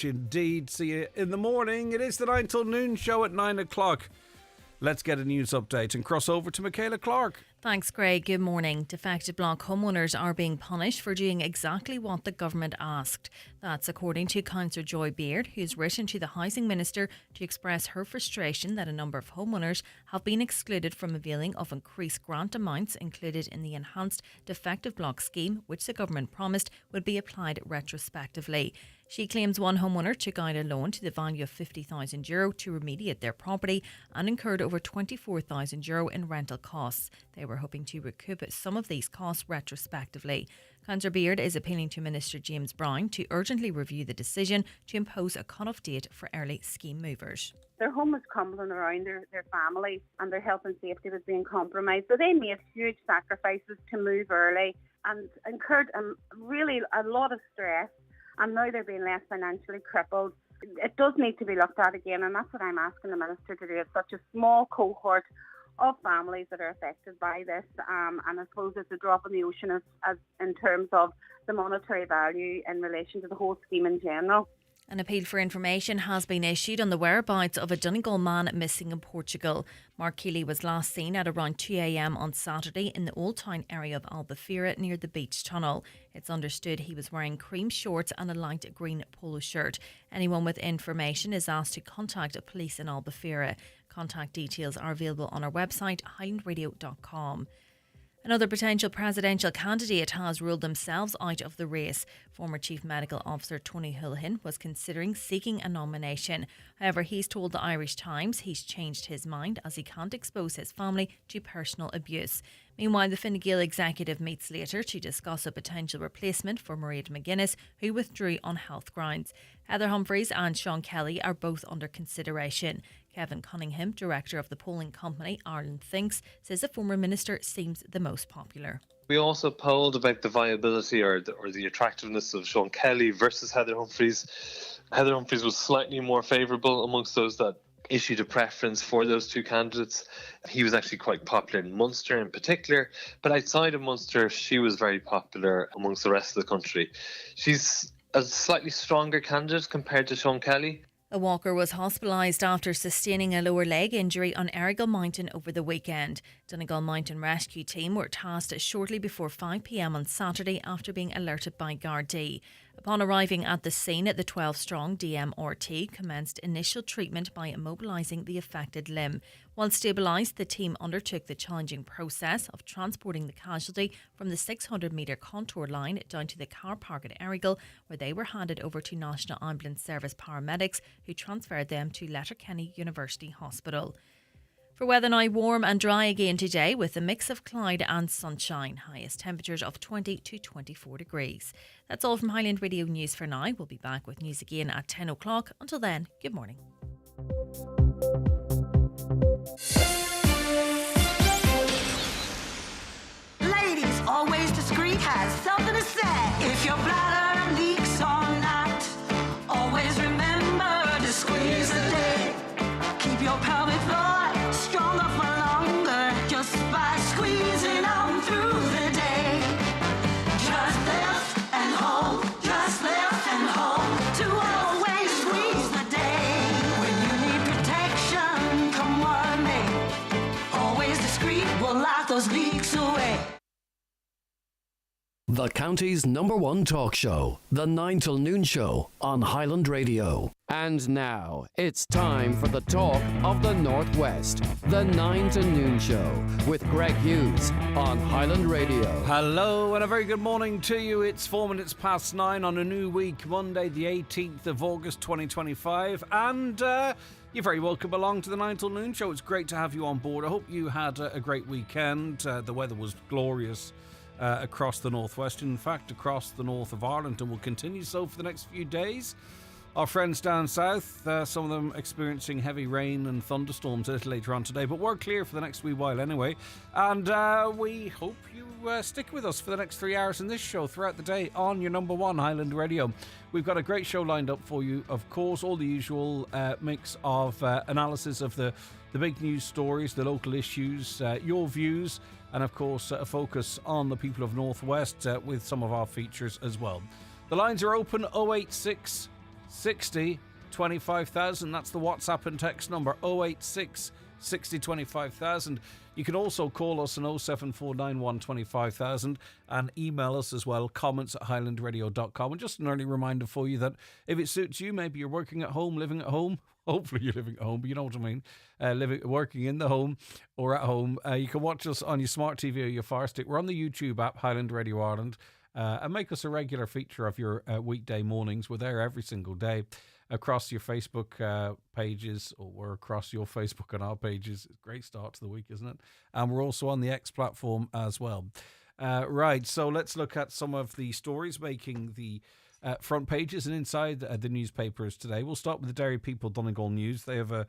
Indeed. See you in the morning. It is the 9 till noon show at 9 o'clock. Let's get a news update and cross over to Michaela Clark. Thanks, Craig. Good morning. Defective block homeowners are being punished for doing exactly what the government asked. That's according to Councillor Joy Beard, who's written to the Housing Minister to express her frustration that a number of homeowners have been excluded from availing of increased grant amounts included in the enhanced defective block scheme, which the government promised would be applied retrospectively. She claims one homeowner took out a loan to the value of €50,000 to remediate their property and incurred over €24,000 in rental costs. They were hoping to recoup some of these costs retrospectively. Councillor Beard is appealing to Minister James Brown to urgently review the decision to impose a cut-off date for early scheme movers. Their home was crumbling around their families and their health and safety was being compromised. So they made huge sacrifices to move early and incurred really a lot of stress. And now they're being less financially crippled. It does need to be looked at again, and that's what I'm asking the Minister to do. It's such a small cohort of families that are affected by this, and I suppose it's a drop in the ocean as in terms of the monetary value in relation to the whole scheme in general. An appeal for information has been issued on the whereabouts of a Donegal man missing in Portugal. Mark Keeley was last seen at around 2 a.m. on Saturday in the Old Town area of Albufeira near the beach tunnel. It's understood he was wearing cream shorts and a light green polo shirt. Anyone with information is asked to contact police in Albufeira. Contact details are available on our website, highlandradio.com. Another potential presidential candidate has ruled themselves out of the race. Former Chief Medical Officer Tony Holohan was considering seeking a nomination. However, he's told the Irish Times he's changed his mind as he can't expose his family to personal abuse. Meanwhile, the Fine Gael executive meets later to discuss a potential replacement for Mairead McGuinness, who withdrew on health grounds. Heather Humphreys and Sean Kelly are both under consideration. Kevin Cunningham, director of the polling company Ireland Thinks, says the former minister seems the most popular. We also polled about the viability or the attractiveness of Sean Kelly versus Heather Humphreys. Heather Humphreys was slightly more favourable amongst those that issued a preference for those two candidates. He was actually quite popular in Munster in particular, but outside of Munster, she was very popular amongst the rest of the country. She's a slightly stronger candidate compared to Sean Kelly. A walker was hospitalised after sustaining a lower leg injury on Errigal Mountain over the weekend. Donegal Mountain Rescue Team were tasked shortly before 5 p.m. on Saturday after being alerted by Gardaí. Upon arriving at the scene, the 12-strong DMRT commenced initial treatment by immobilising the affected limb. Once stabilised, the team undertook the challenging process of transporting the casualty from the 600-metre contour line down to the car park at Errigal, where they were handed over to National Ambulance Service paramedics, who transferred them to Letterkenny University Hospital. For weather now, warm and dry again today with a mix of cloud and sunshine. Highest temperatures of 20 to 24 degrees. That's all from Highland Radio News for now. We'll be back with news again at 10 o'clock. Until then, good morning. Ladies, always discreet, has something to say. If your bladder leaks or not, always remember to squeeze a day. Keep your pelvic floor stronger for longer, just by squeezing on through the day. Just left and hold, just left and hold, to always squeeze the day. When you need protection, come what may, always discreet will lock those leaks away. The county's #1 talk show, the 9 till noon show on Highland Radio. And now, it's time for the talk of the Northwest, the 9 to noon show with Greg Hughes on Highland Radio. Hello and a very good morning to you. It's 4 minutes past 9 on a new week, Monday the 18th of August 2025. And you're very welcome along to the 9 till noon show. It's great to have you on board. I hope you had a great weekend. The weather was glorious across the Northwest, in fact across the north of Ireland, and will continue so for the next few days. Our friends down south, some of them experiencing heavy rain and thunderstorms a little later on today, but we're clear for the next wee while anyway. And we hope you stick with us for the next 3 hours in this show throughout the day on your #1 Highland Radio. We've got a great show lined up for you, of course, all the usual mix of analysis of the big news stories, the local issues, your views, and of course a focus on the people of Northwest with some of our features as well. The lines are open 086 60 25,000. That's the WhatsApp and text number 086 60 25,000. You can also call us on 07491 25,000 and email us as well, comments@highlandradio.com. And just an early reminder for you that if it suits you, maybe you're working at home, living at home. Hopefully you're living at home, but you know what I mean. Working in the home or at home. You can watch us on your smart TV or your Fire Stick. We're on the YouTube app, Highland Radio Ireland. And make us a regular feature of your weekday mornings. We're there every single day across your Facebook pages, or we're across your Facebook and our pages. It's a great start to the week, isn't it? And we're also on the X platform as well. Right, so let's look at some of the stories making the front pages and inside the newspapers today. We'll start with the Derry People Donegal News. They have a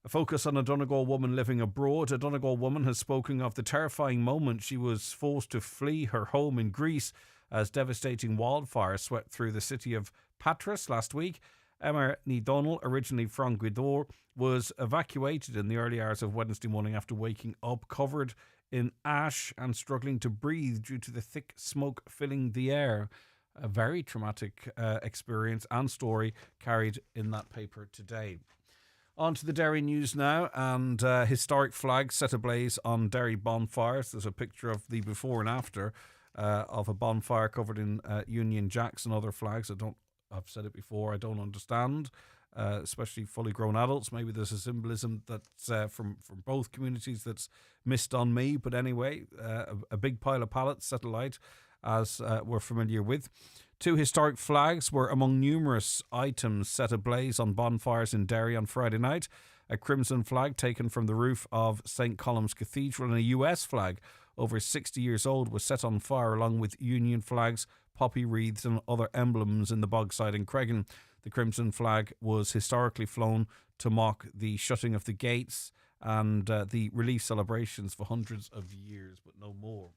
focus on a Donegal woman living abroad. A Donegal woman has spoken of the terrifying moment she was forced to flee her home in Greece as devastating wildfires swept through the city of Patras last week. Emma Ní Donald, originally from Gweedore, was evacuated in the early hours of Wednesday morning after waking up covered in ash and struggling to breathe due to the thick smoke filling the air. A very traumatic experience and story carried in that paper today. On to the Derry News now, and historic flags set ablaze on Derry bonfires. There's a picture of the before and after of a bonfire covered in Union Jacks and other flags. I've said it before, I don't understand, especially fully grown adults. Maybe there's a symbolism that's from both communities that's missed on me. But anyway, a big pile of pallets set alight, as we're familiar with. 2 historic flags were among numerous items set ablaze on bonfires in Derry on Friday night. A crimson flag taken from the roof of St. Colum's Cathedral and a US flag over 60 years old was set on fire, along with Union flags, poppy wreaths and other emblems in the Bogside in Cregan. The crimson flag was historically flown to mock the shutting of the gates and the relief celebrations for hundreds of years, but no more.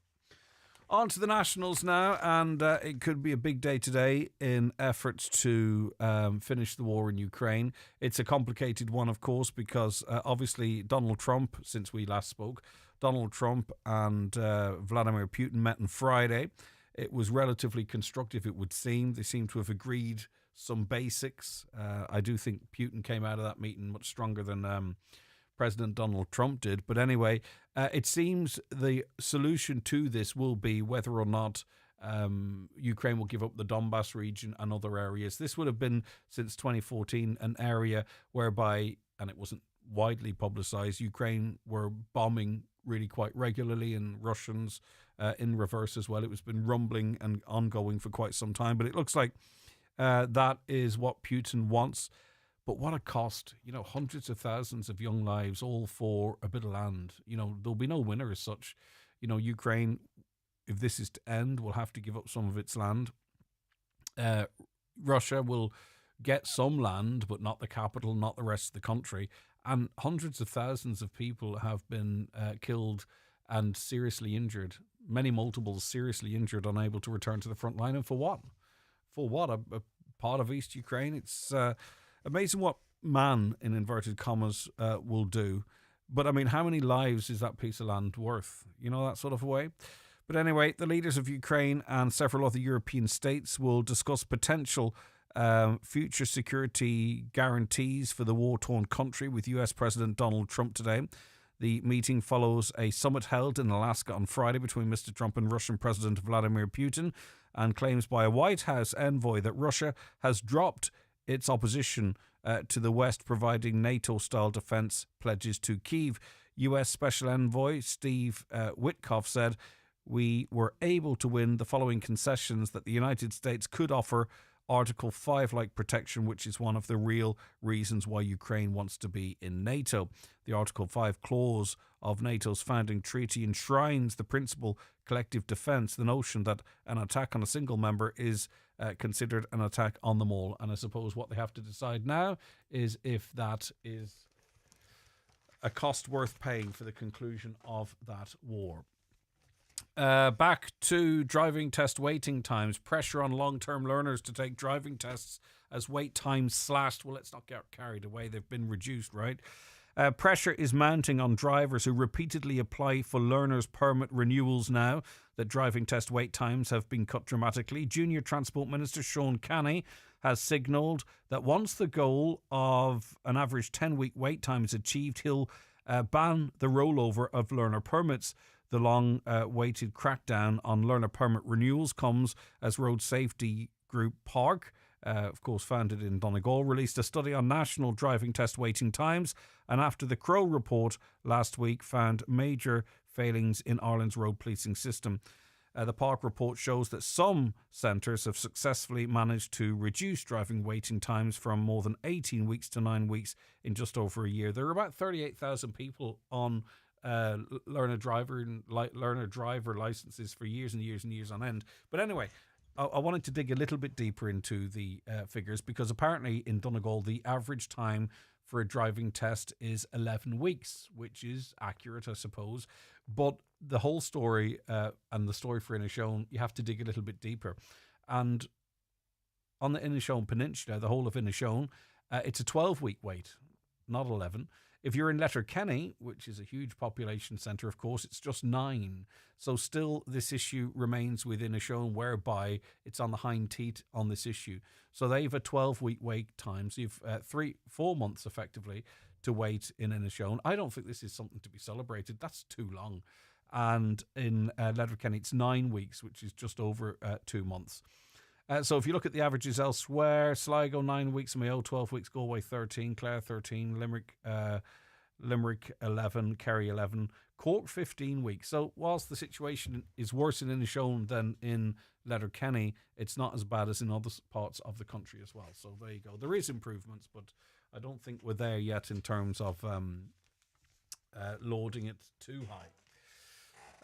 On to the nationals now, and it could be a big day today in efforts to finish the war in Ukraine. It's a complicated one, of course, because obviously Donald Trump, since we last spoke, Donald Trump and Vladimir Putin met on Friday. It was relatively constructive, it would seem. They seem to have agreed some basics. I do think Putin came out of that meeting much stronger than President Donald Trump did. But anyway, it seems the solution to this will be whether or not Ukraine will give up the Donbass region and other areas. This would have been, since 2014, an area whereby, and it wasn't widely publicized, Ukraine were bombing really quite regularly, and Russians in reverse as well. It was been rumbling and ongoing for quite some time, but it looks like that is what Putin wants. But what a cost, hundreds of thousands of young lives, all for a bit of land. There'll be no winner as such. Ukraine, if this is to end, will have to give up some of its land. Russia will get some land, but not the capital, not the rest of the country. And hundreds of thousands of people have been killed and seriously injured. Many multiples seriously injured, unable to return to the front line. And for what? For what? A part of East Ukraine? It's amazing what man, in inverted commas, will do. But I mean, how many lives is that piece of land worth? That sort of way. But anyway, the leaders of Ukraine and several other European states will discuss potential future security guarantees for the war-torn country with US President Donald Trump today. The meeting follows a summit held in Alaska on Friday between Mr. Trump and Russian President Vladimir Putin, and claims by a White House envoy that Russia has dropped its opposition to the West providing NATO-style defense pledges to Kyiv. US Special Envoy Steve Witkoff said, "We were able to win the following concessions that the United States could offer Article 5-like protection, which is one of the real reasons why Ukraine wants to be in NATO. The Article 5 clause of NATO's founding treaty enshrines the principle collective defence, the notion that an attack on a single member is considered an attack on them all." And I suppose what they have to decide now is if that is a cost worth paying for the conclusion of that war. Back to driving test waiting times. Pressure on long-term learners to take driving tests as wait times slashed. Well, let's not get carried away. They've been reduced, right? Pressure is mounting on drivers who repeatedly apply for learners' permit renewals now that driving test wait times have been cut dramatically. Junior Transport Minister Sean Kenny has signalled that once the goal of an average 10-week wait time is achieved, he'll ban the rollover of learner permits. The long-awaited crackdown on learner permit renewals comes as road safety group Park, of course founded in Donegal, released a study on national driving test waiting times, and after the Crow report last week found major failings in Ireland's road policing system. The Park report shows that some centres have successfully managed to reduce driving waiting times from more than 18 weeks to 9 weeks in just over a year. There are about 38,000 people on learner driver licenses for years and years and years on end. But anyway, I wanted to dig a little bit deeper into the figures, because apparently in Donegal the average time for a driving test is 11 weeks, which is accurate, I suppose. But the whole story and the story for Inishowen, you have to dig a little bit deeper. And on the Inishowen Peninsula, the whole of Inishowen, it's a 12-week wait, not 11. If you're in Letterkenny, which is a huge population centre, of course, it's just 9. So still this issue remains within Inishowen, whereby it's on the hind teat on this issue. So they've a 12-week wait time. So you've 4 months effectively to wait in Inishowen. I don't think this is something to be celebrated. That's too long. And in Letterkenny, it's 9 weeks, which is just over 2 months. So if you look at the averages elsewhere, Sligo 9 weeks, Mayo 12 weeks, Galway 13, Clare 13, Limerick 11, Kerry 11, Cork 15 weeks. So whilst the situation is worse in Inishowen than in Letterkenny, it's not as bad as in other parts of the country as well. So there you go. There is improvements, but I don't think we're there yet in terms of loading it too high.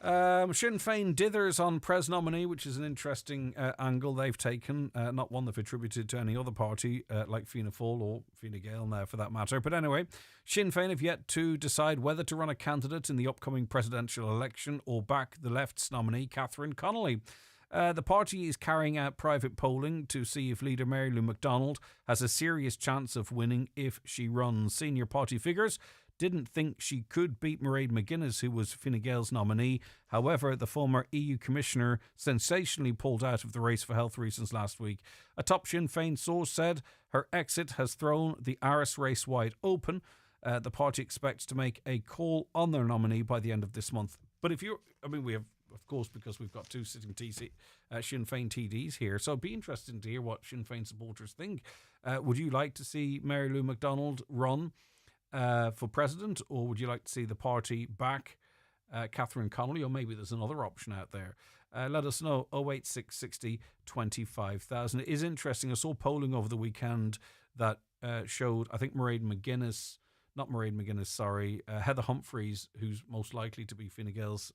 Sinn Féin dithers on Pres nominee, which is an interesting angle they've taken, not one they've attributed to any other party like Fianna Fáil or Fine Gael now for that matter. But anyway, Sinn Féin have yet to decide whether to run a candidate in the upcoming presidential election or back the left's nominee, Catherine Connolly. The party is carrying out private polling to see if leader Mary Lou McDonald has a serious chance of winning if she runs. Senior party figures didn't think she could beat Mairead McGuinness, who was Fine Gael's nominee. However, the former EU Commissioner sensationally pulled out of the race for health reasons last week. A top Sinn Féin source said her exit has thrown the Aris race wide open. The party expects to make a call on their nominee by the end of this month. But we have, of course, because we've got 2 sitting Sinn Féin TDs here, so it'd be interesting to hear what Sinn Féin supporters think. Would you like to see Mary Lou McDonald run for president, or would you like to see the party back Catherine Connolly, or maybe there's another option out there? Let us know. 08660 25,000. It is interesting. I saw polling over the weekend that showed, I think Heather Humphreys, who's most likely to be Fine Gael's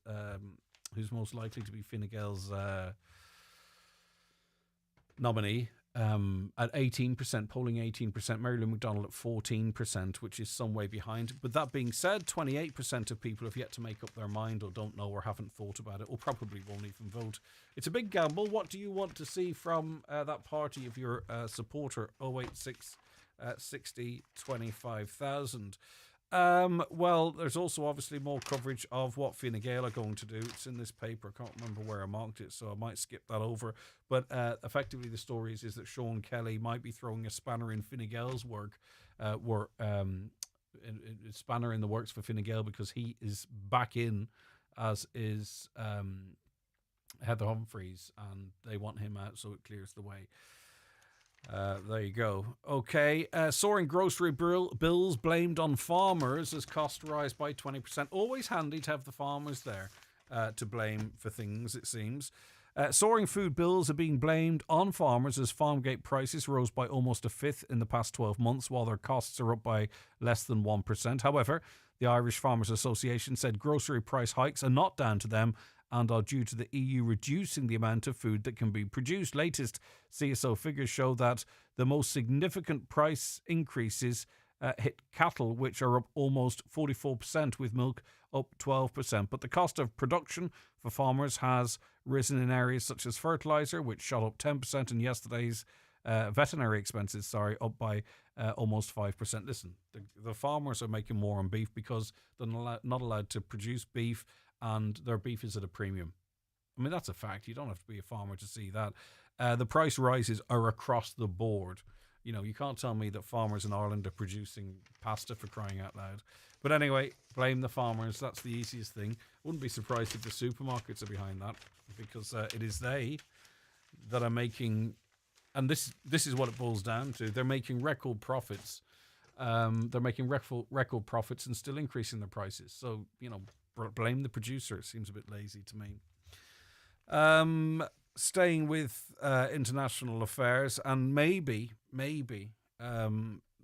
nominee, at 18%, polling 18%, Mary Lou McDonald at 14%, which is some way behind. But that being said, 28% of people have yet to make up their mind, or don't know, or haven't thought about it, or probably won't even vote. It's a big gamble. What do you want to see from that party if you're a supporter? 086 60 25,000. Well, there's also obviously more coverage of what Fine Gael are going to do. It's in this paper. I can't remember where I marked it, so I might skip that over. But effectively, the story is that Sean Kelly might be throwing a spanner in Fine Gael's work, a spanner in the works for Fine Gael, because he is back in, as is Heather Humphreys, and they want him out, so it clears the way. There you go. Okay. Soaring grocery bills blamed on farmers as costs rise by 20%. Always handy to have the farmers there to blame for things, it seems. Soaring food bills are being blamed on farmers as farm gate prices rose by almost a fifth in the past 12 months, while their costs are up by less than 1%. However, the Irish Farmers Association said grocery price hikes are not down to them and are due to the EU reducing the amount of food that can be produced. Latest CSO figures show that the most significant price increases hit cattle, which are up almost 44%, with milk up 12%. But the cost of production for farmers has risen in areas such as fertiliser, which shot up 10% in yesterday's veterinary expenses, up by almost 5%. Listen, the farmers are making more on beef because they're not allowed to produce beef, and their beef is at a premium. I mean, that's a fact. You don't have to be a farmer to see that. The price rises are across the board. You know, you can't tell me that farmers in Ireland are producing pasta, for crying out loud. But anyway, blame the farmers. That's the easiest thing. Wouldn't be surprised if the supermarkets are behind that, because it is they that are making, and this is what it boils down to. They're making record profits. They're making record profits and still increasing their prices. So, you know, blame the producer. It seems a bit lazy to me. Staying with international affairs, and maybe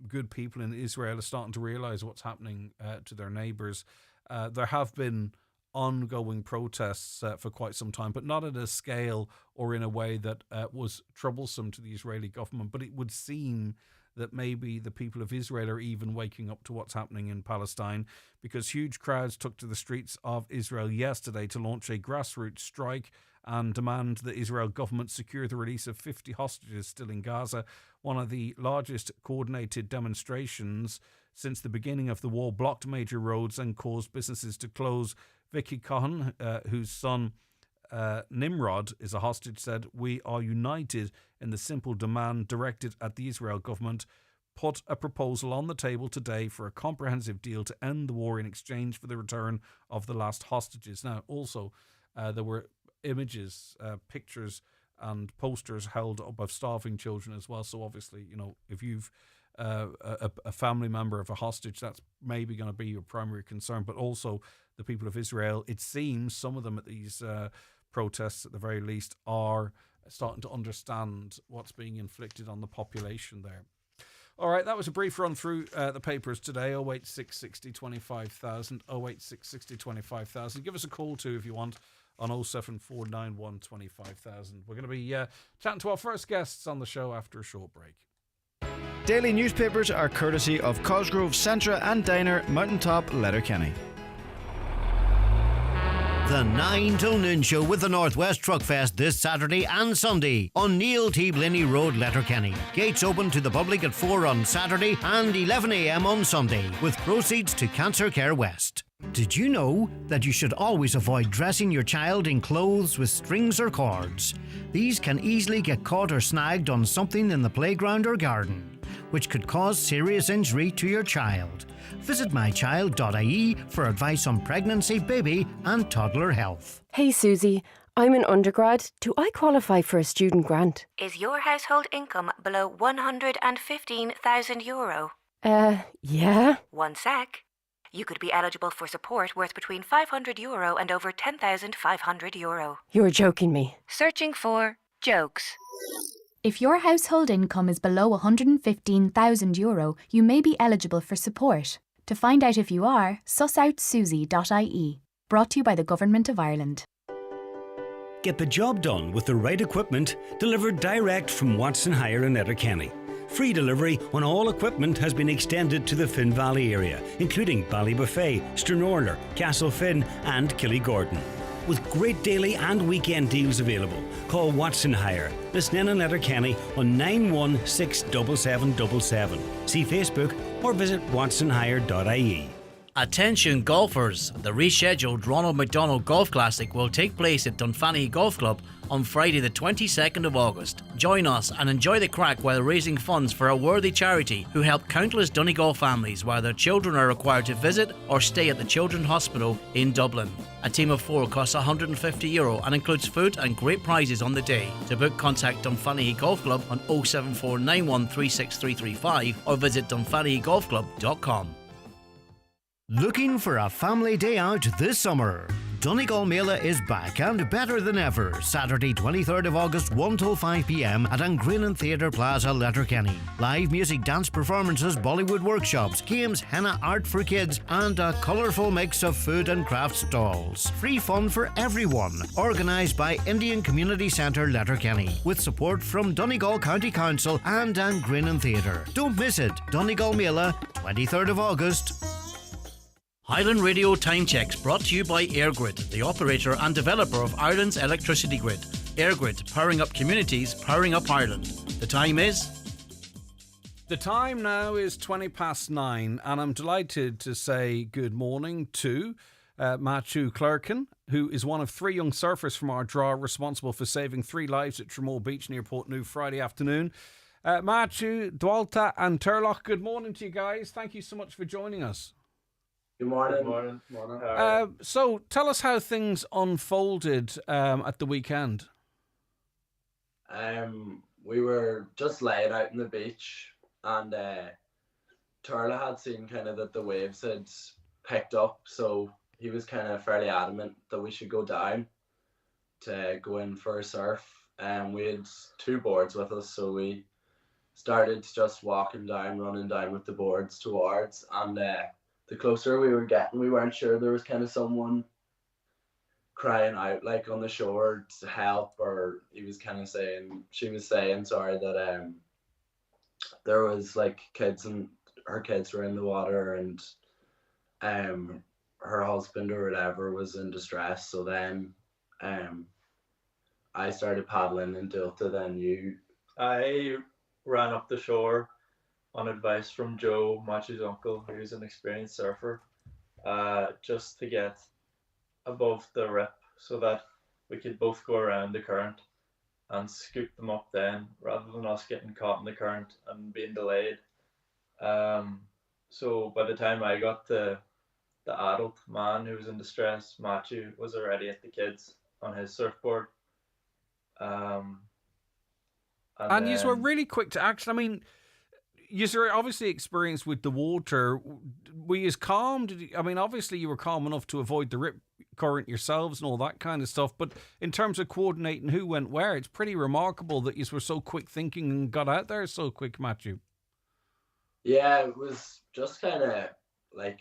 good people in Israel are starting to realise what's happening to their neighbours. There have been ongoing protests for quite some time, but not at a scale or in a way that was troublesome to the Israeli government. But it would seem that maybe the people of Israel are even waking up to what's happening in Palestine, because huge crowds took to the streets of Israel yesterday to launch a grassroots strike and demand the Israel government secure the release of 50 hostages still in Gaza. One of the largest coordinated demonstrations since the beginning of the war, blocked major roads and caused businesses to close. Vicky Cohen, whose son Nimrod is a hostage, said, "We are united in the simple demand directed at the Israel government. Put a proposal on the table today for a comprehensive deal to end the war in exchange for the return of the last hostages." Now, also, there were images, pictures and posters held up of starving children as well. So obviously, you know, if you've a family member of a hostage, that's maybe going to be your primary concern. But also the people of Israel, it seems some of them at these protests at the very least are starting to understand what's being inflicted on the population there. All right, that was a brief run through the papers today. 08660 25,000, 08660 25,000. Give us a call too if you want on 07491 25,000. We're going to be chatting to our first guests on the show after a short break. Daily newspapers are courtesy of Cosgrove, Centra and Diner, Mountaintop, Letterkenny. The 9 till noon show with the Northwest Truck Fest this Saturday and Sunday on Neil T. Blinny Road, Letterkenny. Gates open to the public at 4 on Saturday and 11 a.m. on Sunday, with proceeds to Cancer Care West. Did you know that you should always avoid dressing your child in clothes with strings or cords? These can easily get caught or snagged on something in the playground or garden, which could cause serious injury to your child. Visit mychild.ie for advice on pregnancy, baby and toddler health. Hey Susie, I'm an undergrad. Do I qualify for a student grant? Is your household income below €115,000? Yeah. One sec. You could be eligible for support worth between €500 and over €10,500. You're joking me. Searching for jokes. If your household income is below €115,000, you may be eligible for support. To find out if you are, sussoutssusie.ie. Brought to you by the Government of Ireland. Get the job done with the right equipment delivered direct from Watson Hire in Letterkenny. Free delivery on all equipment has been extended to the Finn Valley area, including Ballybuffet, Stranorlar, Castlefinn and Killygordon. With great daily and weekend deals available, call Watson Hire, listening in Letterkenny on 9167777. See Facebook or visit watsonhire.ie. Attention golfers, the rescheduled Ronald McDonald Golf Classic will take place at Dunfanaghy Golf Club on Friday the 22nd of August. Join us and enjoy the crack while raising funds for a worthy charity who help countless Donegal families while their children are required to visit or stay at the Children's Hospital in Dublin. A team of 4 costs €150 and includes food and great prizes on the day. To book, contact Dunfanaghy Golf Club on 07491363335 or visit dunfanaghygolfclub.com. Looking for a family day out this summer? Donegal Mela is back and better than ever. Saturday 23rd of August 1 till 5 p.m. at Angrennan Theatre Plaza, Letterkenny. Live music, dance performances, Bollywood workshops, games, henna art for kids and a colourful mix of food and craft stalls. Free fun for everyone. Organised by Indian Community Centre, Letterkenny, with support from Donegal County Council and Angrennan Theatre. Don't miss it. Donegal Mela, 23rd of August. Highland Radio Time Checks brought to you by EirGrid, the operator and developer of Ireland's electricity grid. EirGrid, powering up communities, powering up Ireland. The time is... The time now is 9:20, and I'm delighted to say good morning to Matthew Clerkin, who is one of 3 young surfers from our draw responsible for saving 3 lives at Tramore Beach near Port New Friday afternoon. Matthew, Dwalta and Turlock, good morning to you guys. Thank you so much for joining us. Good morning. Good morning. So tell us how things unfolded at the weekend. We were just laying out on the beach, and Turla had seen kind of that the waves had picked up, so he was kind of fairly adamant that we should go down to go in for a surf. We had 2 boards with us, so we started just walking down, running down with the boards towards, and the closer we were getting, we weren't sure there was kind of someone crying out like on the shore to help, or she was saying sorry, that there was like kids, and her kids were in the water, and her husband or whatever was in distress. So then I started paddling, and Dilta, then I ran up the shore on advice from Joe, Matthew's uncle, who's an experienced surfer, just to get above the rip so that we could both go around the current and scoop them up then, rather than us getting caught in the current and being delayed. So by the time I got the adult man who was in distress, Matthew was already at the kids on his surfboard. And you were really quick to action. I mean, you're obviously experienced with the water. Were you as calm? Obviously you were calm enough to avoid the rip current yourselves and all that kind of stuff. But in terms of coordinating who went where, it's pretty remarkable that you were so quick thinking and got out there so quick, Matthew. Yeah, it was just kind of like,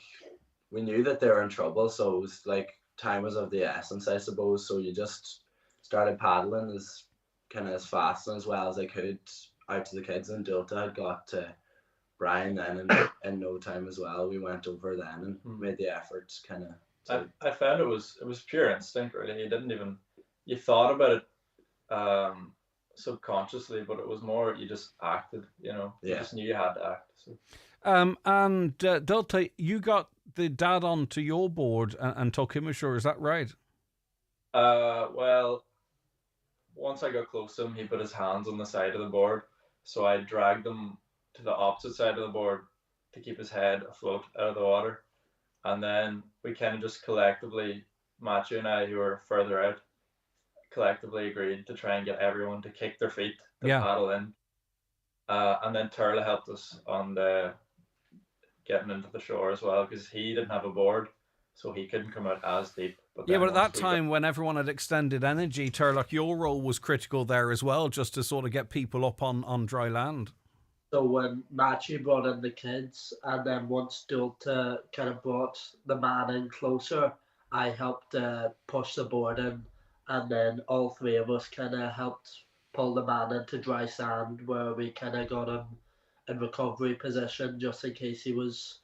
we knew that they were in trouble, so it was like time was of the essence, I suppose. So you just started paddling as fast and as well as I could out to the kids, and Dilta had got to Brian then in no time as well. We went over then and made the effort kind of. I found it was pure instinct, really. You thought about it subconsciously, but it was more you just acted, you just knew you had to act. So. And Dilta, you got the dad onto your board and took him ashore, is that right? Well, once I got close to him, he put his hands on the side of the board, so I dragged him to the opposite side of the board to keep his head afloat out of the water. And then we kind of just collectively, Matthew and I, who were further out, collectively agreed to try and get everyone to kick their feet to paddle in. And then Turla helped us on the getting into the shore as well, because he didn't have a board, so he couldn't come out as deep. But at that time, when everyone had extended energy, Turlock, your role was critical there as well, just to sort of get people up on dry land. So when Matthew brought in the kids, and then once Dilta kind of brought the man in closer, I helped push the board in, and then all 3 of us kind of helped pull the man into dry sand, where we kind of got him in recovery position, just in case he was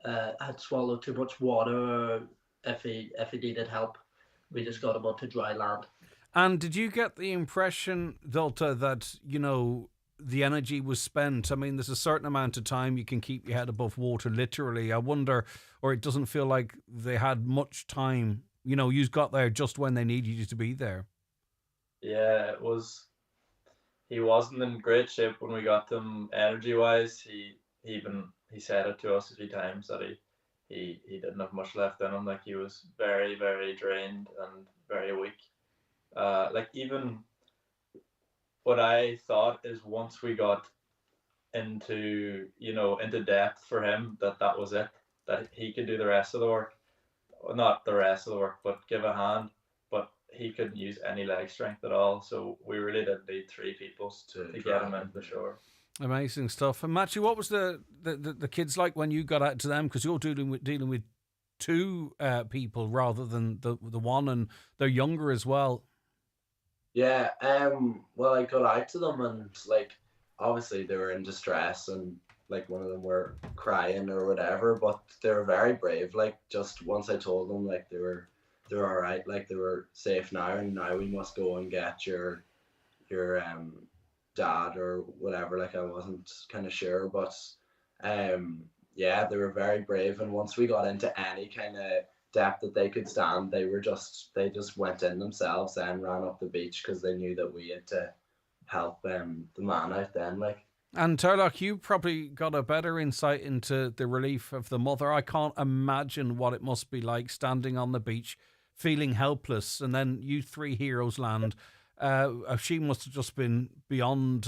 had swallowed too much water, or if he needed help. We just got him onto dry land. And did you get the impression, Dilta, that, the energy was spent? I mean, there's a certain amount of time you can keep your head above water, literally. I wonder, or it doesn't feel like they had much time. You got there just when they needed you to be there. Yeah, it was. He wasn't in great shape when we got him energy-wise. He said it to us a few times that he didn't have much left in him. Like, he was very, very drained and very weak. Even what I thought is, once we got into depth for him, that was it, that he could do the rest of the work. Well, not the rest of the work, but give a hand. But he couldn't use any leg strength at all, so we really did need 3 people to get him into the shore. Amazing stuff. And Matthew, what was the kids like when you got out to them? Because you're dealing with 2 people rather than the one, and they're younger as well. Yeah, well, I got out to them, and obviously they were in distress, and one of them were crying or whatever, but they were very brave. Just once I told them, they're all right, they were safe now, and now we must go and get your dad or whatever. Like, I wasn't kind of sure, but yeah, they were very brave. And once we got into any kind of depth that they could stand, they just went in themselves and ran up the beach because they knew that we had to help the man out then. Like, And Turlock, you probably got a better insight into the relief of the mother. I can't imagine what it must be like standing on the beach, feeling helpless, and then you three heroes land. She must have just been beyond.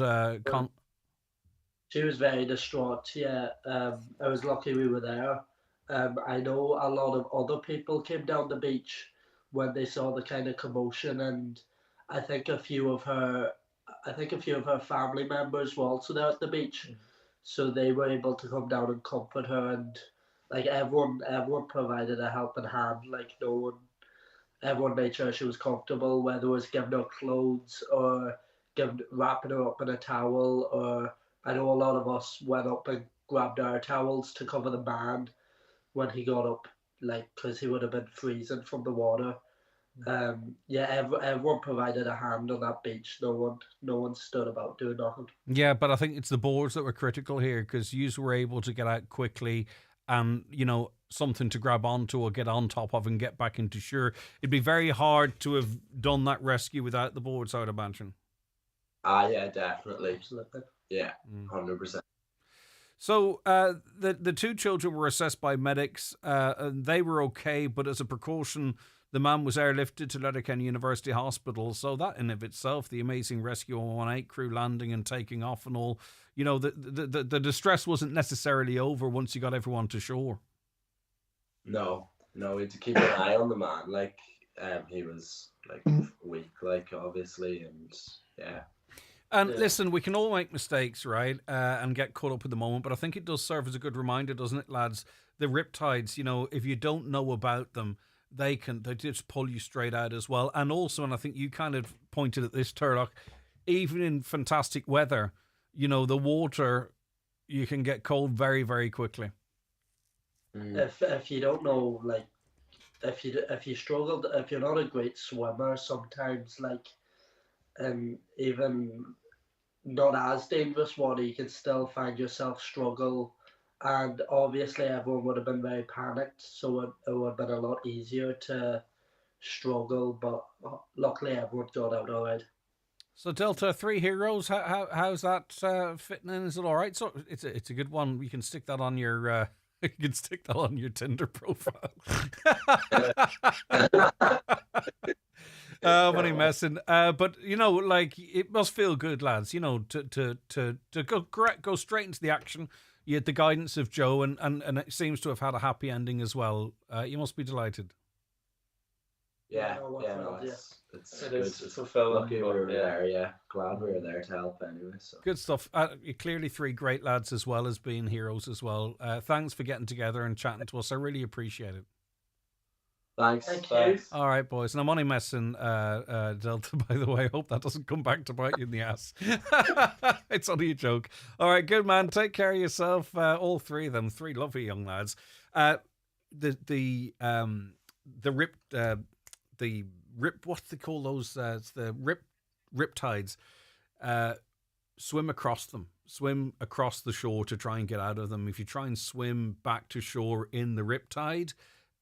She was very distraught. Yeah, I was lucky we were there. I know a lot of other people came down the beach when they saw the kind of commotion, and I think a few of her family members were also there at the beach, so they were able to come down and comfort her, and like everyone provided a helping hand. Like everyone made sure she was comfortable, whether it was giving her clothes or wrapping her up in a towel, or I know a lot of us went up and grabbed our towels to cover the man when he got up, like, because he would have been freezing from the water. Yeah, everyone provided a hand on that beach. No one stood about doing nothing. Yeah, but I think it's the boards that were critical here, because you were able to get out quickly and, something to grab onto or get on top of and get back into shore. It'd be very hard to have done that rescue without the boards, I would imagine. Yeah, definitely. Absolutely. Yeah, 100%. So the two children were assessed by medics. And they were okay, but as a precaution, the man was airlifted to Letterkenny University Hospital. So that in of itself, the amazing Rescue 118 crew landing and taking off and all, the distress wasn't necessarily over once you got everyone to shore. No, we had to keep an eye on the man. Like, he was like weak, like, obviously, and yeah. And listen, we can all make mistakes, right? And get caught up in the moment, but I think it does serve as a good reminder, doesn't it, lads? The riptides, if you don't know about them, they just pull you straight out as well. And also, and I think you kind of pointed at this, Turlock, even in fantastic weather, the water, you can get cold very, very quickly. If you don't know, like, if you struggle, if you're not a great swimmer, sometimes, like, even not as dangerous water, you can still find yourself struggle. And obviously everyone would have been very panicked, so it would have been a lot easier to struggle, but luckily everyone got out all right. So Delta, three heroes, how's that fitting in? Is it all right? So it's a good one. You can stick that on your Tinder profile. When I'm messing, but it must feel good, lads. To go straight into the action. You had the guidance of Joe, and it seems to have had a happy ending as well. You must be delighted. Yeah, it's good. It's fulfilling. Lucky we were there. Yeah, glad we were there to help anyway. So. Good stuff. You're clearly three great lads as well as being heroes as well. Thanks for getting together and chatting to us. I really appreciate it. Thanks. Thank you. All right, boys. And I'm only messing Delta, by the way. I hope that doesn't come back to bite you in the ass. It's only a joke. All right, good man. Take care of yourself. All three of them, three lovely young lads. The rip. What do they call those? It's the riptides. Swim across them. Swim across the shore to try and get out of them. If you try and swim back to shore in the riptide,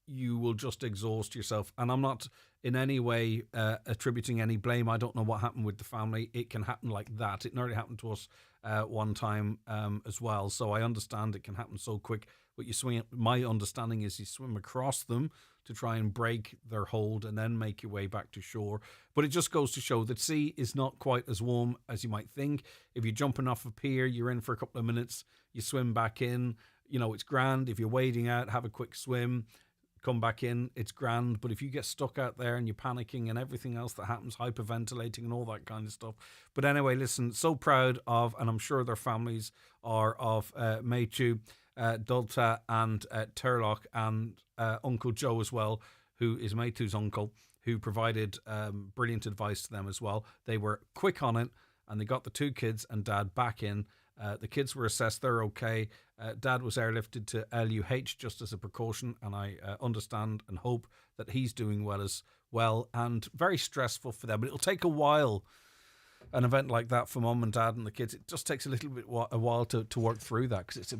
you will just exhaust yourself. And I'm not in any way attributing any blame. I don't know what happened with the family. It can happen like that. It nearly happened to us one time as well. So I understand it can happen so quick. But you swim. My understanding is you swim across them to try and break their hold and then make your way back to shore. But it just goes to show that sea is not quite as warm as you might think. If you're jumping off a pier, you're in for a couple of minutes. You swim back in. It's grand. If you're wading out, have a quick swim. Come back in, it's grand. But if you get stuck out there and you're panicking and everything else that happens, hyperventilating and all that kind of stuff. But anyway, listen, so proud of, and I'm sure their families are, of Maychew, Dulta and Turlock, and Uncle Joe as well, who is Maychew's uncle, who provided brilliant advice to them as well. They were quick on it and they got the two kids and dad back in. The kids were assessed, they're okay. Dad was airlifted to LUH just as a precaution, and I understand and hope that he's doing well as well. And very stressful for them, but it'll take a while an event like that for mum and dad and the kids, it just takes a little bit a while to work through that, because it's a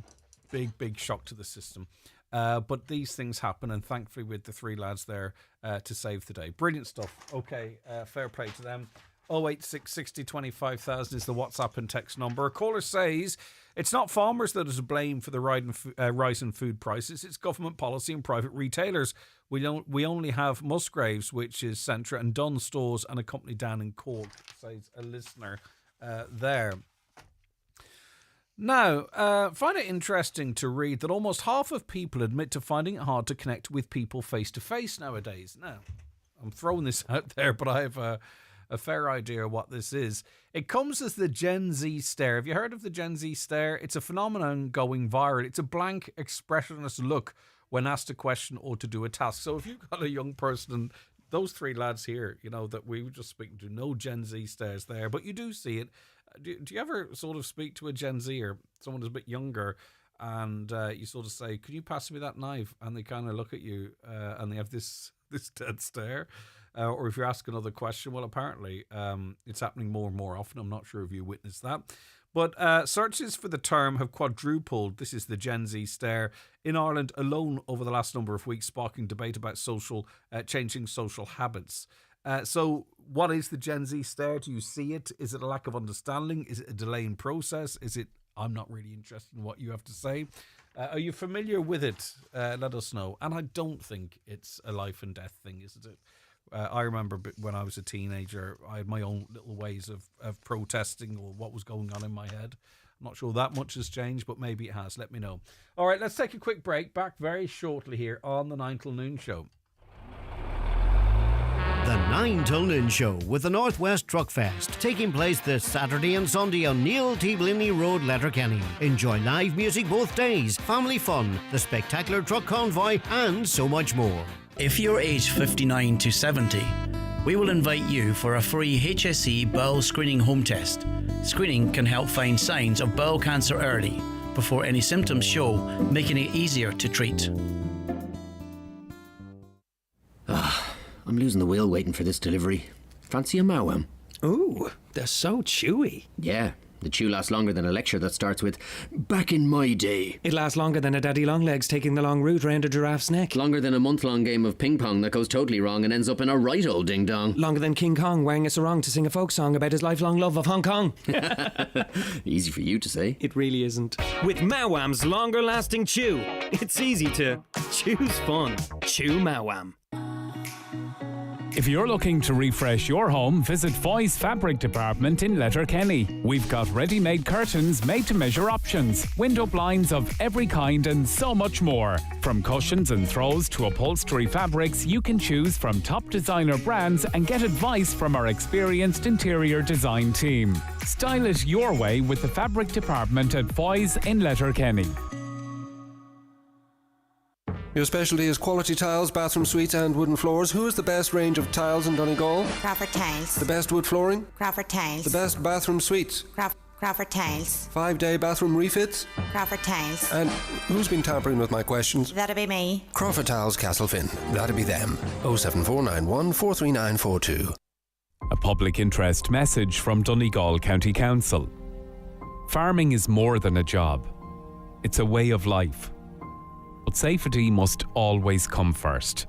big shock to the system. But these things happen, and thankfully with the 3 lads there to save the day. Brilliant stuff. Okay, fair play to them. 086 60 25,000 is the WhatsApp and text number. A caller says it's not farmers that are to blame for the rise in food prices. It's government policy and private retailers. We only have Musgraves, which is Centra, and Dunn stores, and a company down in Cork, says a listener there. Now, find it interesting to read that almost half of people admit to finding it hard to connect with people face to face nowadays. Now, I'm throwing this out there, but I have a fair idea of what this is. It comes as the Gen Z stare. Have you heard of the Gen Z stare? It's a phenomenon going viral. It's a blank, expressionless look when asked a question or to do a task. So if you've got a young person, those 3 lads here, that we were just speaking to, no Gen Z stares there, but you do see it. Do you ever sort of speak to a Gen Z or someone who's a bit younger, and you sort of say, "Could you pass me that knife?" And they kind of look at you and they have this dead stare. Or if you ask another question, well, apparently it's happening more and more often. I'm not sure if you witnessed that. But searches for the term have quadrupled. This is the Gen Z stare in Ireland alone over the last number of weeks, sparking debate about changing social habits. So what is the Gen Z stare? Do you see it? Is it a lack of understanding? Is it a delay in process? Is it, I'm not really interested in what you have to say? Are you familiar with it? Let us know. And I don't think it's a life and death thing, isn't it? I remember when I was a teenager, I had my own little ways of protesting or what was going on in my head. I'm not sure that much has changed, but maybe it has. Let me know. All right, let's take a quick break. Back very shortly here on the 9 till noon show. The 9 till noon show with the Northwest Truck Fest, taking place this Saturday and Sunday on Neil T. Blinny Road, Letterkenny. Enjoy live music both days, family fun, the spectacular truck convoy, and so much more. If you're aged 59 to 70, we will invite you for a free HSE bowel screening home test. Screening can help find signs of bowel cancer early, before any symptoms show, making it easier to treat. I'm losing the will waiting for this delivery. Fancy a Mawam? Ooh, they're so chewy. Yeah, the chew lasts longer than a lecture that starts with, "Back in my day." It lasts longer than a daddy longlegs taking the long route round a giraffe's neck. Longer than a month-long game of ping pong that goes totally wrong and ends up in a right old ding-dong. Longer than King Kong wearing a sarong to sing a folk song about his lifelong love of Hong Kong. Easy for you to say. It really isn't. With Mawam's longer lasting chew, it's easy to choose fun. Chew Mawam. If you're looking to refresh your home, visit Foy's Fabric Department in Letterkenny. We've got ready-made curtains, made-to-measure options, window blinds of every kind, and so much more. From cushions and throws to upholstery fabrics, you can choose from top designer brands and get advice from our experienced interior design team. Style it your way with the Fabric Department at Foy's in Letterkenny. Your specialty is quality tiles, bathroom suites and wooden floors. Who is the best range of tiles in Donegal? Crawford Tiles. The best wood flooring? Crawford Tiles. The best bathroom suites? Crawford Tiles. 5-day bathroom refits? Crawford Tiles. And who's been tampering with my questions? That'd be me. Crawford Tiles, Castlefin. That'd be them. 07491 43942. A public interest message from Donegal County Council. Farming is more than a job. It's a way of life. But safety must always come first.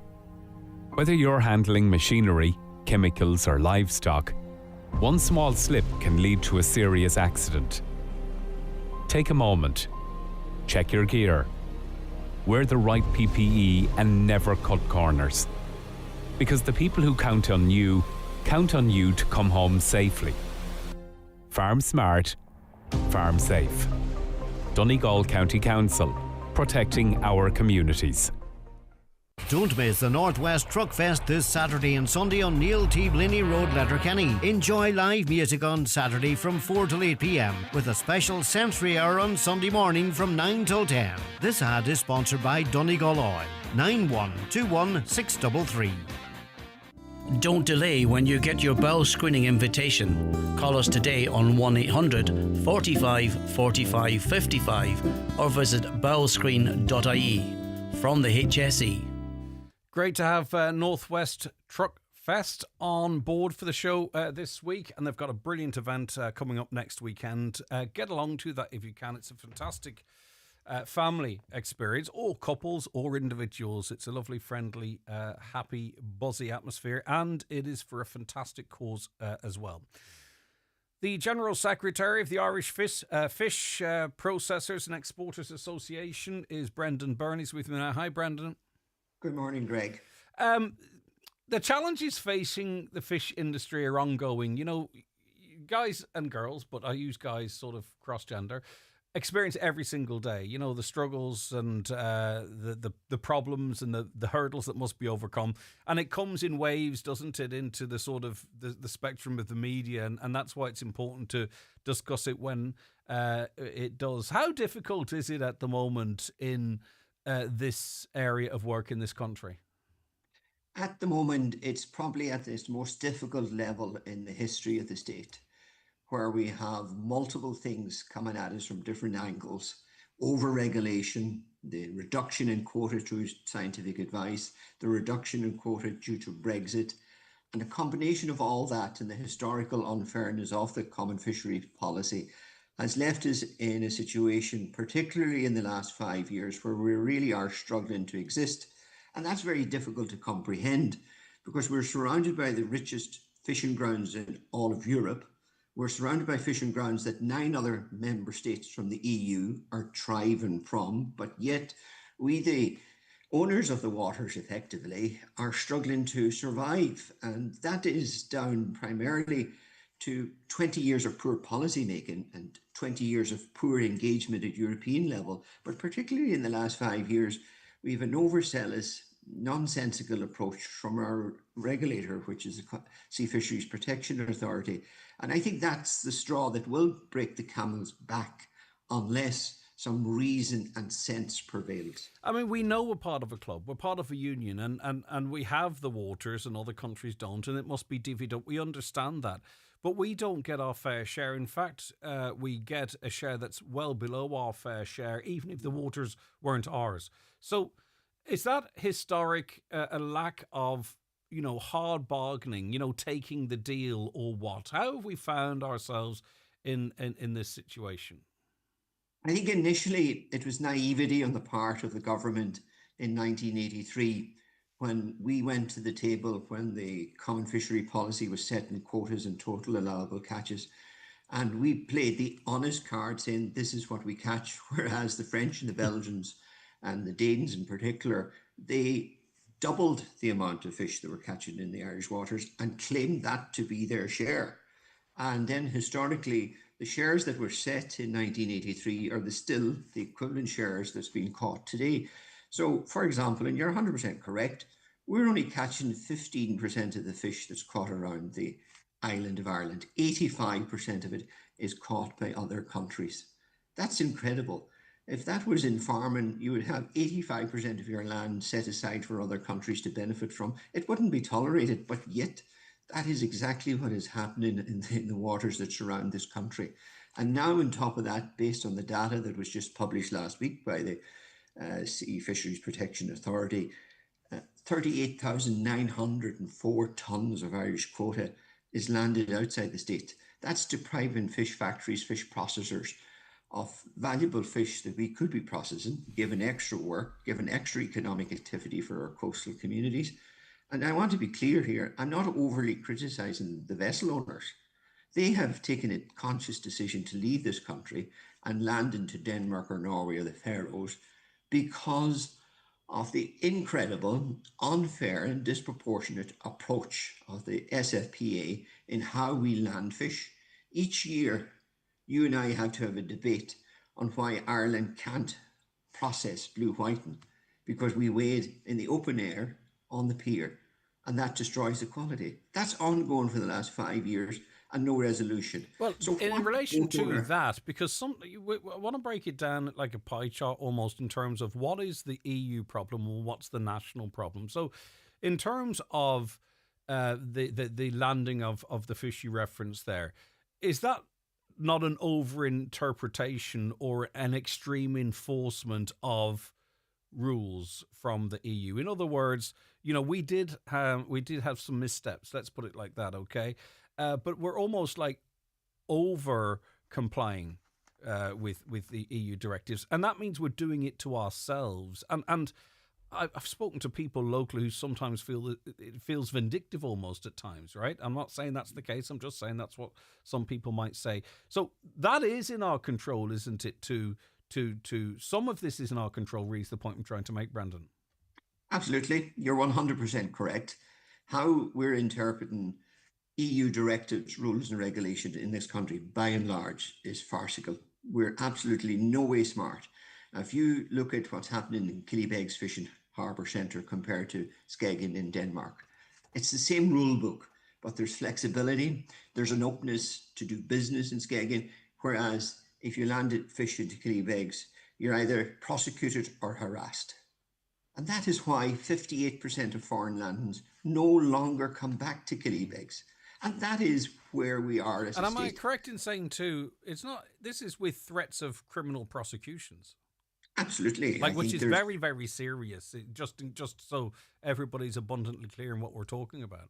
Whether you're handling machinery, chemicals or livestock, one small slip can lead to a serious accident. Take a moment. Check your gear. Wear the right PPE and never cut corners. Because the people who count on you to come home safely. Farm smart, farm safe. Donegal County Council. Protecting our communities. Don't miss the Northwest Truck Fest this Saturday and Sunday on Neil T. Blinny Road, Letterkenny. Enjoy live music on Saturday from 4 till 8 p.m. with a special sensory hour on Sunday morning from 9 till 10. This ad is sponsored by Donegal Oil. 9121633. Don't delay when you get your bowel screening invitation. Call us today on 1-800 45 45 55 or visit bowelscreen.ie. From the HSE. Great to have Northwest Truck Fest on board for the show this week, and they've got a brilliant event coming up next weekend. Get along to that if you can. It's a fantastic family experience, or couples or individuals. It's a lovely, friendly, happy, buzzy atmosphere, and it is for a fantastic cause as well. The General Secretary of the Irish Fish Processors and Exporters Association is Brendan Byrne with me now. Hi, Brendan. Good morning, Greg. The challenges facing the fish industry are ongoing. You know, guys and girls, but I use guys sort of cross-gender, experience every single day. You know, the struggles and the problems and the hurdles that must be overcome. And it comes in waves, doesn't it, into the sort of the spectrum of the media. And that's why it's important to discuss it when it does. How difficult is it at the moment in this area of work in this country? At the moment, it's probably at its most difficult level in the history of the state, where we have multiple things coming at us from different angles. Over-regulation, the reduction in quota through scientific advice, the reduction in quota due to Brexit, and a combination of all that and the historical unfairness of the common fisheries policy has left us in a situation, particularly in the last 5 years, where we really are struggling to exist. And that's very difficult to comprehend because we're surrounded by the richest fishing grounds in all of Europe. We're surrounded by fishing grounds that 9 other member states from the EU are thriving from, but yet we, the owners of the waters effectively, are struggling to survive. And that is down primarily to 20 years of poor policy making and 20 years of poor engagement at European level. But particularly in the last 5 years, we have an overzealous, nonsensical approach from our regulator, which is the Sea Fisheries Protection Authority. And I think that's the straw that will break the camel's back unless some reason and sense prevails. I mean, we know we're part of a club, we're part of a union, and we have the waters and other countries don't, and it must be divvied up. We understand that. But we don't get our fair share. In fact, we get a share that's well below our fair share, even if the waters weren't ours. So is that historic a lack of, you know, hard bargaining, you know, taking the deal, or what? How have we found ourselves in this situation? I think initially it was naivety on the part of the government in 1983 when we went to the table when the common fishery policy was set in quotas and total allowable catches. And we played the honest card saying this is what we catch, whereas the French and the Belgians and the Danes in particular, they doubled the amount of fish that were catching in the Irish waters and claimed that to be their share. And then historically, the shares that were set in 1983 are still the equivalent shares that's being caught today. So, for example, and you're 100% correct, we're only catching 15% of the fish that's caught around the island of Ireland. 85% of it is caught by other countries. That's incredible. If that was in farming, you would have 85% of your land set aside for other countries to benefit from. It wouldn't be tolerated, but yet that is exactly what is happening in the waters that surround this country. And now on top of that, based on the data that was just published last week by the Sea Fisheries Protection Authority, 38,904 tonnes of Irish quota is landed outside the state. That's depriving fish factories, fish processors of valuable fish that we could be processing, given extra work, given extra economic activity for our coastal communities. And I want to be clear here, I'm not overly criticising the vessel owners. They have taken a conscious decision to leave this country and land into Denmark or Norway or the Faroes because of the incredible, unfair and disproportionate approach of the SFPA in how we land fish. Each year, you and I have to have a debate on why Ireland can't process blue whiting because we wade in the open air on the pier and that destroys the quality. That's ongoing for the last 5 years and no resolution. Well, so in relation to that, because I want to break it down like a pie chart almost in terms of what is the EU problem and what's the national problem. So in terms of the landing of the fish you referenced there, is that not an overinterpretation or an extreme enforcement of rules from the EU. In other words, we did have some missteps. Let's put it like that, okay? But we're almost like over complying with the EU directives, and that means we're doing it to ourselves. And I've spoken to people locally who sometimes feel that it feels vindictive almost at times, right? I'm not saying that's the case. I'm just saying that's what some people might say. So that is in our control, isn't it? To some of this is in our control, really, is the point I'm trying to make, Brandon. Absolutely. You're 100% correct. How we're interpreting EU directives, rules and regulations in this country, by and large, is farcical. We're absolutely no way smart. Now, if you look at what's happening in Killybegs Fishing Harbour Centre compared to Skagen in Denmark, it's the same rule book, but there's flexibility. There's an openness to do business in Skagen, whereas if you landed fish into Killybegs, you're either prosecuted or harassed. And that is why 58% of foreign landings no longer come back to Killybegs. And that is where we are as a state. And am I correct in saying too, this is with threats of criminal prosecutions? Absolutely. Which is very, very serious, just so everybody's abundantly clear in what we're talking about.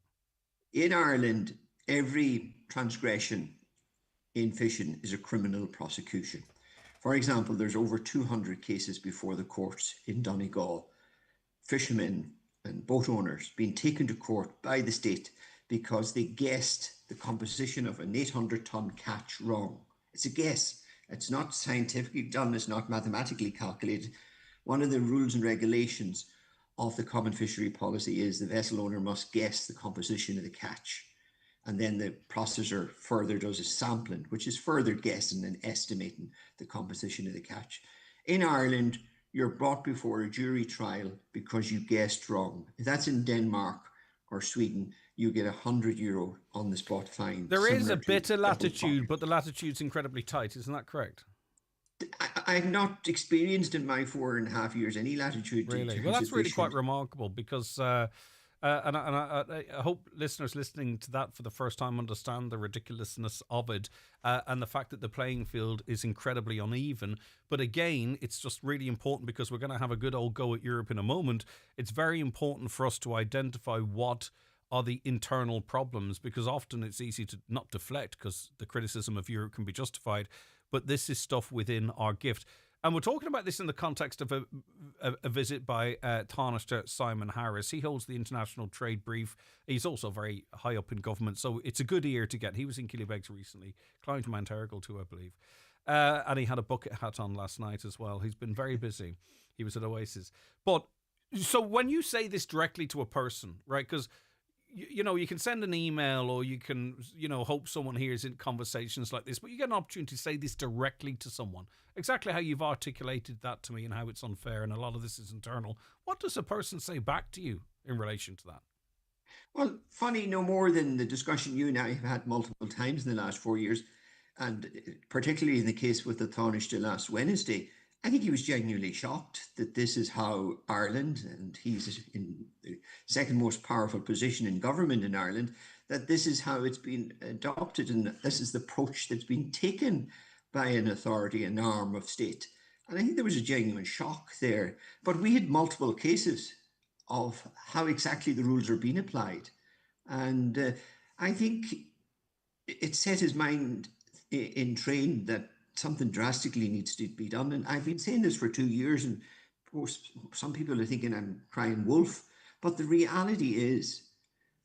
In Ireland, every transgression in fishing is a criminal prosecution. For example, there's over 200 cases before the courts in Donegal. Fishermen and boat owners being taken to court by the state because they guessed the composition of an 800-ton catch wrong. It's a guess. It's not scientifically done. It's not mathematically calculated. One of the rules and regulations of the common fishery policy is the vessel owner must guess the composition of the catch. And then the processor further does a sampling, which is further guessing and estimating the composition of the catch. In Ireland, you're brought before a jury trial because you guessed wrong. If that's in Denmark or Sweden, you get €100 on the spot fine. There is a bit of latitude, but the latitude's incredibly tight. Isn't that correct? I've not experienced in my 4.5 years any latitude. Really? Well, that's really quite remarkable because, and I hope listeners listening to that for the first time understand the ridiculousness of it and the fact that the playing field is incredibly uneven. But again, it's just really important because we're going to have a good old go at Europe in a moment. It's very important for us to identify what are the internal problems, because often it's easy to not deflect because the criticism of Europe can be justified, but this is stuff within our gift. And we're talking about this in the context of a visit by Taoiseach Simon Harris. He holds the international trade brief. He's also very high up in government, so it's a good ear to get. He was in Killybegs recently, climbed to Mount Errigal too, I believe. And he had a bucket hat on last night as well. He's been very busy. He was at Oasis. But so when you say this directly to a person, right, because you can send an email or you can, hope someone hears in conversations like this, but you get an opportunity to say this directly to someone. Exactly how you've articulated that to me and how it's unfair and a lot of this is internal. What does a person say back to you in relation to that? Well, funny no more than the discussion you and I have had multiple times in the last 4 years, and particularly in the case with the Taoiseach last Wednesday, I think he was genuinely shocked that this is how Ireland, and he's in the second most powerful position in government in Ireland, that this is how it's been adopted and this is the approach that's been taken by an authority, an arm of state. And I think there was a genuine shock there. But we had multiple cases of how exactly the rules are being applied. And I think it set his mind in train that something drastically needs to be done. And I've been saying this for 2 years, and of course, some people are thinking I'm crying wolf. But the reality is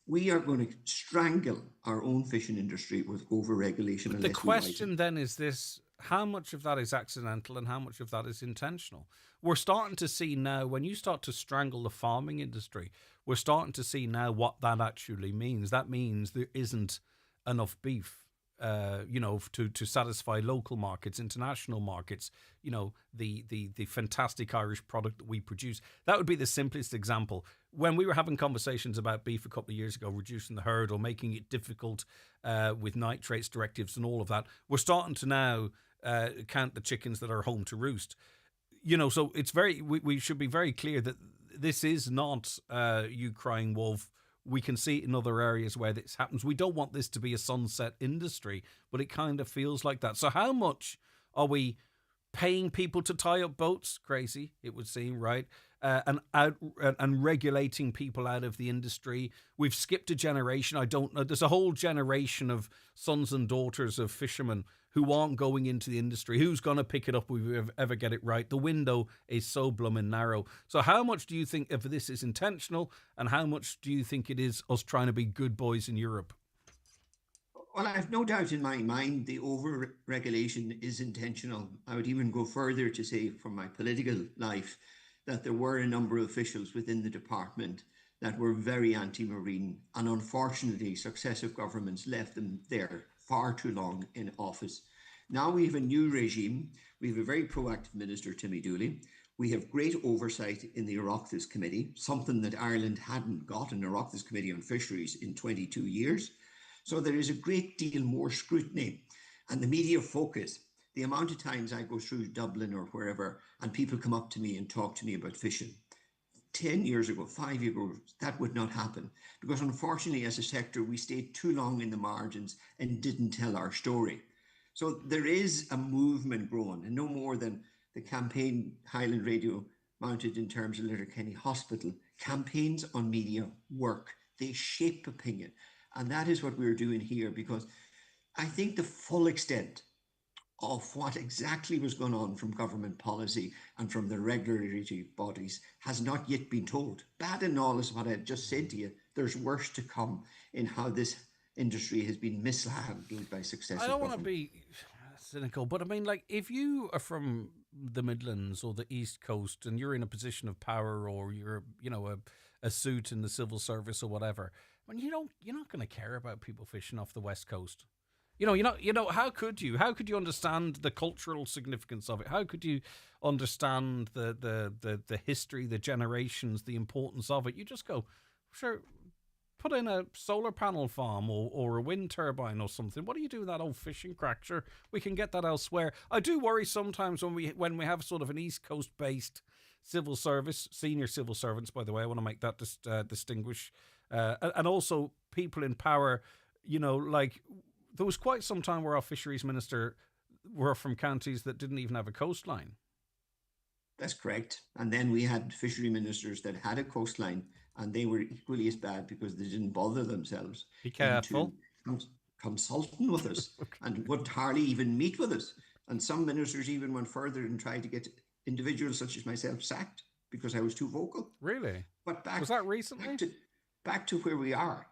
we are going to strangle our own fishing industry with over-regulation. But the question then is this: how much of that is accidental and how much of that is intentional? We're starting to see now, when you start to strangle the farming industry, we're starting to see now what that actually means. That means there isn't enough beef, to satisfy local markets, international markets, the fantastic Irish product that we produce. That would be the simplest example. When we were having conversations about beef a couple of years ago, reducing the herd or making it difficult with nitrates directives and all of that, we're starting to now count the chickens that are home to roost. So it's we should be very clear that this is not you crying wolf. We can see it in other areas where this happens. We don't want this to be a sunset industry, but it kind of feels like that. So how much are we paying people to tie up boats, crazy, it would seem, right? And regulating people out of the industry. We've skipped a generation. I don't know. There's a whole generation of sons and daughters of fishermen who aren't going into the industry. Who's going to pick it up if we ever get it right? The window is so blooming narrow. So how much do you think of this is intentional, and how much do you think it is us trying to be good boys in Europe? Well, I have no doubt in my mind the over-regulation is intentional. I would even go further to say, from my political life, that there were a number of officials within the department that were very anti-marine, and unfortunately successive governments left them there far too long in office. Now we have a new regime. We have a very proactive minister, Timmy Dooley. We have great oversight in the Oireachtas Committee, something that Ireland hadn't got, an Oireachtas Committee on Fisheries, in 22 years. So there is a great deal more scrutiny, and the media focus. The amount of times I go through Dublin or wherever and people come up to me and talk to me about fishing, 10 years ago, 5 years ago, that would not happen, because unfortunately as a sector we stayed too long in the margins and didn't tell our story. So there is a movement growing, and no more than the campaign Highland Radio mounted in terms of Letterkenny Hospital. Campaigns on media work, they shape opinion, and that is what we're doing here, because I think the full extent of what exactly was going on from government policy and from the regulatory bodies has not yet been told. Bad and all is what I just said to you. There's worse to come in how this industry has been mishandled by successive I don't want to governments. be cynical, but I mean, like, if you are from the Midlands or the East Coast and you're in a position of power, or you're, a suit in the civil service or whatever, I mean, you're not going to care about people fishing off the West Coast. How could you? How could you understand the cultural significance of it? How could you understand the history, the generations, the importance of it? You just go, sure, put in a solar panel farm or a wind turbine or something. What do you do with that old fishing crack? Sure, we can get that elsewhere. I do worry sometimes when we have sort of an East Coast based civil service, senior civil servants, by the way, I want to make that distinguish, and also people in power, like. There was quite some time where our fisheries minister were from counties that didn't even have a coastline. That's correct. And then we had fishery ministers that had a coastline, and they were equally as bad because they didn't bother themselves. Be careful. Consulting with us and would hardly even meet with us. And some ministers even went further and tried to get individuals such as myself sacked because I was too vocal. Really? But was that recently? Back to where we are.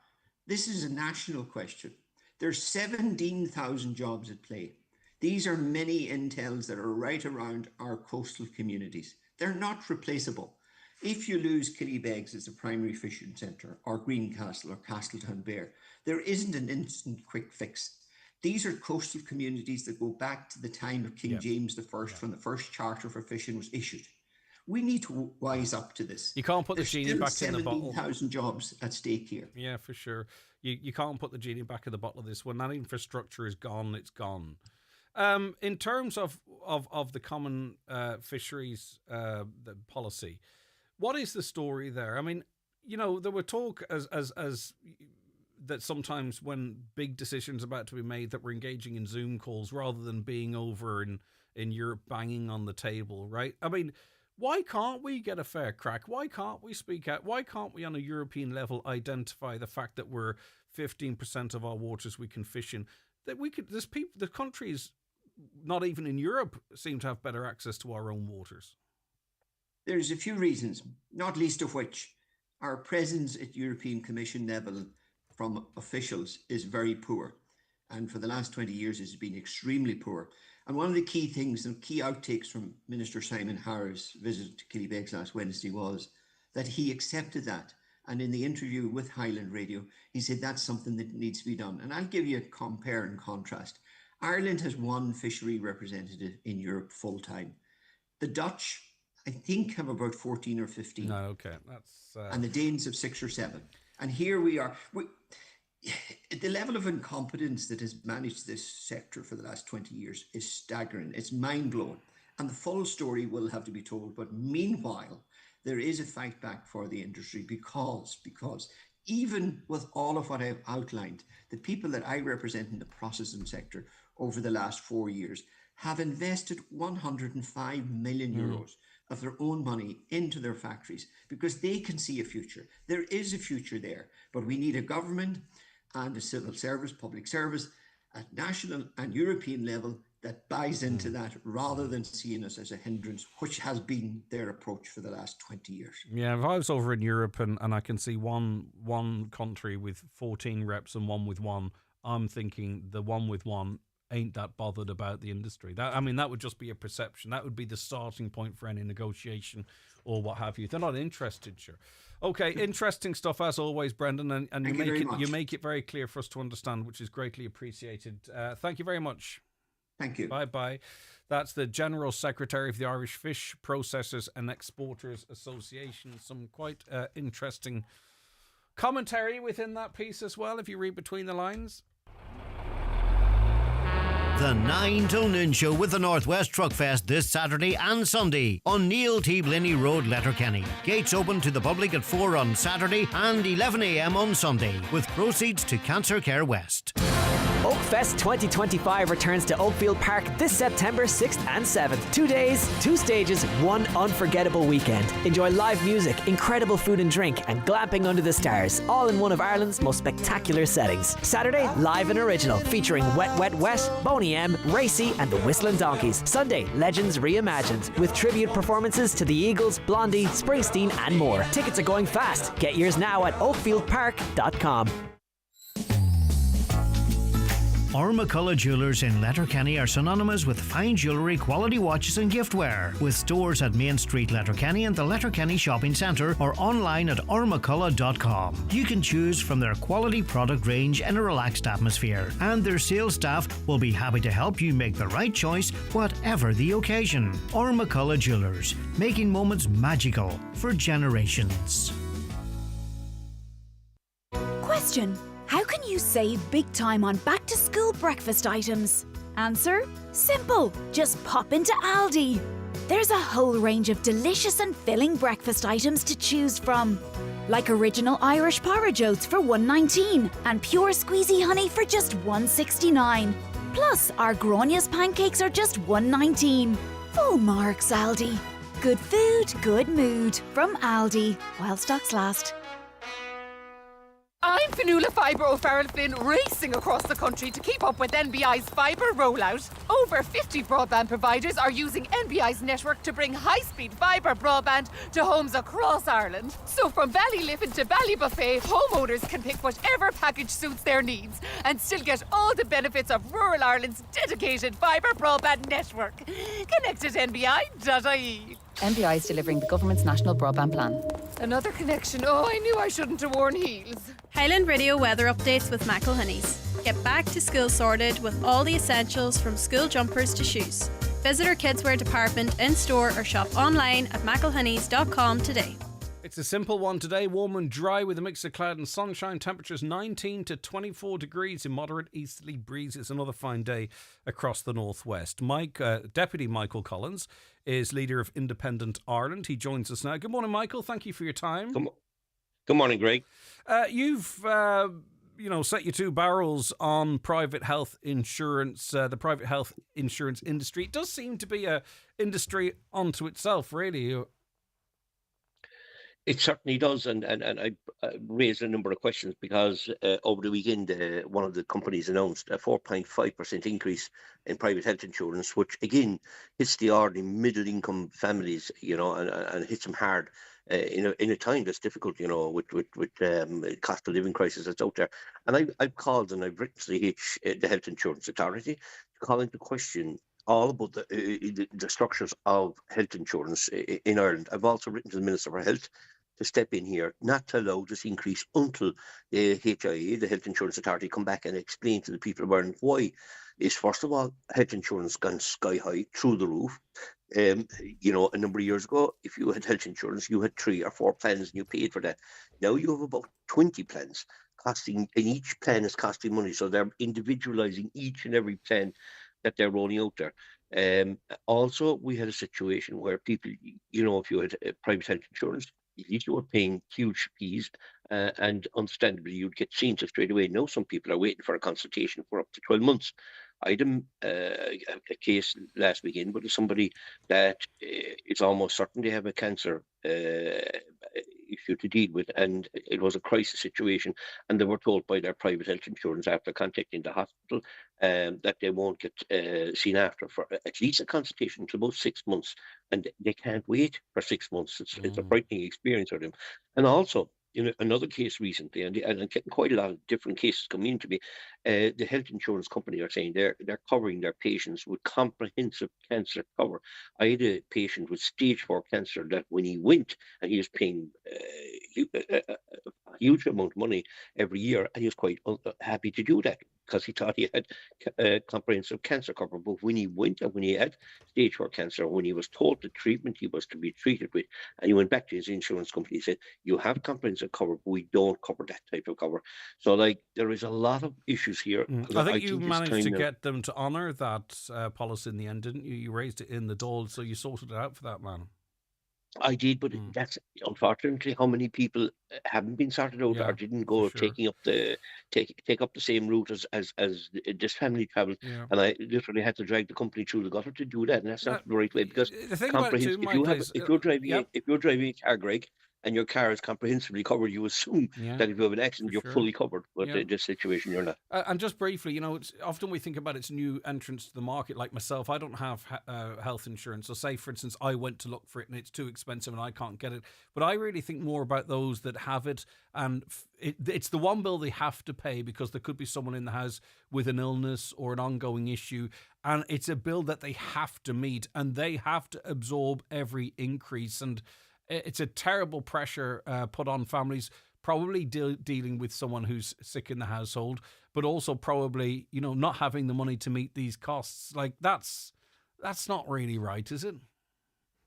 This is a national question. There's 17,000 jobs at play. These are many intels that are right around our coastal communities. They're not replaceable. If you lose Killybegs as a primary fishing centre, or Greencastle or Castletown Bear, there isn't an instant quick fix. These are coastal communities that go back to the time of King James I, when the first charter for fishing was issued. We need to wise up to this. You can't put the genie back in the bottle. 17,000 jobs at stake here. Yeah, for sure. You can't put the genie back in the bottle of this. When that infrastructure is gone, it's gone. In terms of the common fisheries the policy, what is the story there? I mean, there were talk as that sometimes when big decisions about to be made that we're engaging in Zoom calls rather than being over in Europe banging on the table, right? I mean, why can't we get a fair crack? Why can't we speak out? Why can't we on a European level identify the fact that we're 15% of our waters we can fish in? That we could, the countries not even in Europe seem to have better access to our own waters. There's a few reasons, not least of which our presence at European Commission level from officials is very poor. And for the last 20 years, it's been extremely poor. And one of the key things and key outtakes from Minister Simon Harris' visit to Killybegs last Wednesday was that he accepted that. And in the interview with Highland Radio, he said that's something that needs to be done. And I'll give you a compare and contrast. Ireland has one fishery representative in Europe full-time. The Dutch, I think, have about 14 or 15. No, okay. That's and the Danes have 6 or 7. And here we are. The level of incompetence that has managed this sector for the last 20 years is staggering. It's mind-blowing. And the full story will have to be told. But meanwhile, there is a fight back for the industry because even with all of what I've outlined, the people that I represent in the processing sector over the last 4 years have invested 105 million euros of their own money into their factories because they can see a future. There is a future there, but we need a government and a civil service, public service at national and European level that buys into that rather than seeing us as a hindrance, which has been their approach for the last 20 years. Yeah, if I was over in Europe and I can see one country with 14 reps and one with one, I'm thinking the one with one ain't that bothered about the industry. That would just be a perception. That would be the starting point for any negotiation or what have you. They're not interested, sure. Okay, interesting stuff as always, Brendan, and you make it very clear for us to understand, which is greatly appreciated. Thank you very much. Thank you. Bye-bye. That's the General Secretary of the Irish Fish Processors and Exporters Association. Some quite interesting commentary within that piece as well, if you read between the lines. The 9 till noon show with the Northwest Truck Fest this Saturday and Sunday on Neil T. Blinny Road, Letterkenny. Gates open to the public at 4 on Saturday and 11 a.m. on Sunday, with proceeds to Cancer Care West. Oakfest 2025 returns to Oakfield Park this September 6th and 7th. 2 days, 2 stages, 1 unforgettable weekend. Enjoy live music, incredible food and drink, and glamping under the stars, all in one of Ireland's most spectacular settings. Saturday, live and original, featuring Wet Wet Wet, Boney M, Racy, and the Whistling Donkeys. Sunday, Legends Reimagined, with tribute performances to the Eagles, Blondie, Springsteen, and more. Tickets are going fast. Get yours now at oakfieldpark.com. McCullough Jewellers in Letterkenny are synonymous with fine jewellery, quality watches and giftware, with stores at Main Street, Letterkenny and the Letterkenny Shopping Centre, or online at ormccullough.com. You can choose from their quality product range in a relaxed atmosphere, and their sales staff will be happy to help you make the right choice, whatever the occasion. McCullough Jewellers, making moments magical for generations. Question: how can you save big time on back-to-school breakfast items? Answer: simple. Just pop into Aldi. There's a whole range of delicious and filling breakfast items to choose from. Like original Irish porridge oats for $1.19 and pure squeezy honey for just $1.69. Plus, our Gronias pancakes are just $1.19. Full marks, Aldi. Good food, good mood. From Aldi, while stocks last. I'm Fionnuala Fibre O'Farrell Flynn, racing across the country to keep up with NBI's fibre rollout. Over 50 broadband providers are using NBI's network to bring high-speed fibre broadband to homes across Ireland. So from Ballyliffin to Ballybuffet, homeowners can pick whatever package suits their needs and still get all the benefits of rural Ireland's dedicated fibre broadband network. Connect at nbi.ie. NBI is delivering the government's national broadband plan. Another connection. Oh, I knew I shouldn't have worn heels. Highland Radio weather updates with Michael Honeys. Get back to school sorted with all the essentials from school jumpers to shoes. Visit our kidswear department in store or shop online at michaelhoneys.com today. It's a simple one today, warm and dry with a mix of cloud and sunshine. Temperatures 19 to 24 degrees in moderate easterly breezes. Another fine day across the northwest. Deputy Michael Collins is leader of Independent Ireland. He joins us now. Good morning, Michael. Thank you for your time. Good morning, Greg. You've set your two barrels on private health insurance, the private health insurance industry. It does seem to be a industry unto itself, really. It certainly does, and I raised a number of questions because over the weekend, one of the companies announced a 4.5% increase in private health insurance, which again hits the ordinary middle-income families, and hits them hard in a time that's difficult, with cost of living crisis that's out there. And I've called and I've written to the Health Insurance Authority to call into question all about the structures of health insurance in Ireland. I've also written to the Minister for Health to step in here, not to allow this increase until the HIA, the Health Insurance Authority, come back and explain to the people of Ireland why is, first of all, health insurance gone sky high, through the roof. A number of years ago, if you had health insurance, you had 3 or 4 plans and you paid for that. Now you have about 20 plans and each plan is costing money. So they're individualising each and every plan that they're rolling out there. Also, we had a situation where people, if you had private health insurance, you were paying huge fees, and understandably, you'd get seen to straight away. Now, some people are waiting for a consultation for up to 12 months. I had a case last weekend with somebody that it's almost certain they have a cancer issue to deal with, and it was a crisis situation, and they were told by their private health insurance after contacting the hospital that they won't get seen after for at least a consultation until about 6 months, and they can't wait for 6 months. It's a frightening experience for them. And also, another case recently, and I'm getting quite a lot of different cases coming into me. The health insurance company are saying they're covering their patients with comprehensive cancer cover. I had a patient with stage 4 cancer that when he went, and he was paying a huge amount of money every year, and he was quite happy to do that because he thought he had comprehensive cancer cover. But when he went and when he had stage 4 cancer, when he was told the treatment he was to be treated with, and he went back to his insurance company, he said, "You have comprehensive cover, but we don't cover that type of cover." So, there is a lot of issues here. I think you managed to get them to honour that policy in the end, didn't you? You raised it in the Dáil, so you sorted it out for that man. I did, but that's unfortunately how many people haven't been sorted out or didn't go take up the same route as this family travelled, and I literally had to drag the company through the gutter to do that, and that's not the right way, because the thing about it too, Michael, if you're driving a car, Greg, and your car is comprehensively covered, you assume that if you have an accident, you're fully covered. But in this situation, you're not. And just briefly, it's often we think about its new entrance to the market. Like myself, I don't have health insurance. So say, for instance, I went to look for it and it's too expensive and I can't get it. But I really think more about those that have it, and it's the one bill they have to pay because there could be someone in the house with an illness or an ongoing issue, and it's a bill that they have to meet, and they have to absorb every increase. And it's a terrible pressure put on families, probably dealing with someone who's sick in the household, but also probably, not having the money to meet these costs. Like, that's not really right, is it?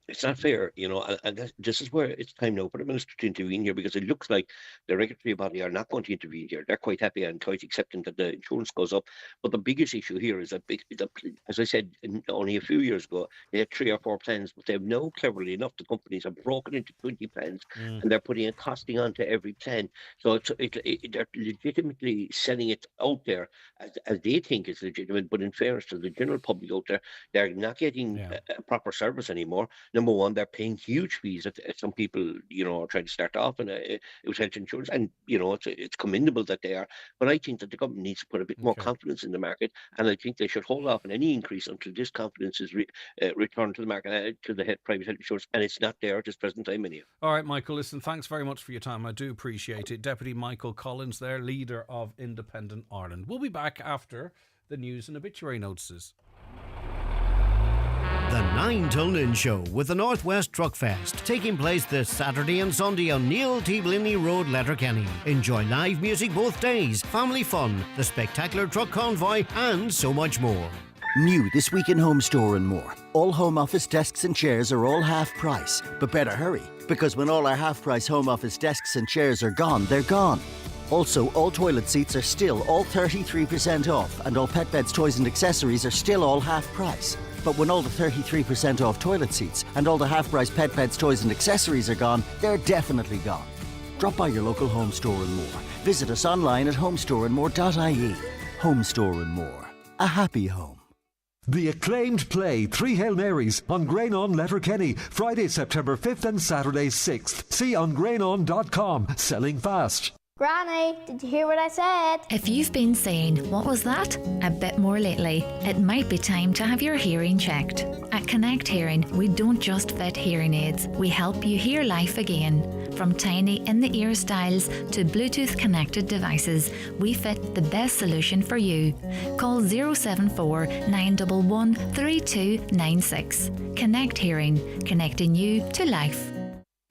It's not fair, and this is where it's time now for the minister to intervene here, because it looks like the regulatory body are not going to intervene here. They're quite happy and quite accepting that the insurance goes up. But the biggest issue here is that, as I said, only a few years ago, they had 3 or 4 plans, but they've now, cleverly enough, the companies have broken into 20 plans, and they're putting a costing onto every plan. So they're legitimately selling it out there as they think is legitimate, but in fairness to the general public out there, they're not getting a proper service anymore. Number one, they're paying huge fees. Some people, are trying to start off with health insurance, and it's commendable that they are. But I think that the government needs to put a bit more confidence in the market, and I think they should hold off on any increase until this confidence is returned to the market, to the private health insurance, and it's not there at this present time anyhow. All right, Michael. Listen, thanks very much for your time. I do appreciate it. Deputy Michael Collins, there, leader of Independent Ireland. We'll be back after the news and obituary notices. The 9 till noon show with the Northwest Truck Fest, taking place this Saturday and Sunday on Neil T. Blinley Road, Letterkenny. Enjoy live music both days, family fun, the spectacular truck convoy, and so much more. New this week in Home Store and More. All home office desks and chairs are all half price, but better hurry, because when all our half price home office desks and chairs are gone, they're gone. Also, all toilet seats are still all 33% off, and all pet beds, toys and accessories are still all half price. But when all the 33% off toilet seats and all the half-price pet beds, toys and accessories are gone, they're definitely gone. Drop by your local Home Store and More. Visit us online at homestoreandmore.ie. Home Store and More. A happy home. The acclaimed play 3 Hail Marys on Grainon, Letterkenny, Friday, September 5th and Saturday 6th. See on grainon.com. Selling fast. Granny, did you hear what I said? If you've been saying, "What was that?" a bit more lately, it might be time to have your hearing checked. At Connect Hearing, we don't just fit hearing aids, we help you hear life again. From tiny in-the-ear styles to Bluetooth connected devices, we fit the best solution for you. Call 074 911 3296. Connect Hearing, connecting you to life.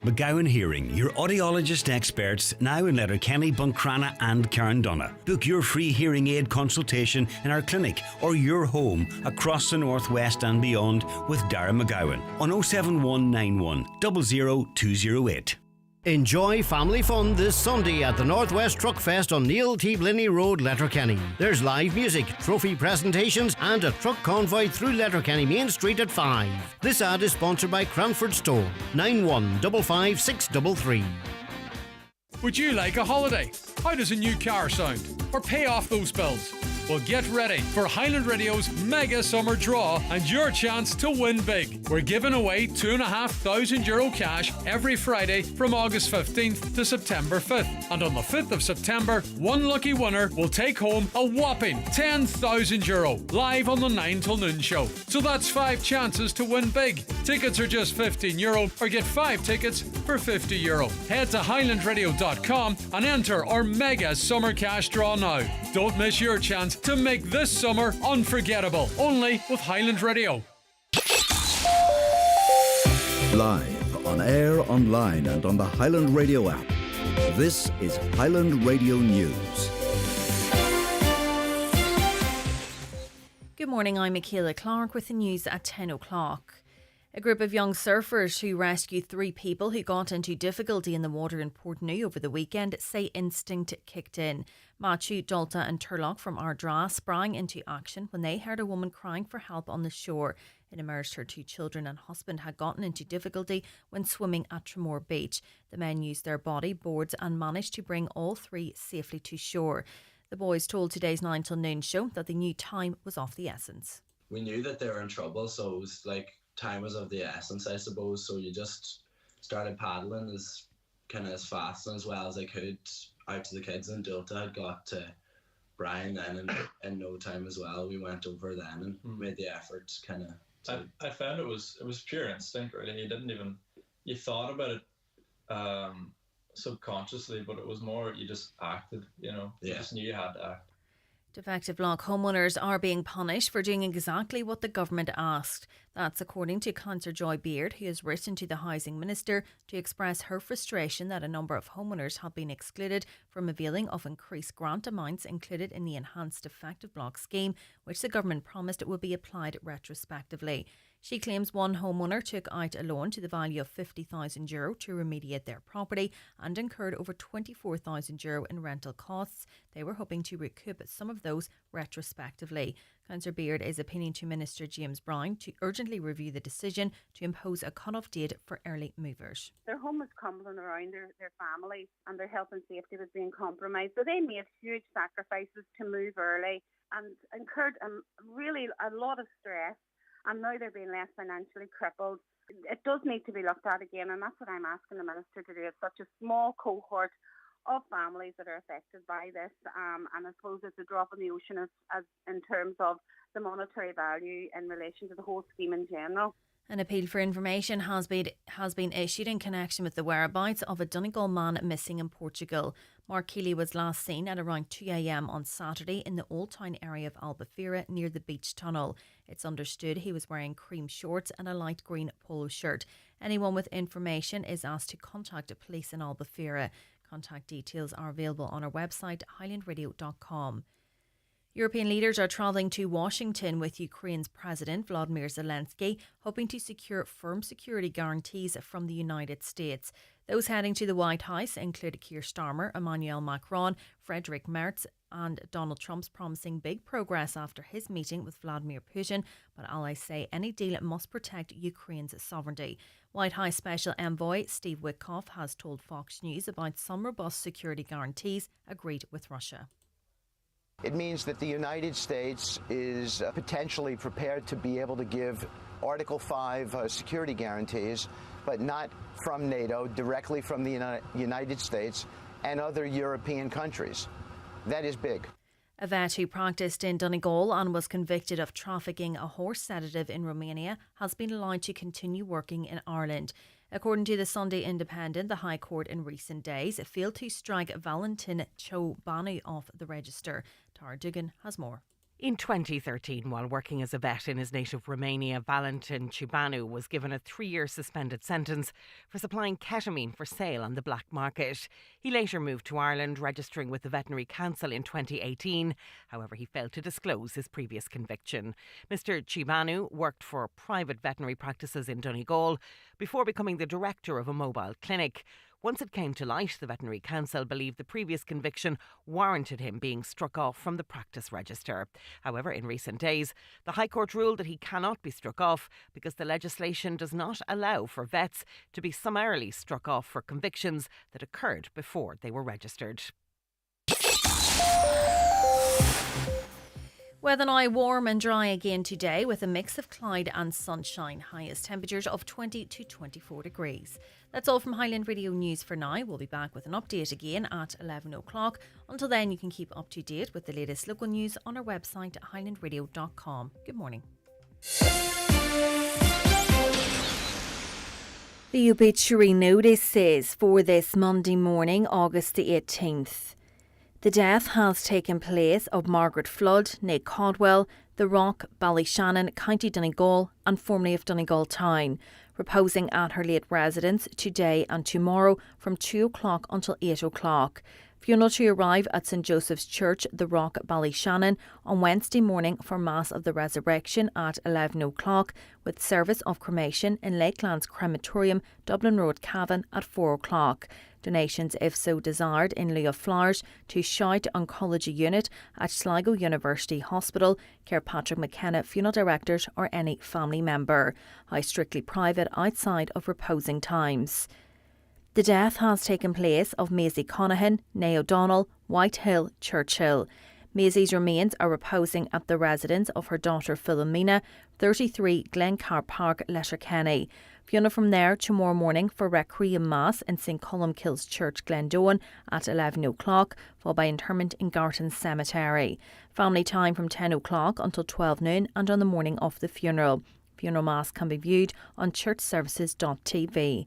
McGowan Hearing, your audiologist experts now in Letterkenny, Buncrana and Carndonagh. Book your free hearing aid consultation in our clinic or your home across the northwest and beyond with Darren McGowan on 07191 00208. Enjoy family fun this Sunday at the Northwest Truck Fest on Neil T. Blinley Road, Letterkenny. There's live music, trophy presentations and a truck convoy through Letterkenny Main Street at 5. This ad is sponsored by Cranford Store, 9155633. Would you like a holiday? How does a new car sound? Or pay off those bills? Well, get ready for Highland Radio's Mega Summer Draw and your chance to win big. We're giving away €2,500 cash every Friday from August 15th to September 5th. And on the 5th of September, one lucky winner will take home a whopping €10,000 live on the 9 till noon show. So that's 5 chances to win big. Tickets are just €15 or get 5 tickets for €50. Head to highlandradio.com and enter our Mega Summer Cash Draw now. Don't miss your chance to make this summer unforgettable. Only with Highland Radio. Live, on air, online and on the Highland Radio app. This is Highland Radio News. Good morning, I'm Michaela Clark with the news at 10 o'clock. A group of young surfers who rescued 3 people who got into difficulty in the water in Portneuf over the weekend say instinct kicked in. Machu, Dalta and Turlock from Ardra sprang into action when they heard a woman crying for help on the shore. It emerged her 2 children and husband had gotten into difficulty when swimming at Tramore Beach. The men used their body boards and managed to bring all 3 safely to shore. The boys told today's 9 till noon show that they knew time was of the essence. We knew that they were in trouble, so it was like time was of the essence, I suppose. So you just started paddling as fast and as well as I could out to the kids, and Dalta had got to Brian then in no time as well. We went over then and made the effort I found it was pure instinct, really. You thought about it subconsciously, but it was more you just acted, You just knew you had to act. Defective block homeowners are being punished for doing exactly what the government asked. That's according to Councillor Joy Beard, who has written to the Housing Minister to express her frustration that a number of homeowners have been excluded from availing of increased grant amounts included in the enhanced defective block scheme, which the government promised it would be applied retrospectively. She claims one homeowner took out a loan to the value of €50,000 to remediate their property and incurred over €24,000 in rental costs. They were hoping to recoup some of those retrospectively. Councillor Beard is appealing to Minister James Brown to urgently review the decision to impose a cut-off date for early movers. Their home was crumbling around their families and their health and safety was being compromised. So they made huge sacrifices to move early and incurred really a lot of stress. And now they're being less financially crippled. It does need to be looked at again, and that's what I'm asking the Minister to do. It's such a small cohort of families that are affected by this, and I suppose it's a drop in the ocean as in terms of the monetary value in relation to the whole scheme in general. An appeal for information has been issued in connection with the whereabouts of a Donegal man missing in Portugal. Mark Keeley was last seen at around 2 a.m. on Saturday in the Old Town area of Albufeira near the beach tunnel. It's understood he was wearing cream shorts and a light green polo shirt. Anyone with information is asked to contact police in Albufeira. Contact details are available on our website highlandradio.com. European leaders are travelling to Washington with Ukraine's President Volodymyr Zelensky, hoping to secure firm security guarantees from the United States. Those heading to the White House include Keir Starmer, Emmanuel Macron, Friedrich Merz and Donald Trump's promising big progress after his meeting with Vladimir Putin, but allies say any deal must protect Ukraine's sovereignty. White House Special Envoy Steve Witkoff has told Fox News about some robust security guarantees agreed with Russia. It means that the United States is potentially prepared to be able to give Article 5 security guarantees, but not from NATO, directly from the United States and other European countries. That is big. A vet who practised in Donegal and was convicted of trafficking a horse sedative in Romania has been allowed to continue working in Ireland. According to the Sunday Independent, the High Court in recent days failed to strike Valentin Ciobanu off the register. Tara Dugan has more. In 2013, while working as a vet in his native Romania, Valentin Ciobanu was given a 3-year suspended sentence for supplying ketamine for sale on the black market. He later moved to Ireland, registering with the Veterinary Council in 2018. However, he failed to disclose his previous conviction. Mr Ciobanu worked for private veterinary practices in Donegal before becoming the director of a mobile clinic. Once it came to light, the Veterinary Council believed the previous conviction warranted him being struck off from the practice register. However, in recent days, the High Court ruled that he cannot be struck off because the legislation does not allow for vets to be summarily struck off for convictions that occurred before they were registered. Weather now warm and dry again today with a mix of cloud and sunshine. Highest temperatures of 20 to 24 degrees. That's all from Highland Radio News for now. We'll be back with an update again at 11 o'clock. Until then, you can keep up to date with the latest local news on our website at highlandradio.com. Good morning. The obituary notice says for this Monday morning, August the 18th. The death has taken place of Margaret Flood, née Caldwell, The Rock, Ballyshannon, County Donegal and formerly of Donegal Town, reposing at her late residence today and tomorrow from 2 o'clock until 8 o'clock. Funeral to arrive at St Joseph's Church, The Rock, Ballyshannon on Wednesday morning for Mass of the Resurrection at 11 o'clock, with service of cremation in Lakelands Crematorium, Dublin Road, Cavan at 4 o'clock. Donations, if so desired, in lieu of flowers to Shout Oncology Unit at Sligo University Hospital, Patrick McKenna, funeral directors or any family member. Strictly private outside of reposing times. The death has taken place of Maisie Conahan, née O'Donnell, Whitehill, Churchill. Maisie's remains are reposing at the residence of her daughter Philomena, 33 Glencar Park, Letterkenny. Funeral from there tomorrow morning for Requiem Mass in St Columkille's Church, Glendowan at 11 o'clock, followed by interment in Garton Cemetery. Family time from 10 o'clock until 12 noon and on the morning of the funeral. Funeral Mass can be viewed on churchservices.tv.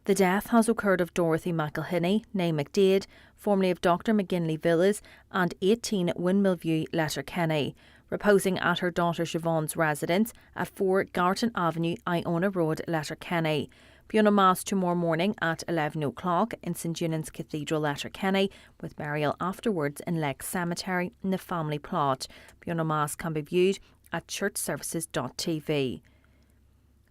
The death has occurred of Dorothy McElhinney, née McDade, formerly of Dr McGinley Villas, and 18 Windmill View, Letterkenny, reposing at her daughter Siobhan's residence at 4 Garton Avenue, Iona Road, Letterkenny. Funeral Mass tomorrow morning at 11 o'clock in St Eunan's Cathedral, Letterkenny, with burial afterwards in Lex Cemetery in the family plot. Funeral Mass can be viewed at churchservices.tv.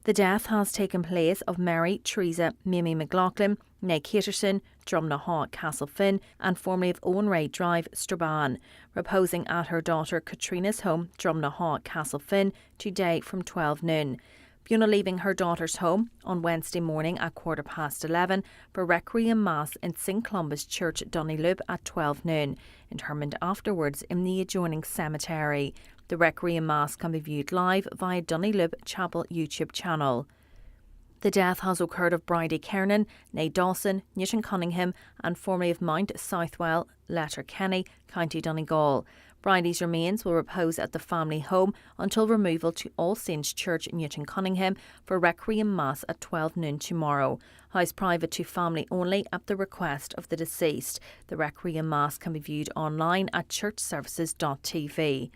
The death has taken place of Mary Teresa Mimi McLaughlin, née Caterson, Drumnahaw, Castlefin, and formerly of Owen Ray Drive, Strabane, reposing at her daughter Katrina's home, Drumnahaw, Castlefin, today from 12 noon. Fiona leaving her daughter's home on Wednesday morning at 11:15 for Requiem Mass in St Columba's Church, Donegalub at 12 noon, interment afterwards in the adjoining cemetery. The Requiem Mass can be viewed live via Donegalub Chapel YouTube channel. The death has occurred of Bridie Kernan, née Dawson, Newton Cunningham, and formerly of Mount Southwell, Letterkenny, County Donegal. Bridie's remains will repose at the family home until removal to All Saints Church, Newton Cunningham, for Requiem Mass at 12 noon tomorrow. House private to family only at the request of the deceased. The Requiem Mass can be viewed online at churchservices.tv.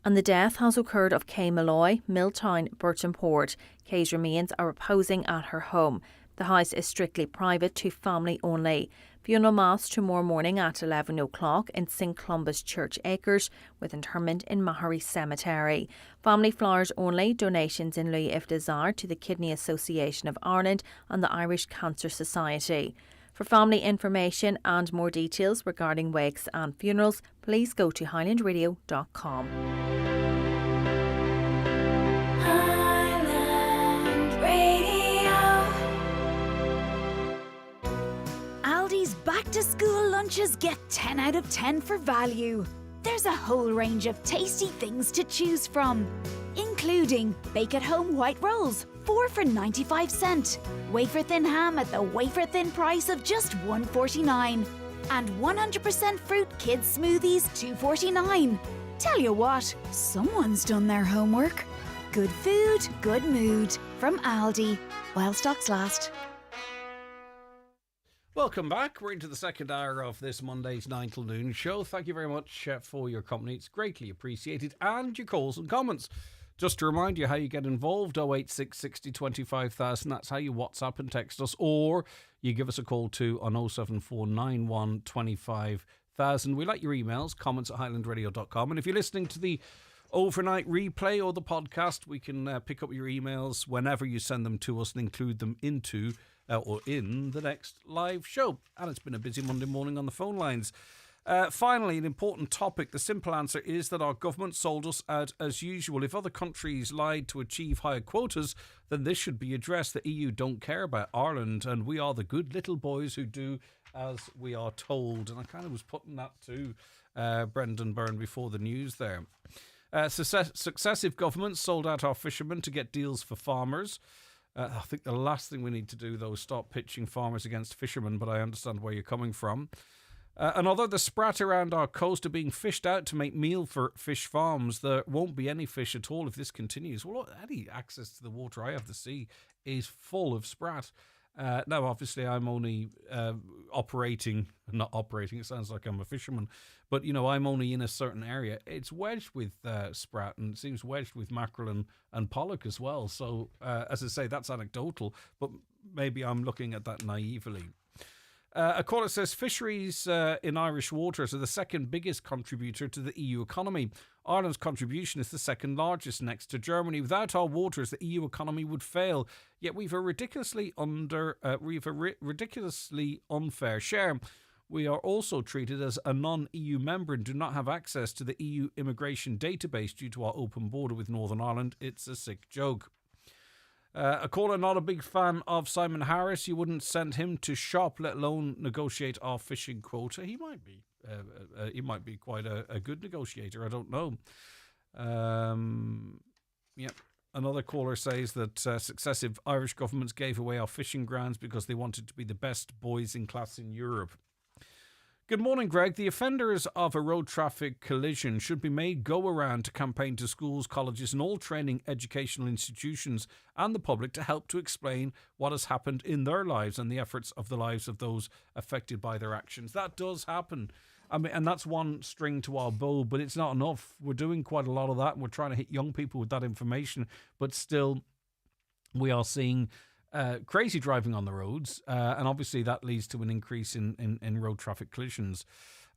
And the death has occurred of Kay Malloy, Milltown, Burtonport. Kay's remains are reposing at her home. The house is strictly private to family only. Funeral Mass tomorrow morning at 11 o'clock in St Columba's Church Acres, with interment in Mahary Cemetery. Family flowers only, donations in lieu if desired to the Kidney Association of Ireland and the Irish Cancer Society. For family information and more details regarding wakes and funerals, please go to highlandradio.com. Highland Radio. Aldi's back-to-school lunches get 10 out of 10 for value. There's a whole range of tasty things to choose from, including bake-at-home white rolls, 4 for 95 cents, wafer-thin ham at the wafer-thin price of just $1.49, and 100% fruit kids smoothies, $2.49. Tell you what, someone's done their homework. Good food, good mood. From Aldi, while stocks last. Welcome back. We're into the second hour of this Monday's 9 till noon show. Thank you very much for your company. It's greatly appreciated. And your calls and comments. Just to remind you how you get involved, 086 60 25,000. That's how you WhatsApp and text us. Or you give us a call too on 074 91 25,000. We like your emails, comments at highlandradio.com. And if you're listening to the overnight replay or the podcast, we can pick up your emails whenever you send them to us and include them into or in the next live show. And it's been a busy Monday morning on the phone lines. Finally, an important topic. The simple answer is that our government sold us out as usual. If other countries lied to achieve higher quotas, then this should be addressed. The EU don't care about Ireland, and we are the good little boys who do as we are told. And I kind of was putting that to Brendan Byrne before the news there. Successive governments sold out our fishermen to get deals for farmers. I think the last thing we need to do, though, is start pitching farmers against fishermen, but I understand where you're coming from. And although the sprat around our coast are being fished out to make meal for fish farms, there won't be any fish at all if this continues. Well, any access to the water I have, the sea, is full of sprat. Now, obviously, I'm only not operating, it sounds like I'm a fisherman, but, I'm only in a certain area. It's wedged with sprat, and it seems wedged with mackerel and pollock as well. So, as I say, that's anecdotal, but maybe I'm looking at that naively. A caller says fisheries in Irish waters are the second biggest contributor to the EU economy. Ireland's contribution is the second largest next to Germany. Without our waters, the EU economy would fail. Yet we've a ridiculously unfair share. We are also treated as a non-EU member and do not have access to the EU immigration database due to our open border with Northern Ireland. It's a sick joke. A caller not a big fan of Simon Harris. You wouldn't send him to shop, let alone negotiate our fishing quota. He might be. He might be quite a good negotiator. I don't know. Another caller says that successive Irish governments gave away our fishing grounds because they wanted to be the best boys in class in Europe. Good morning, Greg. The offenders of a road traffic collision should be made go around to campaign to schools, colleges and all training educational institutions and the public to help to explain what has happened in their lives and the efforts of the lives of those affected by their actions. That does happen. I mean, and that's one string to our bow, but it's not enough. We're doing quite a lot of that, and we're trying to hit young people with that information, but still we are seeing crazy driving on the roads, and obviously that leads to an increase in road traffic collisions.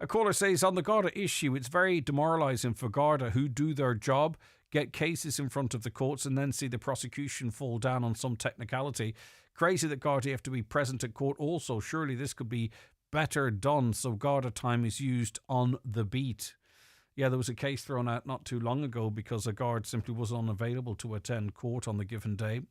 A caller says, on the Garda issue, it's very demoralising for Garda who do their job, get cases in front of the courts and then see the prosecution fall down on some technicality. Crazy that Garda have to be present at court also. Surely this could be better done so Garda time is used on the beat. Yeah, there was a case thrown out not too long ago because a guard simply was unavailable to attend court on the given day.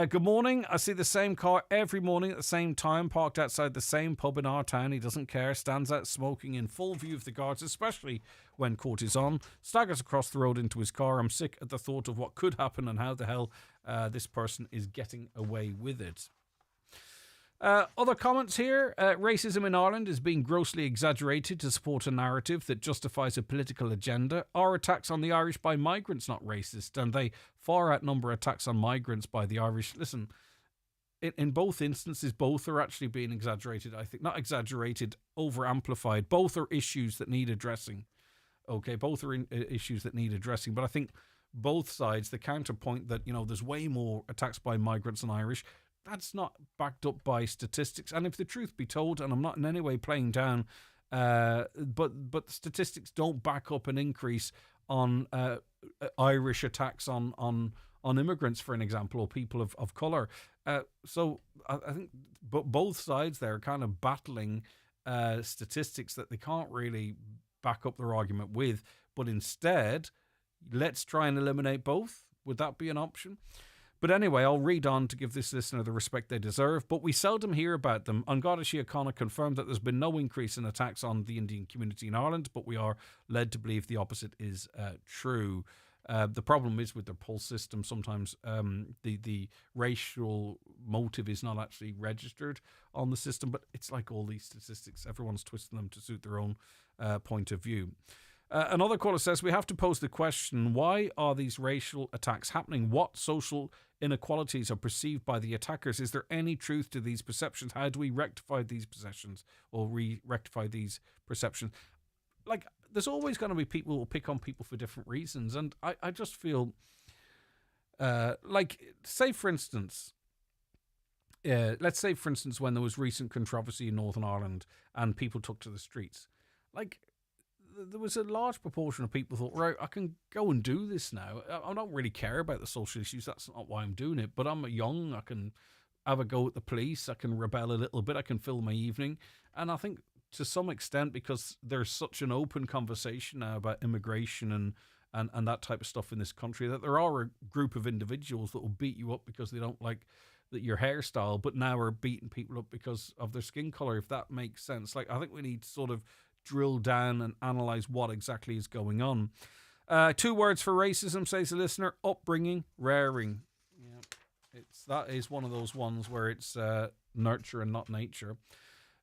Good morning. I see the same car every morning at the same time, parked outside the same pub in our town. He doesn't care, stands out smoking in full view of the guards, especially when court is on, staggers across the road into his car. I'm sick at the thought of what could happen and how the hell this person is getting away with it. Other comments here. Racism in Ireland is being grossly exaggerated to support a narrative that justifies a political agenda. Are attacks on the Irish by migrants not racist? And they far outnumber attacks on migrants by the Irish. Listen, in both instances, both are actually being exaggerated, I think. Not exaggerated, over-amplified. Both are issues that need addressing. Okay, both are issues that need addressing. But I think both sides, the counterpoint that, there's way more attacks by migrants than Irish, that's not backed up by statistics. And if the truth be told, and I'm not in any way playing down, but statistics don't back up an increase on Irish attacks on immigrants, for an example, or people of colour. So I think both sides there are kind of battling statistics that they can't really back up their argument with. But instead, let's try and eliminate both. Would that be an option? But anyway, I'll read on to give this listener the respect they deserve, but we seldom hear about them. An Garda Síochána confirmed that there's been no increase in attacks on the Indian community in Ireland, but we are led to believe the opposite is true. The problem is with the pulse system, sometimes the racial motive is not actually registered on the system, but it's like all these statistics. Everyone's twisting them to suit their own point of view. Another caller says, we have to pose the question, why are these racial attacks happening? What social inequalities are perceived by the attackers? Is there any truth to these perceptions? How do we rectify these perceptions or rectify these perceptions? Like, there's always going to be people who will pick on people for different reasons. And I just feel let's say, for instance, when there was recent controversy in Northern Ireland and people took to the streets, there was a large proportion of people who thought, right, I can go and do this now. I don't really care about the social issues. That's not why I'm doing it. But I'm young. I can have a go at the police. I can rebel a little bit. I can fill my evening. And I think to some extent, because there's such an open conversation now about immigration and that type of stuff in this country, that there are a group of individuals that will beat you up because they don't like your hairstyle, but now are beating people up because of their skin color, if that makes sense. Like, I think we need to sort of drill down and analyze what exactly is going on. 2 words for racism, says the listener: upbringing, rearing. Yeah, that is one of those ones where it's nurture and not nature,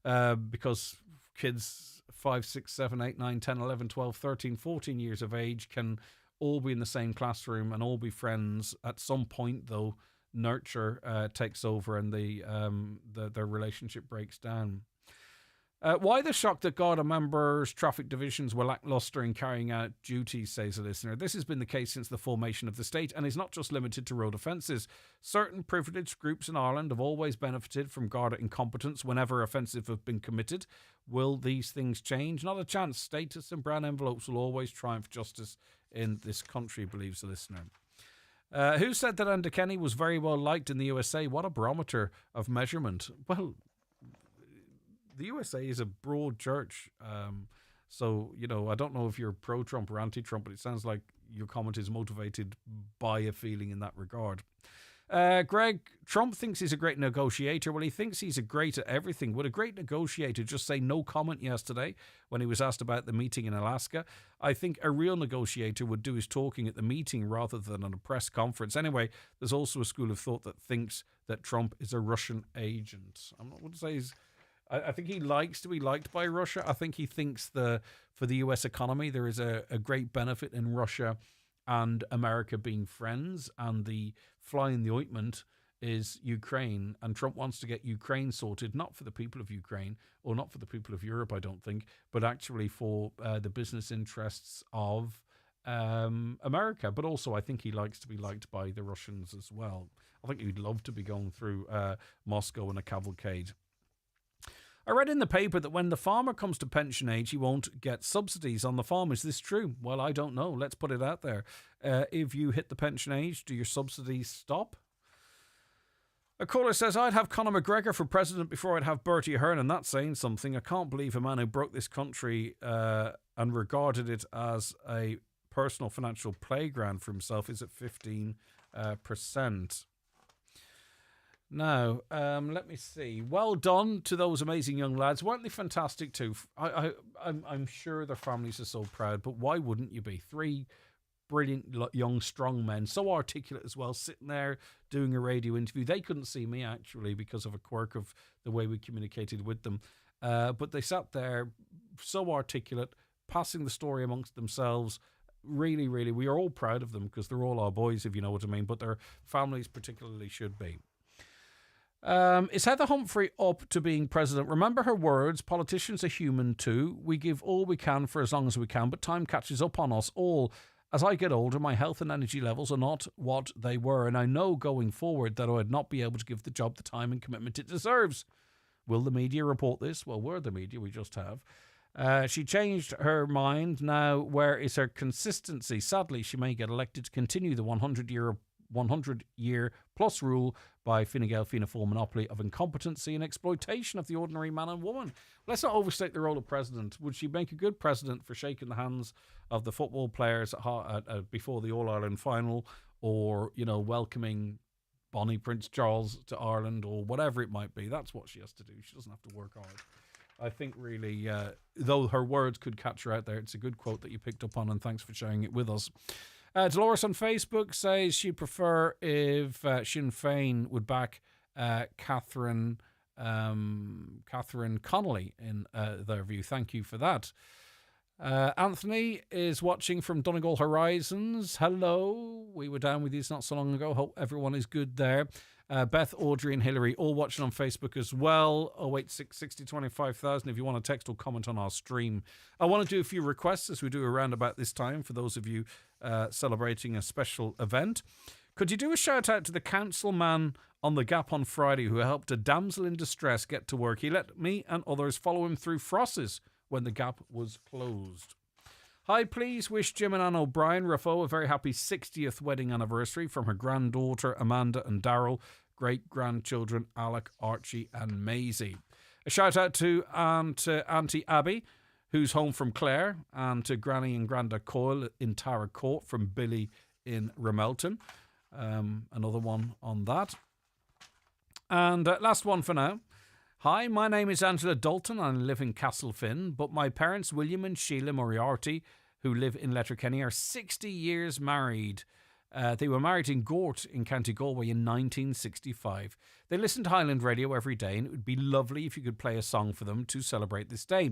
because kids 5, 6, 7, 8, 9, 10, 11, 12, 13, 14 years of age can all be in the same classroom and all be friends. At some point, though, nurture takes over and their relationship breaks down. Why the shock that Garda members' traffic divisions were lacklustre in carrying out duties, says a listener. This has been the case since the formation of the state and is not just limited to road offences. Certain privileged groups in Ireland have always benefited from Garda incompetence whenever offences have been committed. Will these things change? Not a chance. Status and brown envelopes will always triumph justice in this country, believes the listener. Who said that Enda Kenny was very well liked in the USA? What a barometer of measurement. Well, the USA is a broad church. So, I don't know if you're pro-Trump or anti-Trump, but it sounds like your comment is motivated by a feeling in that regard. Greg, Trump thinks he's a great negotiator. Well, he thinks he's a great at everything. Would a great negotiator just say no comment yesterday when he was asked about the meeting in Alaska? I think a real negotiator would do his talking at the meeting rather than on a press conference. Anyway, there's also a school of thought that thinks that Trump is a Russian agent. I'm not going to say I think he likes to be liked by Russia. I think he thinks for the US economy, there is a great benefit in Russia and America being friends, and the fly in the ointment is Ukraine, and Trump wants to get Ukraine sorted, not for the people of Ukraine or not for the people of Europe, I don't think, but actually for the business interests of America. But also I think he likes to be liked by the Russians as well. I think he'd love to be going through Moscow in a cavalcade. I read in the paper that when the farmer comes to pension age, he won't get subsidies on the farm. Is this true? Well, I don't know. Let's put it out there. If you hit the pension age, do your subsidies stop? A caller says, I'd have Conor McGregor for president before I'd have Bertie Ahern, and that's saying something. I can't believe a man who broke this country and regarded it as a personal financial playground for himself is at 15%. Now, let me see. Well done to those amazing young lads. Weren't they fantastic too? I'm sure their families are so proud, but why wouldn't you be? 3 brilliant young strong men, so articulate as well, sitting there doing a radio interview. They couldn't see me actually because of a quirk of the way we communicated with them, but they sat there so articulate, passing the story amongst themselves. Really, really, we are all proud of them because they're all our boys, if you know what I mean, but their families particularly should be. Is Heather Humphrey up to being president? Remember her words, politicians are human too. We give all we can for as long as we can, but time catches up on us all. As I get older, my health and energy levels are not what they were, and I know going forward that I would not be able to give the job the time and commitment it deserves. Will the media report this? Well, we're the media, we just have. She changed her mind. Now, where is her consistency? Sadly, she may get elected to continue the 100-year plus rule by Fine Gael Fianna Fáil monopoly of incompetency and exploitation of the ordinary man and woman. Let's not overstate the role of president. Would she make a good president for shaking the hands of the football players before the All-Ireland final, or, welcoming Bonnie Prince Charles to Ireland, or whatever it might be? That's what she has to do. She doesn't have to work hard. I think really, though her words could catch her out there, it's a good quote that you picked up on, and thanks for sharing it with us. Dolores on Facebook says she'd prefer if Sinn Féin would back Catherine Connolly in their view. Thank you for that. Anthony is watching from Donegal Horizons. Hello. We were down with you not so long ago. Hope everyone is good there. Beth, Audrey and Hillary all watching on Facebook as well. 086 60 25,000 if you want to text or comment on our stream. I want to do a few requests as we do around about this time for those of you celebrating a special event. Could you do a shout out to the councilman on the Gap on Friday who helped a damsel in distress get to work? He let me and others follow him through Frosses when the Gap was closed. Hi, please wish Jim and Anne O'Brien Raffo a very happy 60th wedding anniversary from her granddaughter Amanda and Daryl, great-grandchildren Alec, Archie and Maisie. A shout out to Auntie Abby, who's home from Clare, and to Granny and Granda Coyle in Tara Court from Billy in Ramelton. Another one on that. And last one for now. Hi, my name is Angela Dalton and I live in Castlefin, but my parents, William and Sheila Moriarty, who live in Letterkenny, are 60 years married. They were married in Gort in County Galway in 1965. They listen to Highland Radio every day, and it would be lovely if you could play a song for them to celebrate this day.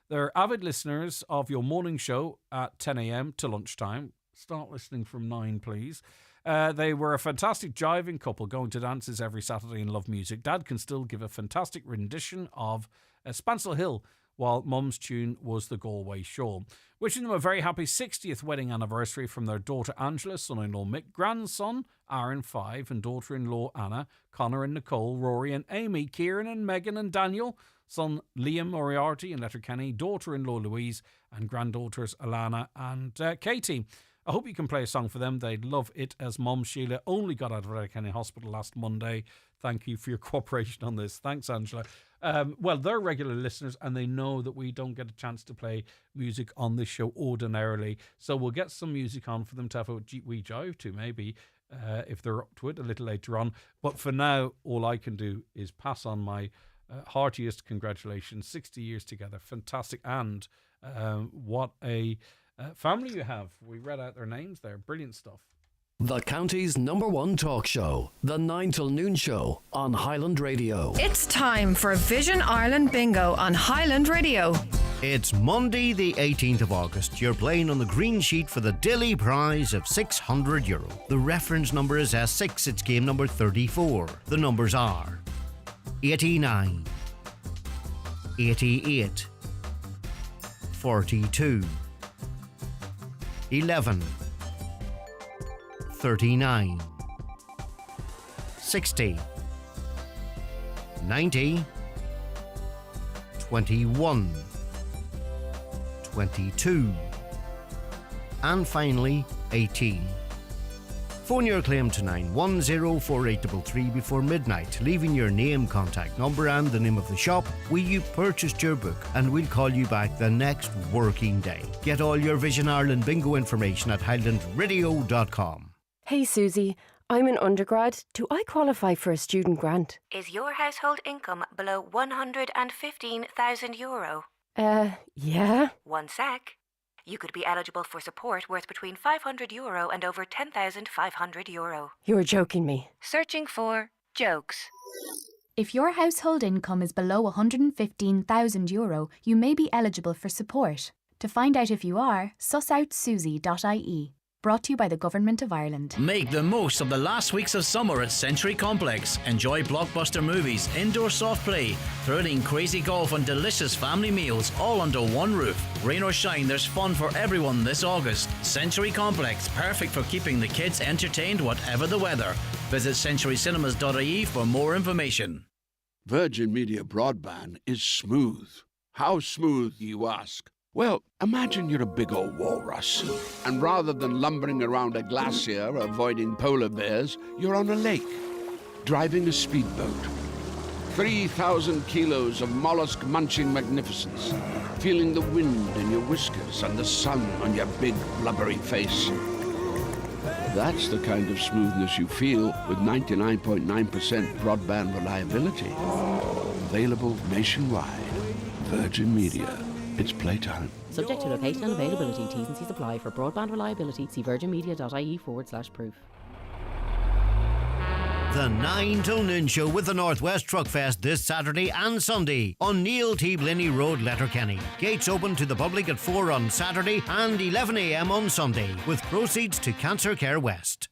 They're avid listeners of your morning show at 10 a.m. to lunchtime. Start listening from 9, please. They were a fantastic jiving couple going to dances every Saturday and love music. Dad can still give a fantastic rendition of Spancel Hill, while Mum's tune was the Galway Show. Wishing them a very happy 60th wedding anniversary from their daughter Angela, son-in-law Mick, grandson Aaron 5, and daughter-in-law Anna, Connor and Nicole, Rory and Amy, Kieran and Megan and Daniel, son Liam Moriarty in Letterkenny, daughter-in-law Louise, and granddaughters Alana and Katie. I hope you can play a song for them. They'd love it, as Mum Sheila only got out of Letterkenny Hospital last Monday. Thank you for your cooperation on this. Thanks, Angela. Well, they're regular listeners and they know that we don't get a chance to play music on this show ordinarily. So we'll get some music on for them to have a wee jive to, maybe, if they're up to it a little later on. But for now, all I can do is pass on my heartiest congratulations. 60 years together. Fantastic. And what a family you have. We read out their names there. Brilliant stuff. The county's #1 talk show, the 9 till noon show on Highland Radio. It's time for Vision Ireland Bingo on Highland Radio. It's Monday the 18th of August. You're playing on the green sheet for the daily prize of €600. The reference number is S6. It's game number 34. The numbers are 89, 88, 42, 11, 39, 60, 90, 21, 22, and finally 18. Phone your claim to 91048333 before midnight, leaving your name, contact number and the name of the shop where you purchased your book, and we'll call you back the next working day. Get all your Vision Ireland bingo information at highlandradio.com. Hey Susie, I'm an undergrad. Do I qualify for a student grant? Is your household income below €115,000? Yeah. One sec. You could be eligible for support worth between €500 and over €10,500. You're joking me. Searching for jokes. If your household income is below €115,000, you may be eligible for support. To find out if you are, sussoutssusie.ie. Brought to you by the Government of Ireland. Make the most of the last weeks of summer at Century Complex. Enjoy blockbuster movies, indoor soft play, thrilling crazy golf and delicious family meals all under one roof. Rain or shine, there's fun for everyone this August. Century Complex, perfect for keeping the kids entertained whatever the weather. Visit centurycinemas.ie for more information. Virgin Media Broadband is smooth. How smooth, you ask? Well, imagine you're a big old walrus, and rather than lumbering around a glacier avoiding polar bears, you're on a lake, driving a speedboat. 3,000 kilos of mollusk-munching magnificence, feeling the wind in your whiskers and the sun on your big blubbery face. That's the kind of smoothness you feel with 99.9% broadband reliability. Available nationwide. Virgin Media. It's playtime. Subject to location and availability. T's and C's apply. For broadband reliability, see virginmedia.ie/proof. The 9 till noon show with the Northwest Truck Fest this Saturday and Sunday on Neil T. Blinny Road, Letterkenny. Gates open to the public at 4 on Saturday and 11 a.m. on Sunday, with proceeds to Cancer Care West.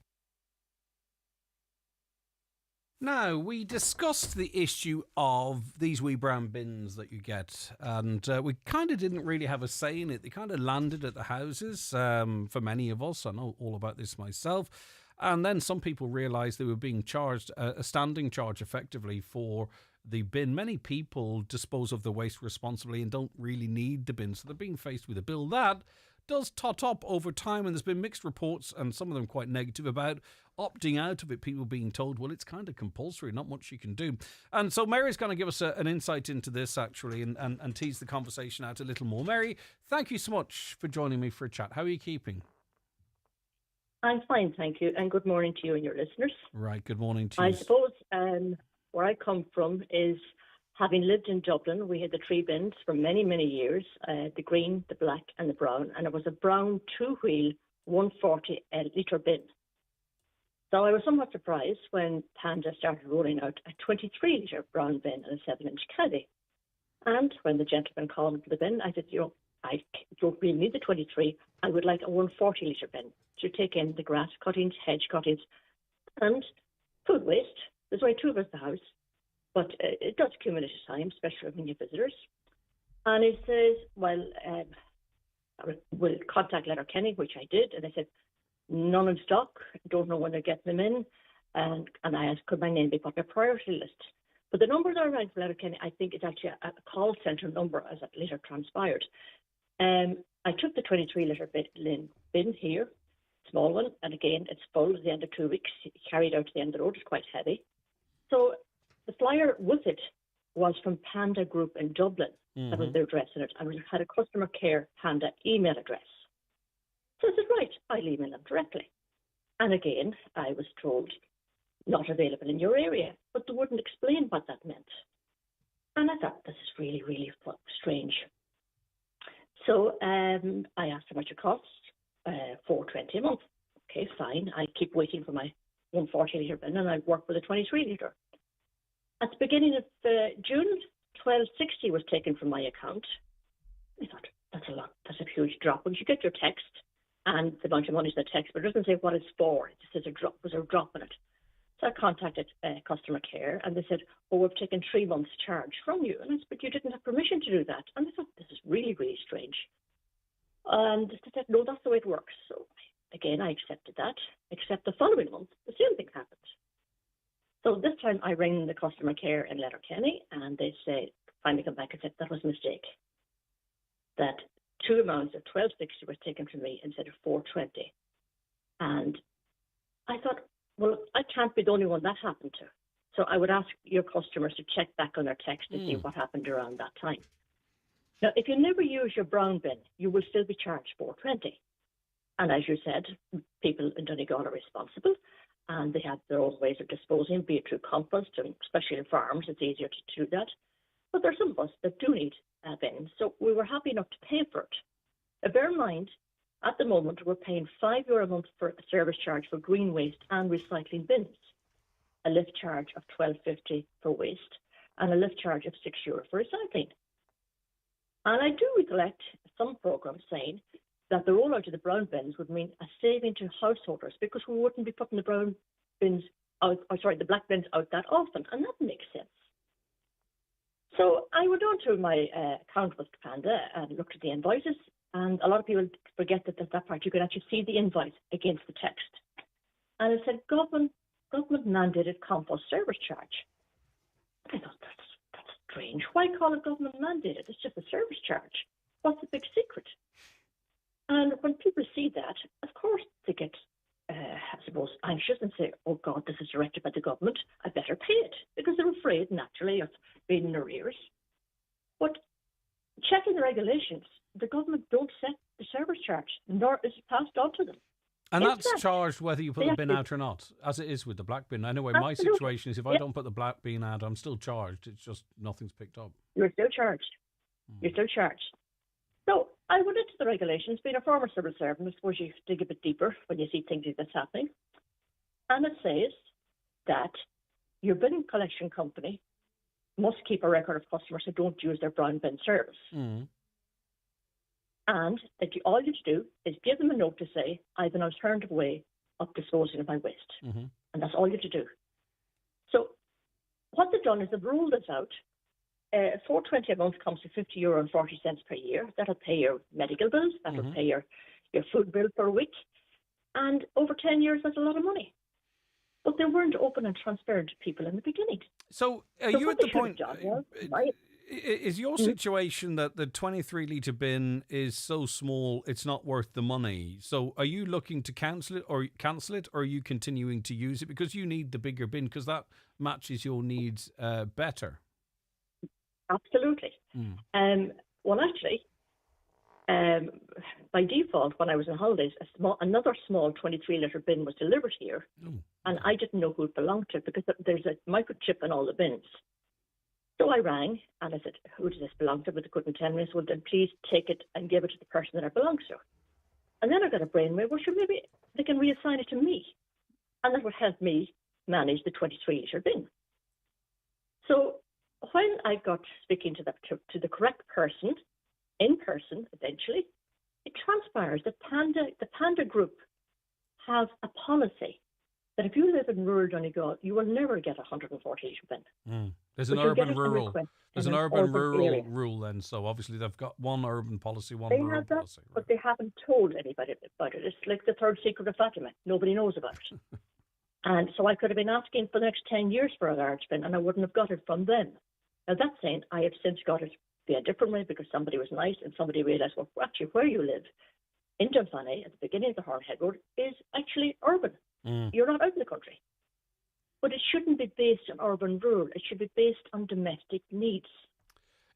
Now, we discussed the issue of these wee brown bins that you get, and we kind of didn't really have a say in it. They kind of landed at the houses for many of us. I know all about this myself. And then some people realised they were being charged a standing charge, effectively, for the bin. Many people dispose of their waste responsibly and don't really need the bin, so they're being faced with a bill that does tot up over time, and there's been mixed reports, and some of them quite negative, about opting out of it, people being told, well, it's kind of compulsory, not much you can do. And so Mary's going to give us an insight into this, actually, and tease the conversation out a little more. Mary, thank you so much for joining me for a chat. How are you keeping? I'm fine, thank you, and good morning to you and your listeners. Right, good morning to you. I suppose where I come from is, having lived in Dublin, we had the three bins for many, many years, the green, the black and the brown, and it was a brown two-wheel 140 litre bin. So I was somewhat surprised when Panda started rolling out a 23 litre brown bin and a 7-inch caddy. And when the gentleman called for the bin, I said, I don't really need the 23, I would like a 140 litre bin to take in the grass cuttings, hedge cuttings and food waste. There's only two of us in the house, but it does accumulate at times, especially when you have visitors. And he says, well, we'll contact Letterkenny, which I did, and they said, none in stock, don't know when they're getting them in. And I asked, could my name be put on a priority list? But the number that I rang for Letterkenny, I think, is actually a call centre number, as it later transpired. I took the 23 litre bin here, small one, and again, it's full at the end of 2 weeks. Carried out to the end of the road, it's quite heavy. So the flyer with it was from Panda Group in Dublin. That was their address in it, and it had a customer care Panda email address. So I said, right, I'll email them directly. And again, I was told, not available in your area, but they wouldn't explain what that meant. And I thought, this is really, really strange. So I asked how much it costs, $4.20 a month. Okay, fine. I keep waiting for my 140 litre bin, and I work with a 23 litre. At the beginning of June, $12.60 was taken from my account. I thought, that's a lot. That's a huge drop. Once you get your text, and the amount of money is in the text, but it doesn't say what it's for. It just says was a drop in it. So I contacted customer care, and they said, oh, we've taken 3 months charge from you. And I said, but you didn't have permission to do that. And I thought, this is really, really strange. And they said, no, that's the way it works. So again, I accepted that, except the following month, the same thing happened. So this time I rang the customer care in Letterkenny, and they say, finally come back and said, that was a mistake. That two amounts of $12.60 was taken from me instead of $4.20. And I thought, well, I can't be the only one that happened to. So I would ask your customers to check back on their text to see what happened around that time. Now, if you never use your brown bin, you will still be charged $4.20. And as you said, people in Donegal are responsible, and they have their own ways of disposing, be it through compost, and especially in farms, it's easier to do that. But there are some of us that do need bins, so we were happy enough to pay for it. Bear in mind, at the moment, we're paying €5 a month for a service charge for green waste and recycling bins, a lift charge of $12.50 for waste, and a lift charge of €6 for recycling. And I do recollect some programmes saying that the rollout of the brown bins would mean a saving to householders because we wouldn't be putting the brown bins out, the black bins out that often, and that makes sense. So I went on to my account with Panda and looked at the invoices, and a lot of people forget that part. You could actually see the invoice against the text. And it said government mandated compost service charge. I thought, that's strange. Why call it government mandated? It's just a service charge. What's the big secret? And when people see that, of course they get, I suppose, anxious and say, oh God, this is directed by the government, I better pay it, because they're afraid, naturally, of being in arrears. But checking the regulations, the government don't set the service charge, nor is it passed on to them. And that's charged whether you put the bin out or not, as it is with the black bin. Anyway, my situation is if I don't put the black bin out, I'm still charged. It's just nothing's picked up. You're still charged. You're still charged. So I went into the regulations. Being a former civil servant, I suppose you dig a bit deeper when you see things like this happening. And it says that your bin collection company must keep a record of customers who don't use their brown bin service. And that all you have to do is give them a note to say, I have an alternative way of disposing of my waste. And that's all you have to do. So what they've done is they've rolled this out. $4.20 a month comes to €50.40 per year. That'll pay your medical bills. That'll pay your food bill for a week. And over 10 years, that's a lot of money. But they weren't open and transparent to people in the beginning. So are you at the point... Is your situation that the 23 litre bin is so small it's not worth the money? So are you looking to cancel it, or are you continuing to use it because you need the bigger bin because that matches your needs better? Absolutely. Well, actually, by default, when I was on holidays, another small 23 litre bin was delivered here, and I didn't know who it belonged to because there's a microchip in all the bins. So I rang and I said, who does this belong to? But they couldn't tell me. So, well, then please take it and give it to the person that it belongs to. And then I got a brainwave, well, sure, maybe they can reassign it to me. And that would help me manage the 23 litre bin. So when I got speaking to the correct person, in person eventually, it transpires that the Panda group have a policy that if you live in rural Donegal, you will never get a 140 litre bin. There's an urban-rural rule then, so obviously they've got one urban policy, one rural policy. Right? But they haven't told anybody about it. It's like the third secret of Fatima. Nobody knows about it. And so I could have been asking for the next 10 years for a large bin, and I wouldn't have got it from them. Now, that saying, I have since got it via a different way because somebody was nice and somebody realised, well, actually, where you live in Dunfanny, at the beginning of the Hornhead Road, is actually urban. You're not out in the country. But it shouldn't be based on urban rural. It should be based on domestic needs.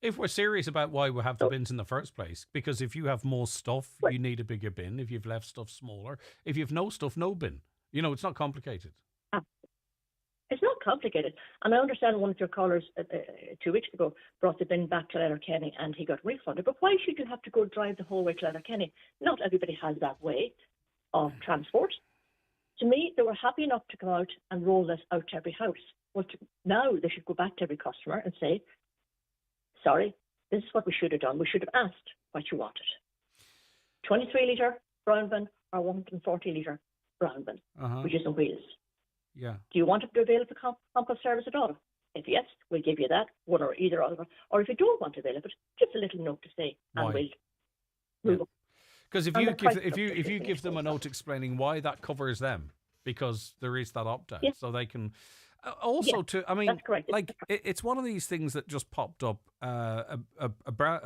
If we're serious about why we have the bins in the first place, because if you have more stuff, you need a bigger bin. If you've left stuff smaller, if you've no stuff, no bin. You know, it's not complicated. It's not complicated. And I understand one of your callers 2 weeks ago brought the bin back to Letterkenny and he got refunded. But why should you have to go drive the whole way to Letterkenny? Not everybody has that way of transport. To me, they were happy enough to come out and roll this out to every house. Well, now they should go back to every customer and say, sorry, this is what we should have done. We should have asked what you wanted. 23 litre brown bin or 140 litre brown bin, which is on wheels. Yeah. Do you want it to avail of the compost service at all? If yes, we'll give you that, one or either of them. Or if you don't want to avail of it, just a little note to say, and we'll move on. Because if you give them a note explaining why, that covers them, because there is that opt-out, so they can also it's one of these things that just popped up. A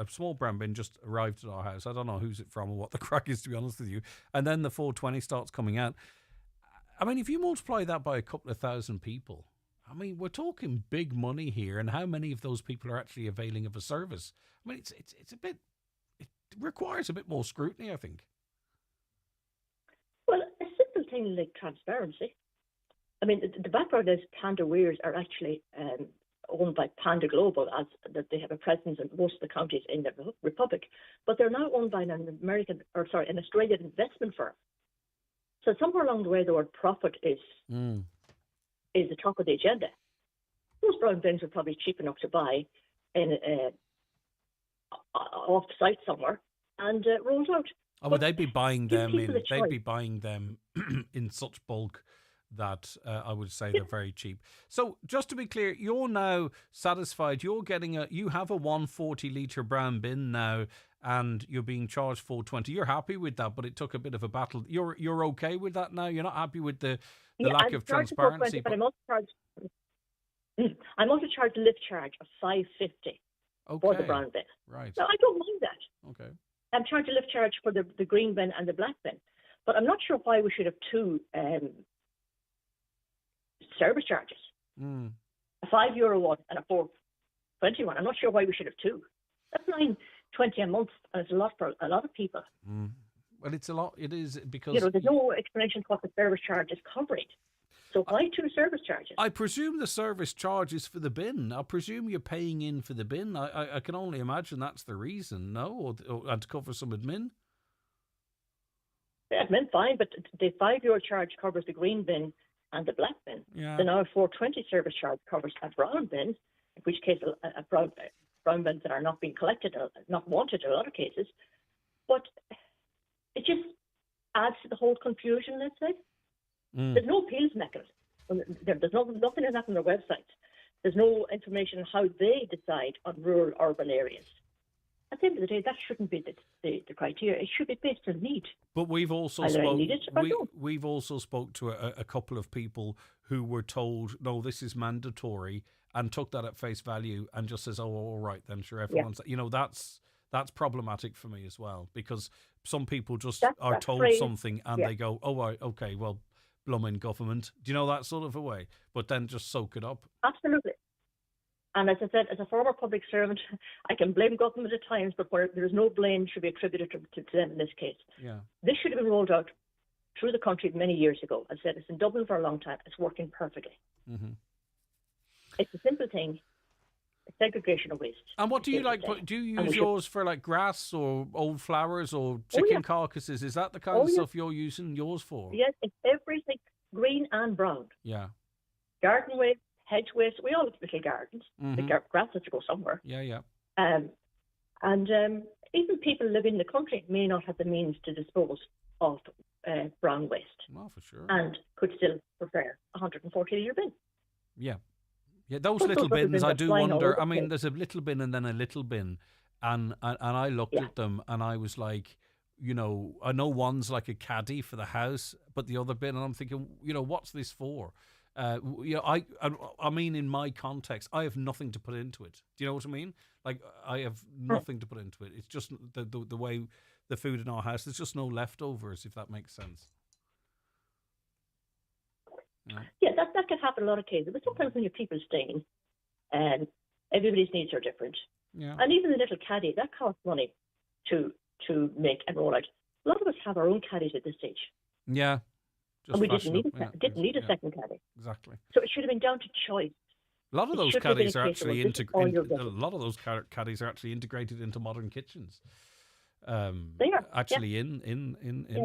small brown bin just arrived at our house. I don't know who's it from or what the crack is, to be honest with you. And then the 420 starts coming out. I mean, if you multiply that by a couple of thousand people, I mean, we're talking big money here. And how many of those people are actually availing of a service? I mean, it's a bit. It requires a bit more scrutiny, I think. Well, a simple thing like transparency. I mean, the background is Panda weirs are actually owned by Panda Global, as that they have a presence in most of the counties in the Republic, but they're now owned by an Australian investment firm. So somewhere along the way, the word profit is the top of the agenda. Those brown bins are probably cheap enough to buy in off the site somewhere and rolled out. Oh, but they'd be buying them in such bulk that I would say they're very cheap. So just to be clear, you're now satisfied. You have a 140 litre brown bin now, and you're being charged 420. You're happy with that, but it took a bit of a battle. You're okay with that now. You're not happy with the lack of transparency. But I'm also charged a lift charge of $5.50 for the brown bin. Right. So I don't mind that. Okay. I'm charged a lift charge for the green bin and the black bin, but I'm not sure why we should have two service charges. A €5 one and a $4.20 one. I'm not sure why we should have two. That's $9.20 a month, and it's a lot for a lot of people. Well, it's a lot. It is because there's no explanation what the service charge is covering. So why two service charges? I presume the service charge is for the bin. I presume you're paying in for the bin. I can only imagine that's the reason, no? Or to cover some admin? The admin, fine, but the €5 charge covers the green bin and the black bin. Yeah. The now $4.20 service charge covers a brown bin, in which case a brown bins that are not being collected, not wanted in a lot of cases. But it just adds to the whole confusion, let's say. There's no appeals mechanism. There's nothing in that on their website. There's no information on how they decide on rural, urban areas. At the end of the day, that shouldn't be the criteria. It should be based on need. But we've also spoke to a couple of people who were told, no, this is mandatory, and took that at face value and just says, oh, all right, then sure, everyone's, that's problematic for me as well, because some people just are told something and they go, oh, right, okay, well, blooming government. Do you know, that sort of a way? But then just soak it up. Absolutely. And as I said, as a former public servant, I can blame government at times, but where there is no blame should be attributed to them in this case. Yeah. This should have been rolled out through the country many years ago. As I said, it's in Dublin for a long time. It's working perfectly. Mm-hmm. It's a simple thing. It's segregation of waste. And what do you like? Do you use yours for like grass or old flowers or chicken carcasses? Is that the kind of stuff you're using yours for? Yes, it's everything, green and brown. Yeah. Garden waste, hedge waste. We all have little gardens. The grass has to go somewhere. Yeah, yeah. And even people living in the country may not have the means to dispose of brown waste. Oh, for sure. And could still prefer a 140-litre bin. Yeah. Yeah, those little bins, I do wonder. I mean, there's a little bin and then a little bin. And I looked at them and I was like, I know one's like a caddy for the house, but the other bin, and I'm thinking, what's this for? I mean, in my context, I have nothing to put into it. Do you know what I mean? Like, I have nothing to put into it. It's just the way the food in our house, there's just no leftovers, if that makes sense. Yeah, that can happen a lot of cases. But sometimes when you have people staying, and everybody's needs are different. Yeah. And even the little caddy, that costs money to make and roll out. A lot of us have our own caddies at this stage. Yeah. And we didn't need a second caddy. Exactly. So it should have been down to choice. A lot of those caddies are actually integrated into modern kitchens. They are actually in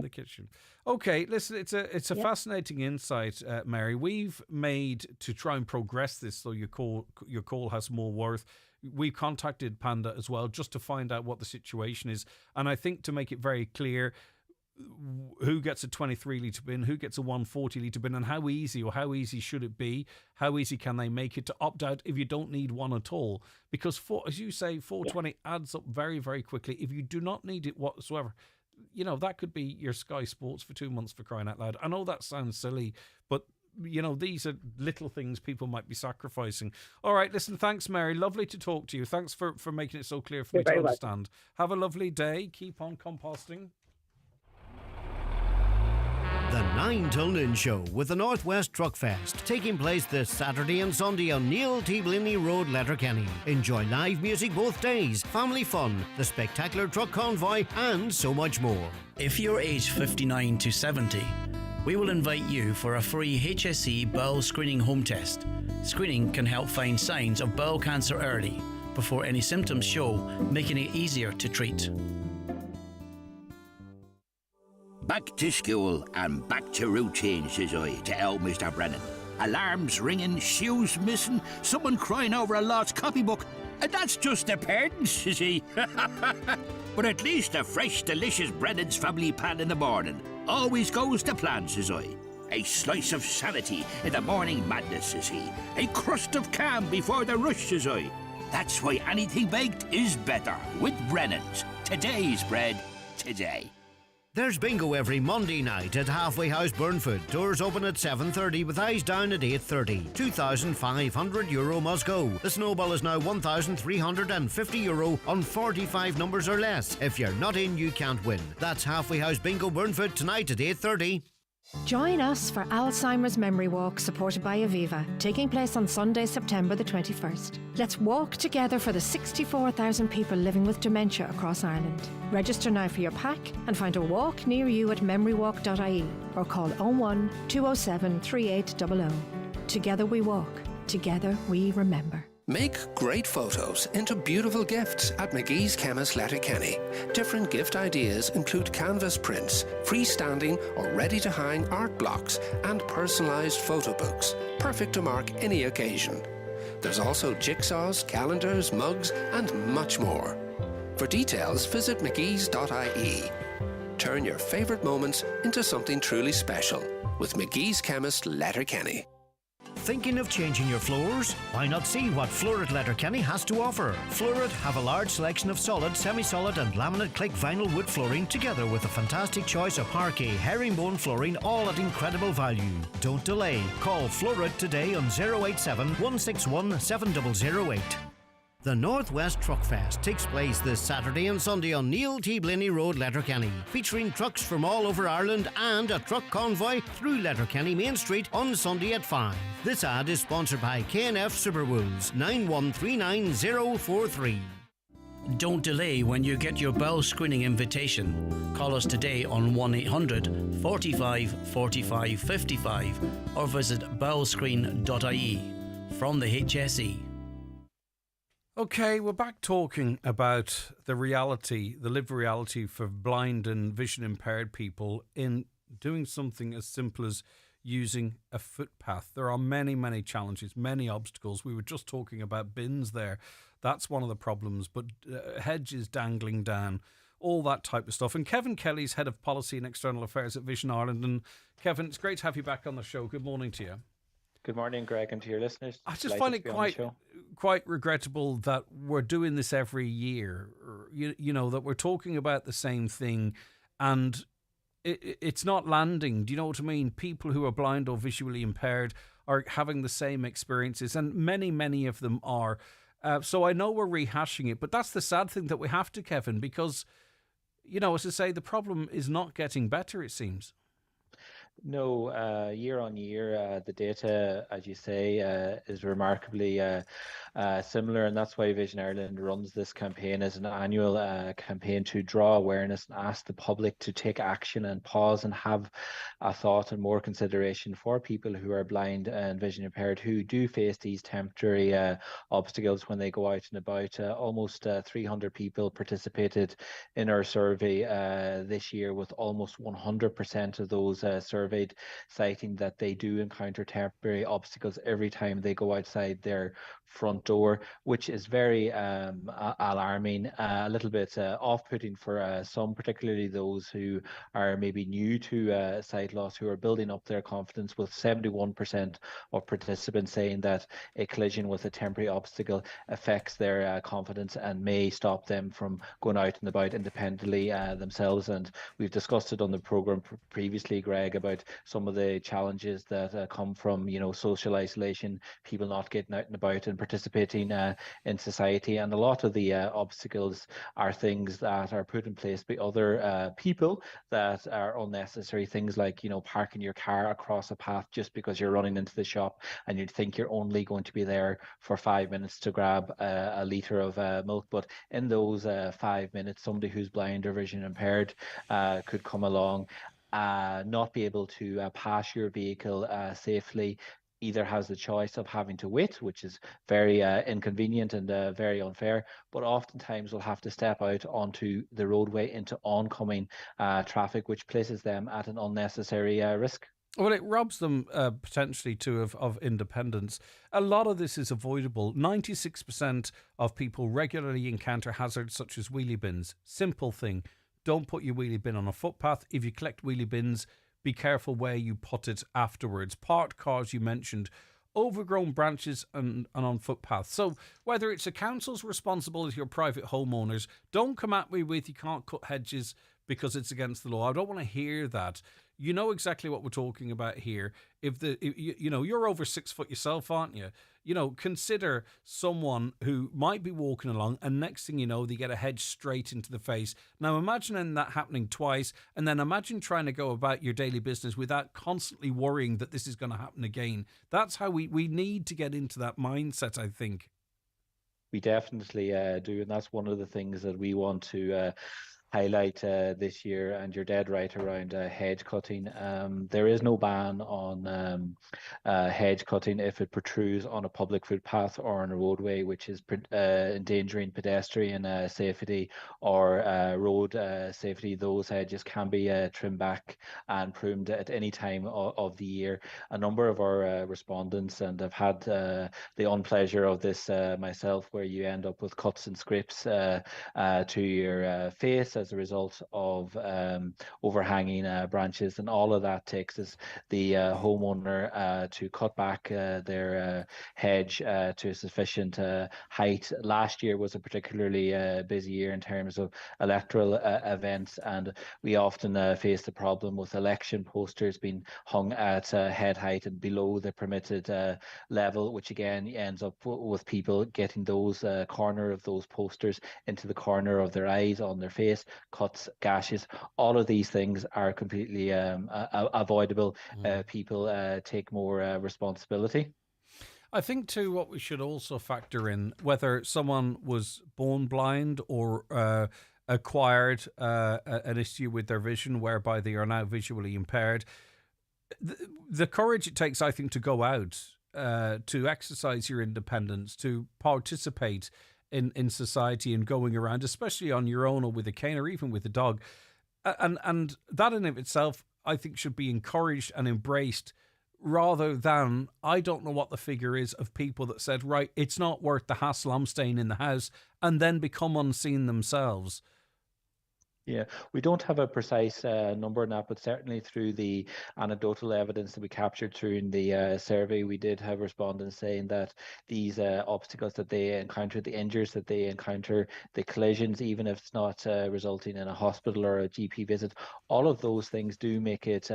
the kitchen. Okay, listen, it's a fascinating insight, Mary. We've made to try and progress this so your call has more worth. We contacted Panda as well just to find out what the situation is, and I think to make it very clear who gets a 23-litre bin, who gets a 140-litre bin, and how easy should it be? How easy can they make it to opt out if you don't need one at all? Because, as you say, 420 adds up very, very quickly. If you do not need it whatsoever, that could be your Sky Sports for 2 months, for crying out loud. I know that sounds silly, but, these are little things people might be sacrificing. All right, listen, thanks, Mary. Lovely to talk to you. Thanks for making it so clear for me to understand. Have a lovely day. Keep on composting. The 9 till Noon Show with the Northwest Truck Fest, taking place this Saturday and Sunday on Neil T. Blinley Road, Letterkenny. Enjoy live music both days, family fun, the spectacular truck convoy, and so much more. If you're aged 59 to 70, we will invite you for a free HSE bowel screening home test. Screening can help find signs of bowel cancer early, before any symptoms show, making it easier to treat. Back to school and back to routine, says I to old Mr. Brennan. Alarms ringing, shoes missing, someone crying over a lost copybook. And that's just the parents, says he. But at least a fresh, delicious Brennan's family pan in the morning always goes to plan, says I. A slice of sanity in the morning madness, says he. A crust of calm before the rush, says I. That's why anything baked is better with Brennan's. Today's bread, today. There's bingo every Monday night at Halfway House Burnfoot. Doors open at 7:30 with eyes down at 8:30. €2,500 must go. The snowball is now €1,350 on 45 numbers or less. If you're not in, you can't win. That's Halfway House Bingo Burnfoot tonight at 8:30. Join us for Alzheimer's Memory Walk, supported by Aviva, taking place on Sunday, September the 21st. Let's walk together for the 64,000 people living with dementia across Ireland. Register now for your pack and find a walk near you at memorywalk.ie or call 01 207 3800. Together we walk. Together we remember. Make great photos into beautiful gifts at McGee's Chemist Letterkenny. Different gift ideas include canvas prints, freestanding or ready-to-hang art blocks, and personalised photo books, perfect to mark any occasion. There's also jigsaws, calendars, mugs, and much more. For details, visit mcgees.ie. Turn your favourite moments into something truly special with McGee's Chemist Letterkenny. Thinking of changing your floors? Why not see what Florid Letterkenny has to offer? Florid have a large selection of solid, semi-solid and laminate click vinyl wood flooring, together with a fantastic choice of parquet, herringbone flooring, all at incredible value. Don't delay. Call Florid today on 087 161 7008. The Northwest Truck Fest takes place this Saturday and Sunday on Neil T. Blinny Road, Letterkenny, featuring trucks from all over Ireland and a truck convoy through Letterkenny Main Street on Sunday at 5. This ad is sponsored by K&F Superwools, 9139043. Don't delay when you get your bowel screening invitation. Call us today on 1-800 45 45 55 or visit bowelscreen.ie. From the HSE. Okay, we're back talking about the reality, the lived reality for blind and vision impaired people in doing something as simple as using a footpath. There are many, many challenges, many obstacles. We were just talking about bins there. That's one of the problems, but hedges dangling down, all that type of stuff. And Kevin Kelly's Head of Policy and External Affairs at Vision Ireland. And Kevin, it's great to have you back on the show. Good morning to you. Good morning, Greg, and to your listeners. I just find it quite regrettable that we're doing this every year. You know, that we're talking about the same thing and it's not landing. Do you know what I mean? People who are blind or visually impaired are having the same experiences, and many, many of them are. So I know we're rehashing it, but that's the sad thing that we have to, Kevin, because, you know, as I say, the problem is not getting better, it seems. No, year on year, the data, as you say, is remarkably similar, and that's why Vision Ireland runs this campaign as an annual campaign to draw awareness and ask the public to take action and pause and have a thought and more consideration for people who are blind and vision impaired who do face these temporary obstacles when they go out and about. Almost 300 people participated in our survey this year, with almost 100% of those surveyed citing that they do encounter temporary obstacles every time they go outside their front door, which is very alarming, a little bit off-putting for some, particularly those who are maybe new to sight loss, who are building up their confidence, with 71% of participants saying that a collision with a temporary obstacle affects their confidence and may stop them from going out and about independently themselves. And we've discussed it on the programme previously, Greg, about some of the challenges that come from, you know, social isolation, people not getting out and about and participating in society. And a lot of the obstacles are things that are put in place by other people that are unnecessary. Things like, you know, parking your car across a path just because you're running into the shop and you think you're only going to be there for 5 minutes to grab a litre of milk. But in those 5 minutes, somebody who's blind or vision impaired could come along, not be able to pass your vehicle safely, either has the choice of having to wait, which is very inconvenient and very unfair, but oftentimes will have to step out onto the roadway into oncoming traffic, which places them at an unnecessary risk. Well, it robs them potentially too of independence. A lot of this is avoidable. 96% of people regularly encounter hazards such as wheelie bins. Simple thing. Don't put your wheelie bin on a footpath. If you collect wheelie bins, be careful where you put it afterwards. Parked cars, you mentioned, overgrown branches and on footpaths. So whether it's a council's responsibility or private homeowners, don't come at me with you can't cut hedges because it's against the law. I don't want to hear that. You know exactly what we're talking about here. If you know, you're over 6 foot yourself, aren't you? You know, consider someone who might be walking along and next thing you know, they get a hedge straight into the face. Now imagine that happening twice, and then imagine trying to go about your daily business without constantly worrying that this is going to happen again. That's how we need to get into that mindset, I think. We definitely do, and that's one of the things that we want to highlight this year. And you're dead right around hedge cutting. There is no ban on hedge cutting if it protrudes on a public footpath or on a roadway, which is endangering pedestrian safety or road safety. Those hedges can be trimmed back and pruned at any time of the year. A number of our respondents, and I've had the unpleasure of this myself, where you end up with cuts and scrapes to your face this as a result of overhanging branches, and all of that takes is the homeowner to cut back their hedge to a sufficient height. Last year was a particularly busy year in terms of electoral events, and we often face the problem with election posters being hung at head height and below the permitted level, which again ends up with people getting those corner of those posters into the corner of their eyes, on their face, cuts, gashes. All of these things are completely avoidable. People take more responsibility. I think too, what we should also factor in, whether someone was born blind or acquired an issue with their vision whereby they are now visually impaired, the courage it takes, I think, to go out, to exercise your independence, to participate in society and going around, especially on your own or with a cane or even with a dog, and that in of itself, I think, should be encouraged and embraced, rather than, I don't know what the figure is, of people that said, right, it's not worth the hassle, I'm staying in the house, and then become unseen themselves. Yeah, we don't have a precise number on that, but certainly through the anecdotal evidence that we captured during the survey, we did have respondents saying that these obstacles that they encounter, the injuries that they encounter, the collisions, even if it's not resulting in a hospital or a GP visit, all of those things do make it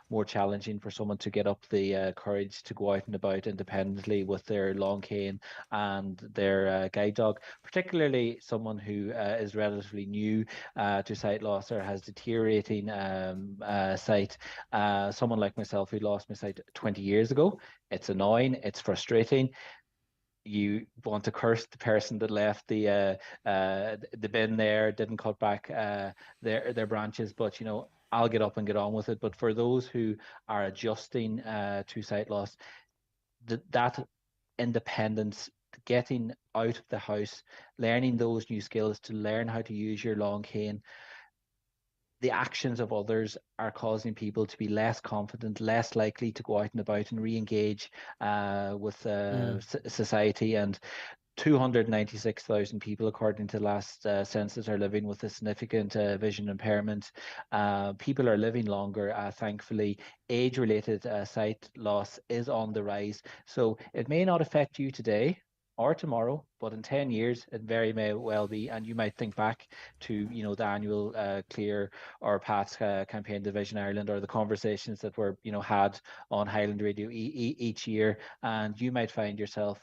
more challenging for someone to get up the courage to go out and about independently with their long cane and their guide dog, particularly someone who is relatively new to sight loss or has deteriorating sight. Someone like myself who lost my sight 20 years ago, it's annoying, it's frustrating. You want to curse the person that left the bin there, didn't cut back their branches, but I'll get up and get on with it. But for those who are adjusting to sight loss, that independence, getting out of the house, learning those new skills, to learn how to use your long cane, the actions of others are causing people to be less confident, less likely to go out and about and re-engage with society. And 296,000 people, according to the last census, are living with a significant vision impairment. People are living longer, thankfully. Age-related sight loss is on the rise. So it may not affect you today or tomorrow, but in 10 years, it very may well be. And you might think back to, the annual Clear Our Paths campaign, Division Ireland, or the conversations that were, had on Highland Radio each year. And you might find yourself,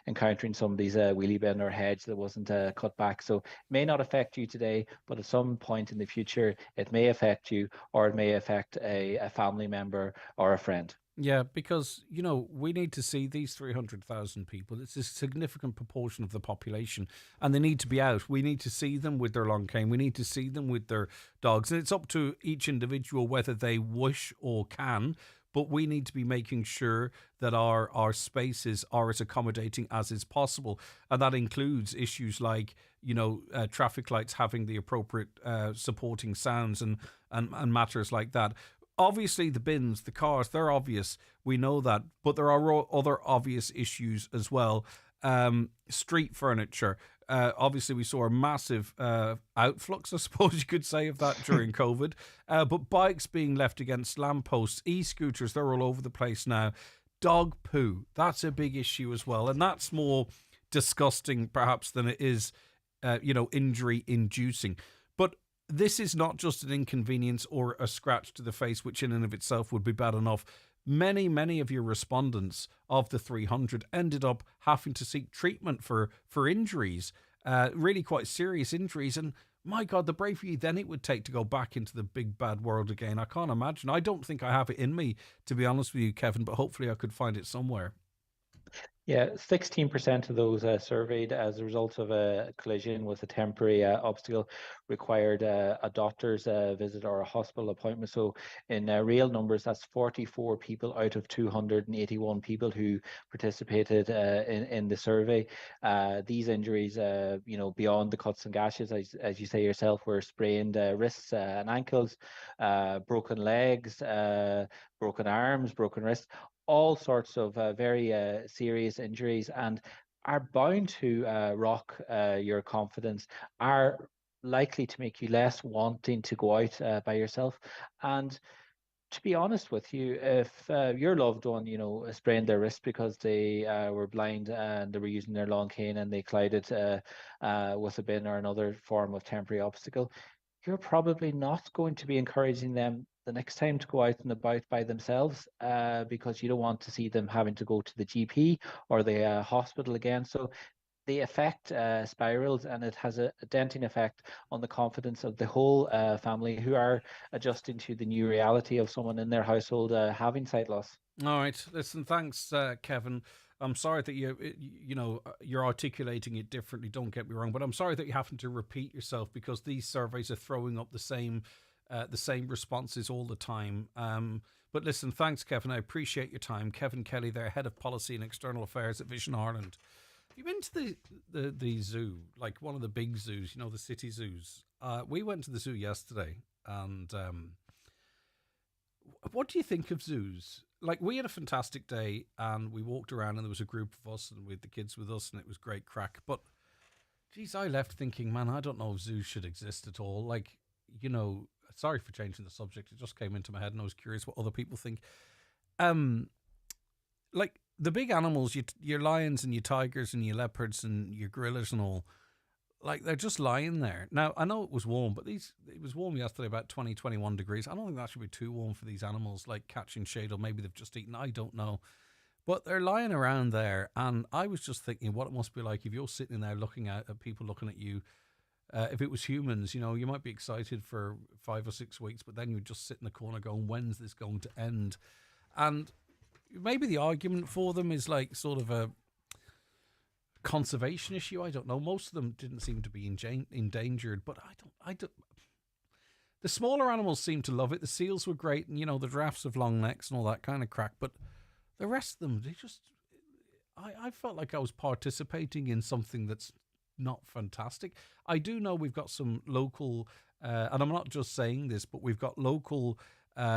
encountering somebody's wheelie bin or hedge that wasn't cut back. So it may not affect you today, but at some point in the future, it may affect you, or it may affect a family member or a friend. Yeah, because, we need to see these 300,000 people. It's a significant proportion of the population, and they need to be out. We need to see them with their long cane. We need to see them with their dogs. And it's up to each individual whether they wish or can, but we need to be making sure that our spaces are as accommodating as is possible. And that includes issues like, traffic lights having the appropriate supporting sounds and matters like that. Obviously, the bins, the cars, they're obvious. We know that. But there are other obvious issues as well. Street furniture. Obviously, we saw a massive outflux, I suppose you could say, of that during COVID. But bikes being left against lampposts, e-scooters, they're all over the place now. Dog poo, that's a big issue as well. And that's more disgusting, perhaps, than it is, injury-inducing. But this is not just an inconvenience or a scratch to the face, which in and of itself would be bad enough. Many, many of your respondents of the 300 ended up having to seek treatment for injuries, really quite serious injuries. And my God, the bravery then it would take to go back into the big bad world again. I can't imagine. I don't think I have it in me, to be honest with you, Kevin, but hopefully I could find it somewhere. Yeah, 16% of those surveyed as a result of a collision with a temporary obstacle required a doctor's visit or a hospital appointment. So in real numbers, that's 44 people out of 281 people who participated in the survey. These injuries, beyond the cuts and gashes, as you say yourself, were sprained wrists and ankles, broken legs, broken arms, broken wrists, all sorts of very serious injuries, and are bound to rock your confidence, are likely to make you less wanting to go out by yourself. And to be honest with you, if your loved one, sprained their wrist because they were blind and they were using their long cane and they collided with a bin or another form of temporary obstacle, you're probably not going to be encouraging them the next time to go out and about by themselves because you don't want to see them having to go to the GP or the hospital again. So the effect spirals, and it has a denting effect on the confidence of the whole family who are adjusting to the new reality of someone in their household having sight loss. All right, listen, thanks, Kevin. I'm sorry that you're articulating it differently. Don't get me wrong, but I'm sorry that you having to repeat yourself because these surveys are throwing up the same responses all the time. But listen, thanks, Kevin. I appreciate your time. Kevin Kelly, there, Head of Policy and External Affairs at Vision Ireland. Have you been to the zoo, like one of the big zoos, the city zoos? We went to the zoo yesterday, and what do you think of zoos? Like, we had a fantastic day, and we walked around, and there was a group of us, and we had the kids with us, and it was great crack. But, geez, I left thinking, man, I don't know if zoos should exist at all. Like, sorry for changing the subject. It just came into my head, and I was curious what other people think. Like, the big animals, your lions and your tigers and your leopards and your gorillas and all, like, they're just lying there. Now, I know it was warm, but it was warm yesterday, about 20, 21 degrees. I don't think that should be too warm for these animals, like catching shade, or maybe they've just eaten. I don't know. But they're lying around there, and I was just thinking what it must be like if you're sitting there looking at people looking at you. If it was humans, you might be excited for 5 or 6 weeks, but then you would just sit in the corner going, when's this going to end? And maybe the argument for them is like sort of a conservation issue. I don't know. Most of them didn't seem to be endangered, but I don't. The smaller animals seem to love it. The seals were great, and the giraffes have long necks and all that kind of crack. But the rest of them, I felt like I was participating in something that's not fantastic. I do know we've got some local, and I'm not just saying this, but we've got local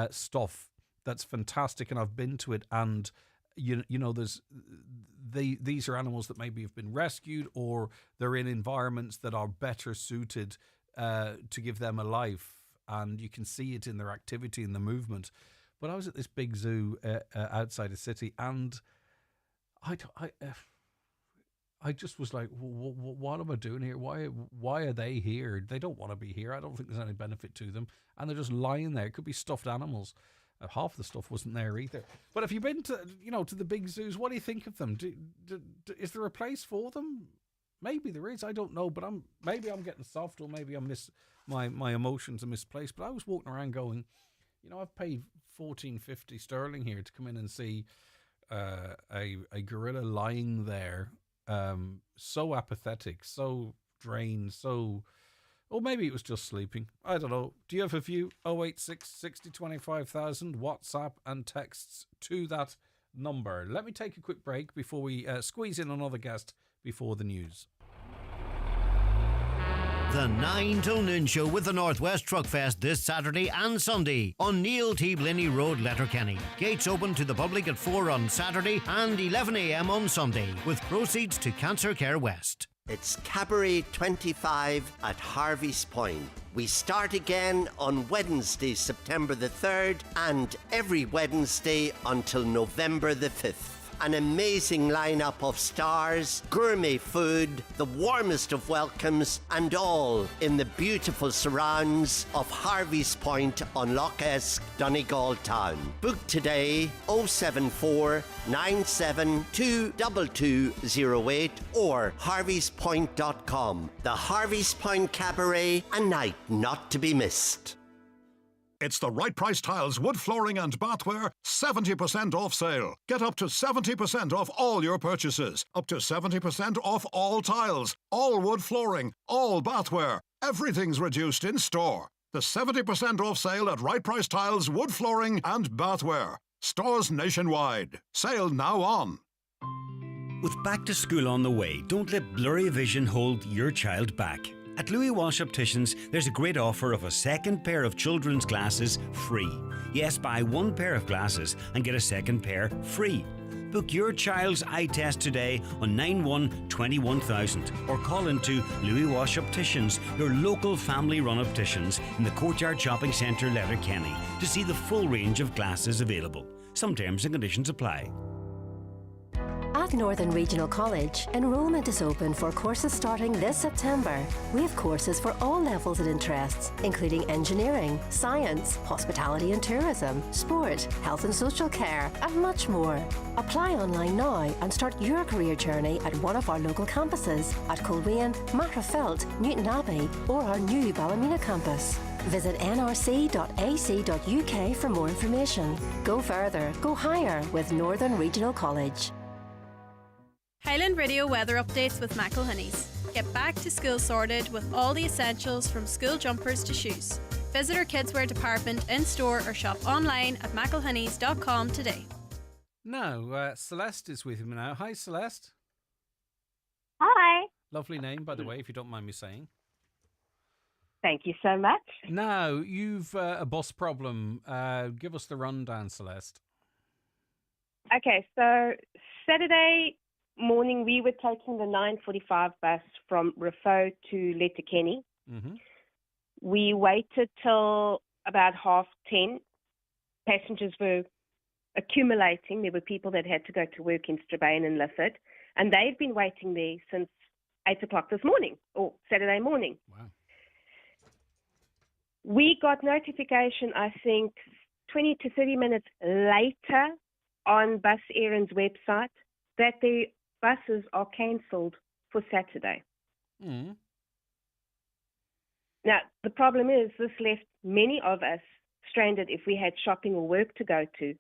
stuff that's fantastic, and I've been to it, and these are animals that maybe have been rescued, or they're in environments that are better suited to give them a life, and you can see it in their activity and the movement. But I was at this big zoo outside a city, and I just was like, what am I doing here? Why are they here? They don't want to be here. I don't think there's any benefit to them, and they're just lying there. It could be stuffed animals. Half the stuff wasn't there either. But if you've been to to the big zoos, what do you think of them? Is there a place for them? Maybe there is. I don't know. But maybe I'm getting soft, or maybe my emotions are misplaced. But I was walking around going, I've paid $14.50 sterling here to come in and see a gorilla lying there, so apathetic, so drained, so. Or maybe it was just sleeping. I don't know. Do you have a view? 086 60 25,000, WhatsApp and texts to that number. Let me take a quick break before we squeeze in another guest before the news. The 9 till noon show with the Northwest Truck Fest this Saturday and Sunday on Neil T. Blinny Road, Letterkenny. Gates open to the public at 4 on Saturday and 11 a.m. on Sunday, with proceeds to Cancer Care West. It's Cabaret 25 at Harvey's Point. We start again on Wednesday, September the 3rd, and every Wednesday until November the 5th. An amazing lineup of stars, gourmet food, the warmest of welcomes, and all in the beautiful surrounds of Harvey's Point on Lough Esk, Donegal Town. Book today 074 972 2208 or harveyspoint.com. The Harvey's Point Cabaret, a night not to be missed. It's the Right Price Tiles wood flooring and bathware 70% off sale. Get up to 70% off all your purchases. Up to 70% off all tiles, all wood flooring, all bathware. Everything's reduced in store. The 70% off sale at Right Price Tiles wood flooring and bathware. Stores nationwide. Sale now on. With back to school on the way, don't let blurry vision hold your child back. At Louis Walsh Opticians, there's a great offer of a second pair of children's glasses free. Yes, buy one pair of glasses and get a second pair free. Book your child's eye test today on 91 or call into Louis Wash Opticians, your local family-run opticians in the Courtyard Shopping Centre, Letterkenny, to see the full range of glasses available. Some terms and conditions apply. At Northern Regional College, enrolment is open for courses starting this September. We have courses for all levels and interests, including engineering, science, hospitality and tourism, sport, health and social care, and much more. Apply online now and start your career journey at one of our local campuses at Coleraine, Magherafelt, Newton Abbey, or our new Ballymena campus. Visit nrc.ac.uk for more information. Go further, go higher with Northern Regional College. Highland Radio weather updates with McElhinney's. Get back to school sorted with all the essentials from school jumpers to shoes. Visit our kidswear department in store or shop online at mcelhinneys.com today. Now, Celeste is with me now. Hi, Celeste. Hi. Lovely name, by the way, if you don't mind me saying. Thank you so much. Now, you've a bus problem. Give us the rundown, Celeste. Okay, so Saturday morning we were taking the 9:45 bus from Rafo to Letterkenny. Mm-hmm. We waited till about 10:30. Passengers were accumulating. There were people that had to go to work in Strabane and Lifford, and they've been waiting there since 8 o'clock this morning, or Saturday morning. Wow. We got notification, I think, 20 to 30 minutes later on Bus Erin's website that the buses are cancelled for Saturday. Mm. Now, the problem is this left many of us stranded if we had shopping or work to go to,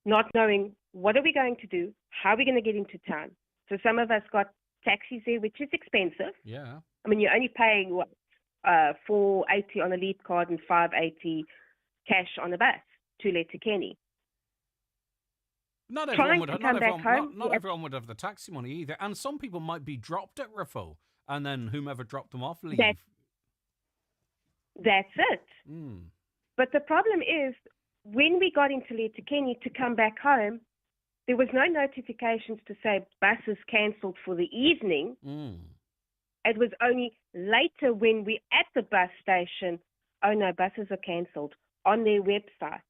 not knowing what are we going to do, how are we going to get into town. So some of us got taxis there, which is expensive. Yeah. I mean, you're only paying, what, $4.80 on a leap card and $5.80 cash on a bus to Letterkenny. Not everyone would have the taxi money either. And some people might be dropped at Rafo, and then whomever dropped them off leave. That's it. Mm. But the problem is, when we got into Letterkenny to come back home, there was no notifications to say buses cancelled for the evening. Mm. It was only later when we at the bus station, oh no, buses are cancelled, on their website.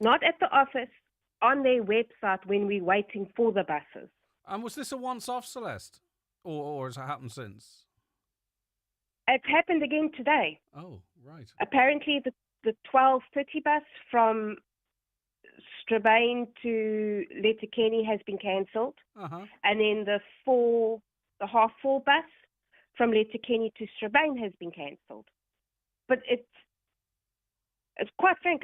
Not at the office, on their website when we're waiting for the buses. And was this a once-off, Celeste? Or has it happened since? It happened again today. Oh, right. Apparently the 12:30 bus from Strabane to Letterkenny has been cancelled. Uh-huh. And then the 4:30 bus from Letterkenny to Strabane has been cancelled. But it's quite frank,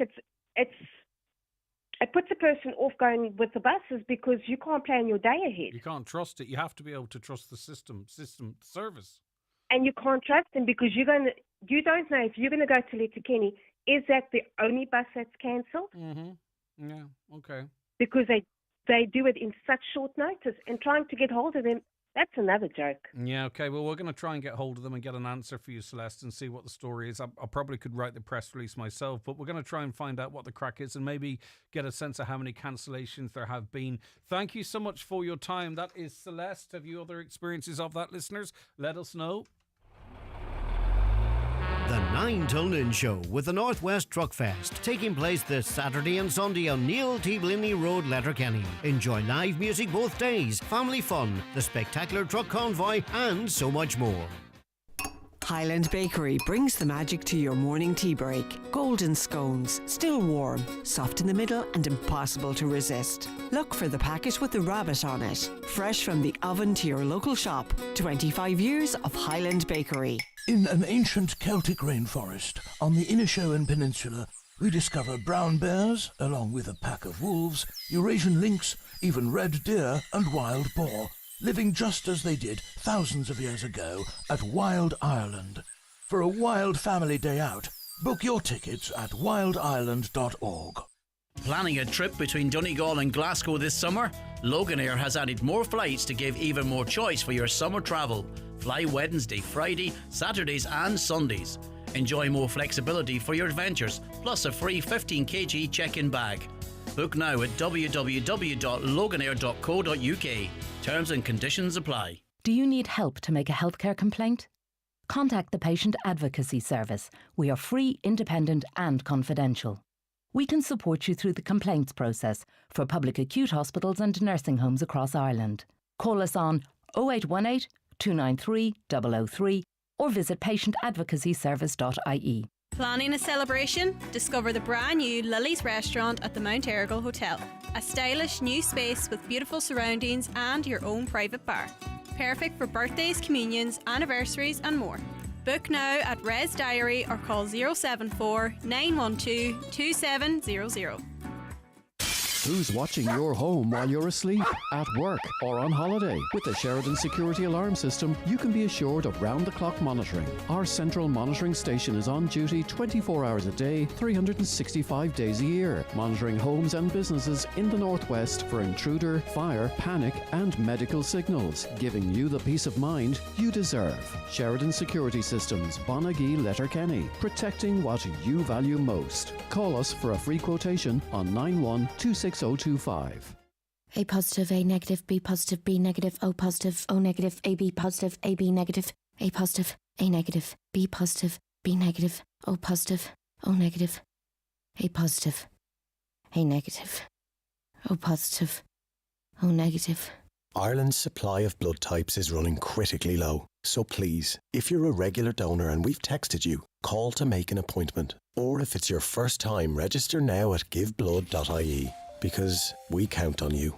it puts a person off going with the buses because you can't plan your day ahead. You can't trust it. You have to be able to trust the system service. And you can't trust them because you don't know if you're going to go to Letterkenny, is that the only bus that's cancelled? Mm-hmm. Yeah, okay. Because they do it in such short notice, and trying to get hold of them, that's another joke. Yeah, okay. Well, we're going to try and get hold of them and get an answer for you, Celeste, and see what the story is. I probably could write the press release myself, but we're going to try and find out what the crack is and maybe get a sense of how many cancellations there have been. Thank you so much for your time. That is Celeste. Have you other experiences of that, listeners? Let us know. The 9 till Noon Show with the Northwest Truck Fest, taking place this Saturday and Sunday on Neil T. Blinley Road, Letterkenny. Enjoy live music both days, family fun, the spectacular truck convoy, and so much more. Highland Bakery brings the magic to your morning tea break. Golden scones, still warm, soft in the middle and impossible to resist. Look for the packet with the rabbit on it. Fresh from the oven to your local shop. 25 years of Highland Bakery. In an ancient Celtic rainforest on the Inishowen Peninsula, we discover brown bears, along with a pack of wolves, Eurasian lynx, even red deer and wild boar, living just as they did thousands of years ago at Wild Ireland. For a wild family day out, book your tickets at wildireland.org. Planning a trip between Donegal and Glasgow this summer? Loganair has added more flights to give even more choice for your summer travel. Fly Wednesday, Friday, Saturdays and Sundays. Enjoy more flexibility for your adventures, plus a free 15 kg check-in bag. Book now at www.loganair.co.uk. Terms and conditions apply. Do you need help to make a healthcare complaint? Contact the Patient Advocacy Service. We are free, independent and confidential. We can support you through the complaints process for public acute hospitals and nursing homes across Ireland. Call us on 0818 293 003 or visit patientadvocacyservice.ie. Planning a celebration? Discover the brand new Lily's Restaurant at the Mount Errigal Hotel. A stylish new space with beautiful surroundings and your own private bar. Perfect for birthdays, communions, anniversaries and more. Book now at Res Diary or call 074 912 2700. Who's watching your home while you're asleep, at work or on holiday? With the Sheridan Security Alarm System, you can be assured of round-the-clock monitoring. Our central monitoring station is on duty 24 hours a day, 365 days a year, monitoring homes and businesses in the northwest for intruder, fire, panic and medical signals, giving you the peace of mind you deserve. Sheridan Security Systems, Bonagee, Letterkenny, protecting what you value most. Call us for a free quotation on 9126 6025. A positive, A negative, B positive, B negative, O positive, O negative, AB positive, AB negative, A positive, A negative, B positive, B negative, O positive, O negative, A positive, A negative, O positive, O negative. Ireland's supply of blood types is running critically low. So please, if you're a regular donor and we've texted you, call to make an appointment. Or if it's your first time, register now at giveblood.ie. Because we count on you.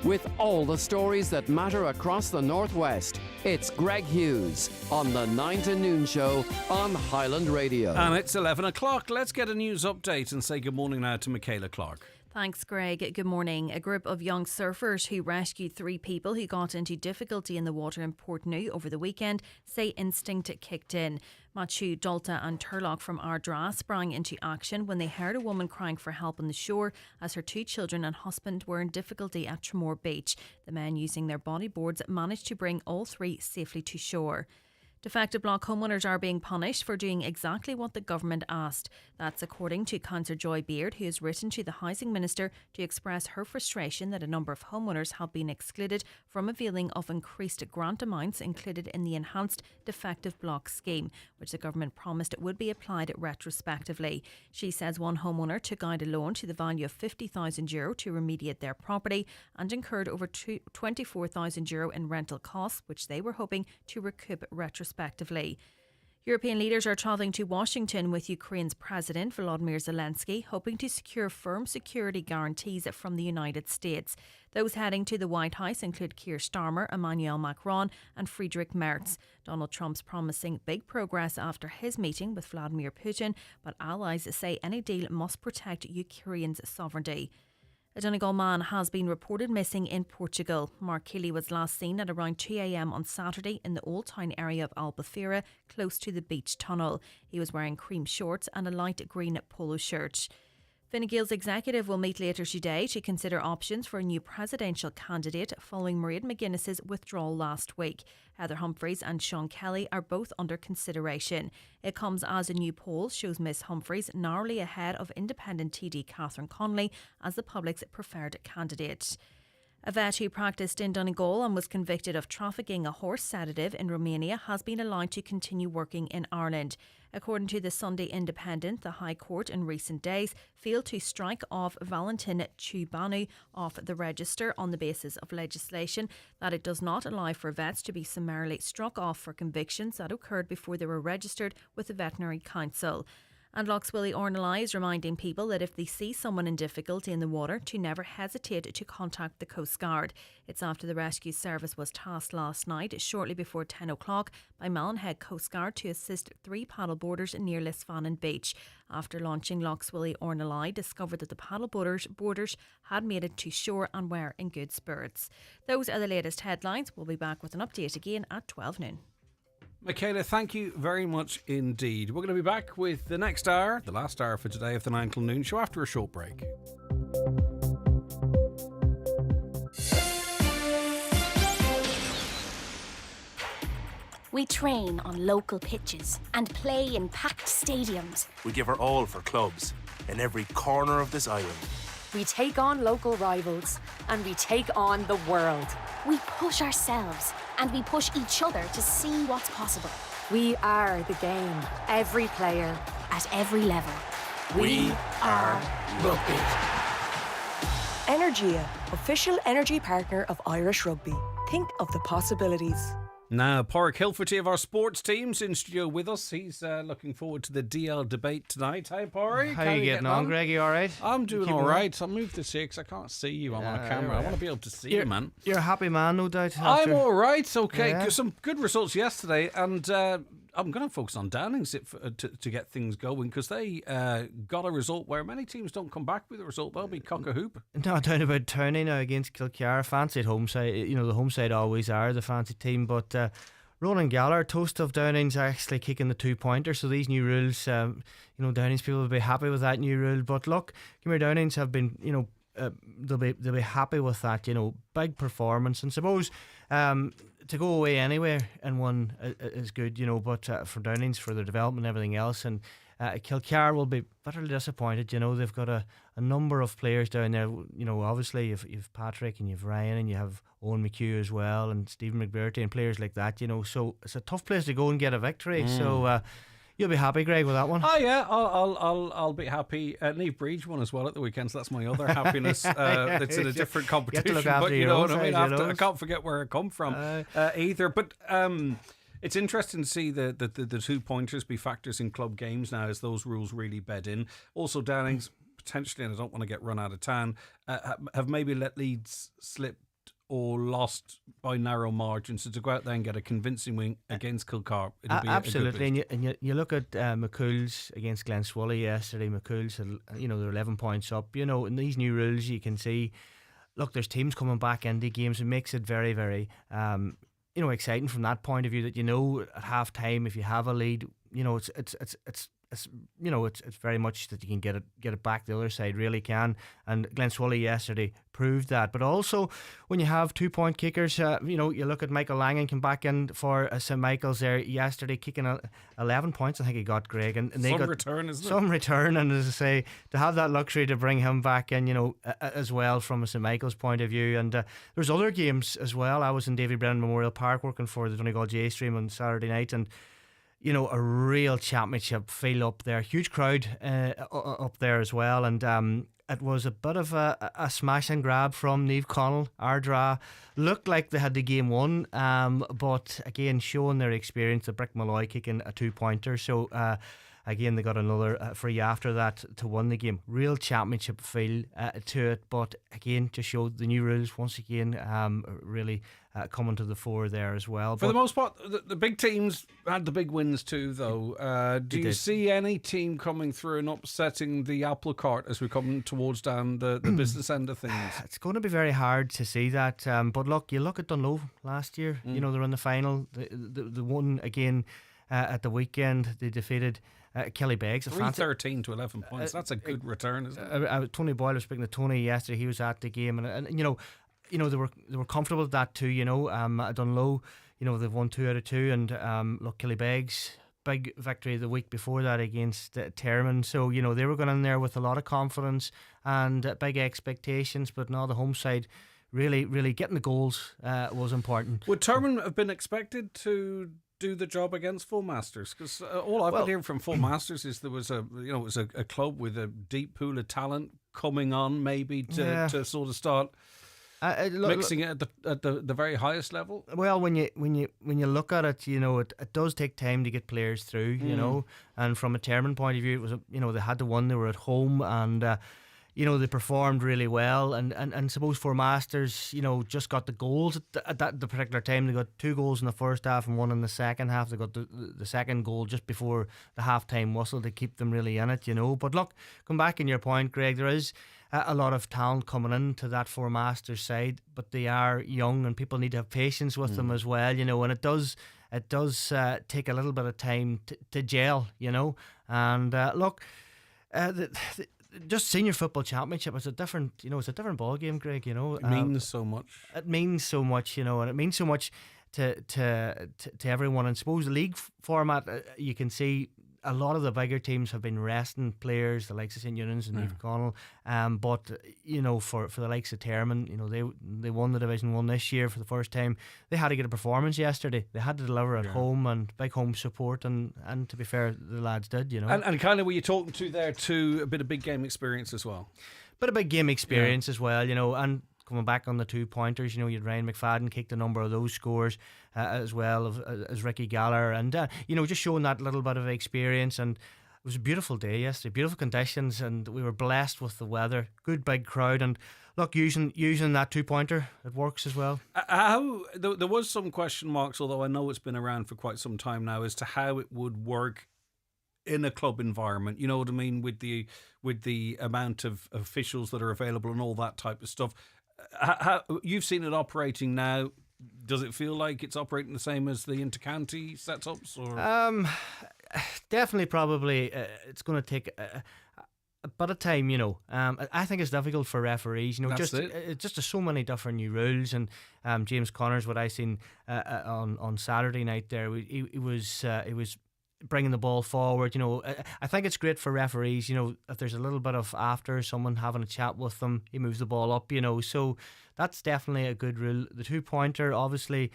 With all the stories that matter across the Northwest, it's Greg Hughes on the 9 to Noon Show on Highland Radio. And it's 11 o'clock. Let's get a news update and say good morning now to Michaela Clark. Thanks, Greg. Good morning. A group of young surfers who rescued 3 people who got into difficulty in the water in Portneuf over the weekend say instinct kicked in. Matthew, Dalta and Turlock from Ardra sprang into action when they heard a woman crying for help on the shore as her 2 children and husband were in difficulty at Tramore Beach. The men, using their bodyboards, managed to bring all 3 safely to shore. Defective block homeowners are being punished for doing exactly what the government asked. That's according to Councillor Joy Beard, who has written to the Housing Minister to express her frustration that a number of homeowners have been excluded from availing of increased grant amounts included in the enhanced defective block scheme, which the government promised would be applied retrospectively. She says one homeowner took out a loan to the value of €50,000 to remediate their property and incurred over €24,000 in rental costs, which they were hoping to recoup retrospectively. European leaders are travelling to Washington with Ukraine's President Volodymyr Zelensky, hoping to secure firm security guarantees from the United States. Those heading to the White House include Keir Starmer, Emmanuel Macron and Friedrich Merz. Donald Trump's promising big progress after his meeting with Vladimir Putin, but allies say any deal must protect Ukraine's sovereignty. A Donegal man has been reported missing in Portugal. Mark Keeley was last seen at around 2 a.m. on Saturday in the Old Town area of Albufeira, close to the beach tunnel. He was wearing cream shorts and a light green polo shirt. Fine Gael's executive will meet later today to consider options for a new presidential candidate following Mairead McGuinness's withdrawal last week. Heather Humphreys and Sean Kelly are both under consideration. It comes as a new poll shows Miss Humphreys narrowly ahead of independent TD Catherine Connolly as the public's preferred candidate. A vet who practised in Donegal and was convicted of trafficking a horse sedative in Romania has been allowed to continue working in Ireland. According to the Sunday Independent, the High Court in recent days failed to strike off Valentin Ciubanu off the register on the basis of legislation that it does not allow for vets to be summarily struck off for convictions that occurred before they were registered with the Veterinary Council. And Lochswilly Ornelai is reminding people that if they see someone in difficulty in the water, to never hesitate to contact the Coast Guard. It's after the rescue service was tasked last night, shortly before 10 o'clock, by Mallinhead Coast Guard to assist 3 paddleboarders near Lisfannon Beach. After launching, Lochswilly Ornelai discovered that the paddleboarders had made it to shore and were in good spirits. Those are the latest headlines. We'll be back with an update again at 12 noon. Michaela, thank you very much indeed. We're going to be back with the next hour, the last hour for today of the 9 till Noon Show after a short break. We train on local pitches and play in packed stadiums. We give our all for clubs in every corner of this island. We take on local rivals and we take on the world. We push ourselves and we push each other to see what's possible. We are the game. Every player. At every level. We are rugby. Energia, official energy partner of Irish Rugby. Think of the possibilities. Now, Pádraig Hilferty of our sports team's in studio with us. He's looking forward to the DL debate tonight. Hi, Pádraig. How are you getting on, Greg? You all right? I'm doing all right. I'll move the six. I can't see you. I'm on a camera. I want to be able to see you, man. You're a happy man, no doubt. I'm all right. Okay. Yeah. Some good results yesterday, and I'm going to focus on Downings to get things going, because they got a result where many teams don't come back with a result. They'll be cock a hoop. No doubt about Tourney now against Kilcar. Fancied home side. You know, the home side always are the fancy team, but Ronan Gallagher, toast of Downings, actually kicking the 2-pointer. So these new rules, Downings people will be happy with that new rule. But look, Gimmer Downings have been, they'll be happy with that. Big performance, and suppose to go away anywhere and one is good. But for Downings, for their development and everything else, and Kilcar will be bitterly disappointed. They've got a number of players down there. Obviously you've Patrick and you've Ryan and you have Owen McHugh as well, and Stephen McBurty and players like that. So it's a tough place to go and get a victory. So you'll be happy, Greg, with that one. Oh yeah, I'll be happy. Neve Breach won as well at the weekend, so that's my other happiness. It's in a different competition, you have to look after but you know what I mean. I can't forget where I come from either. But it's interesting to see the 2-pointers be factors in club games now, as those rules really bed in. Also, Downings potentially, and I don't want to get run out of town, have maybe let Leeds slip or lost by narrow margins. So to go out there and get a convincing win against Kilcar, it'll be absolutely. And you look at McCool's against Glenswally yesterday. McCool's, they're 11 points up. In these new rules, you can see, look, there's teams coming back into games. It makes it very, very, exciting from that point of view. That at half time, if you have a lead, it's very much that you can get it back the other side, really can. And Glenswally yesterday proved that. But also, when you have 2-point kickers, you look at Michael Langan come back in for St Michael's there yesterday, kicking 11 points. I think he got, Greg, and they got return, isn't it? Some return, and as I say, to have that luxury to bring him back in, as well from a St Michael's point of view. And there's other games as well. I was in Davy Brennan Memorial Park working for the Donegal J Stream on Saturday night, and a real championship feel up there. Huge crowd up there as well. And it was a bit of a smash and grab from Niamh Connell. Ardra looked like they had the game won, but again, showing their experience, the Brick Malloy kicking a 2-pointer. So again, they got another free after that to win the game. Real championship feel to it, but again, just showed the new rules once again, really coming to the fore there as well. For the most part, the big teams had the big wins too, though. Do you see any team coming through and upsetting the apple cart as we come towards down the business end of things? It's going to be very hard to see that. But look, you look at Dunloe last year. They're in the final. The one again at the weekend, they defeated Kelly Beggs. 13 to 11 points. That's a good return, isn't it? Tony Boyle was speaking to Tony yesterday. He was at the game, and they were comfortable with that too. At Dunloe, they've won 2 out of 2, and look, Kelly Beggs, big victory the week before that against Termon. So they were going in there with a lot of confidence and big expectations. But now the home side, really getting the goals was important. Would Termon have been expected to do the job against Full Masters? Because all I've been hearing from Full Masters is there was a club with a deep pool of talent coming on, maybe to sort of start mixing it at the very highest level. Well, when you look at it, it does take time to get players through, and from a Termon point of view, it was they had to win. They were at home, and they performed really well, and suppose for Masters, just got the goals at that the particular time. They got 2 goals in the first half and 1 in the second half. They got the second goal just before the half-time whistle to keep them really in it, But look, come back in your point, Greg, there is a lot of talent coming into that Four Masters side, but they are young and people need to have patience with them as well, and it does take a little bit of time to gel, and look, just senior football championship is a different ball game, Greg. It means so much. It means so much, and it means so much to everyone. And suppose the league format, you can see a lot of the bigger teams have been resting players, the likes of St Eunan's and Neve Connell. But for the likes of Termon, they won the Division 1 this year for the first time. They had to get a performance yesterday. They had to deliver at home and big home support. And to be fair, the lads did. And kind of were you talking to there too a bit of big game experience as well? Bit of big game experience as well. And coming back on the 2-pointers, you had Ryan McFadden kicked a number of those scores as well as Ricky Gallagher, and just showing that little bit of experience. And it was a beautiful day yesterday, beautiful conditions, and we were blessed with the weather. Good big crowd, and look, using that 2-pointer, it works as well. There was some question marks, although I know it's been around for quite some time now, as to how it would work in a club environment. You know what I mean, with the amount of officials that are available and all that type of stuff. How you've seen it operating now? Does it feel like it's operating the same as the inter-county setups? Or definitely, probably it's going to take a bit of time. I think it's difficult for referees. Just there's so many different new rules. And James Connors, what I seen on Saturday night there, he was bringing the ball forward. I think it's great for referees. If there's a little bit of after someone having a chat with them, he moves the ball up. So that's definitely a good rule. The 2-pointer, obviously,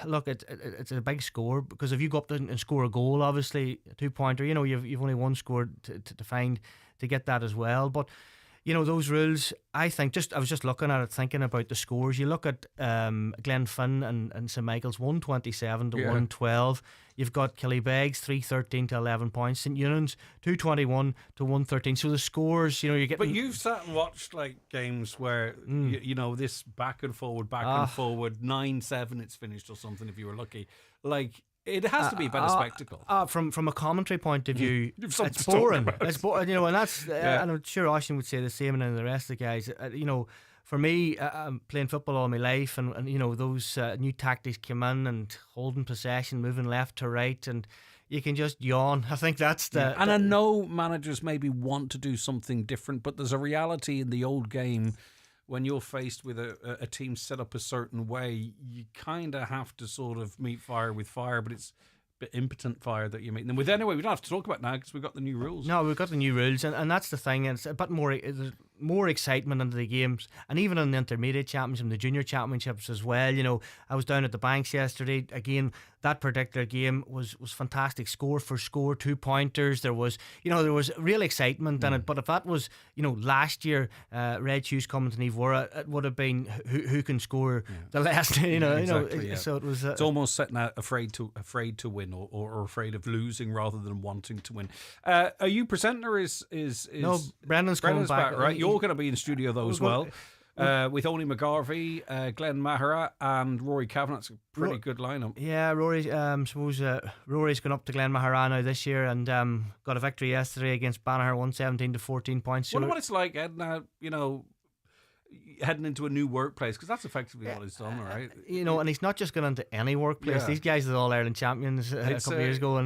look, it's a big score, because if you go up and score a goal, obviously a 2-pointer, you've only one score to find to get that as well. But those rules, I think, I was just looking at it, thinking about the scores. You look at Glenfin and St Michael's, 127 to 112. You've got Killybegs, 313 to 11 points. St Eunan's, 221 to 113. So the scores, you're getting... But you've sat and watched games where, this back and forward, 9-7 it's finished or something, if you were lucky. It has to be a better spectacle. From a commentary point of view, it's boring. It's boring, and that's. And I'm sure Oisin would say the same, and the rest of the guys. For me, I'm playing football all my life, and those new tactics came in, and holding possession, moving left to right, and you can just yawn. I think that's the. And I know managers maybe want to do something different, but there's a reality in the old game. When you're faced with a team set up a certain way, you kind of have to sort of meet fire with fire, but it's a bit impotent fire that you're meeting them with. Anyway, we don't have to talk about it now because we've got the new rules. No, we've got the new rules, and that's the thing. It's a bit more excitement into the games, and even in the intermediate championships and the junior championships as well. I was down at the Banks yesterday. Again, that particular game was fantastic, score for score, 2-pointers. There was real excitement in it. But if that was last year, Red Hughes coming to Nivora, it would have been who can score the less. Exactly, So it was. It's almost setting out afraid to win or afraid of losing rather than wanting to win. Are you presenting, or is no? Brendan's coming back, right? You're going to be in studio though as well. With Oni McGarvey, Glenn Mahara and Rory Kavanagh. It's a pretty good lineup. Yeah, Rory. Suppose Rory's gone up to Glenn Mahara now this year, and got a victory yesterday against Banagher, 117 to 14 points. Wonder what it's like, Ed, now, heading into a new workplace, because that's effectively what he's done, right? And he's not just gone into any workplace. Yeah. These guys are all Ireland champions a couple of years ago,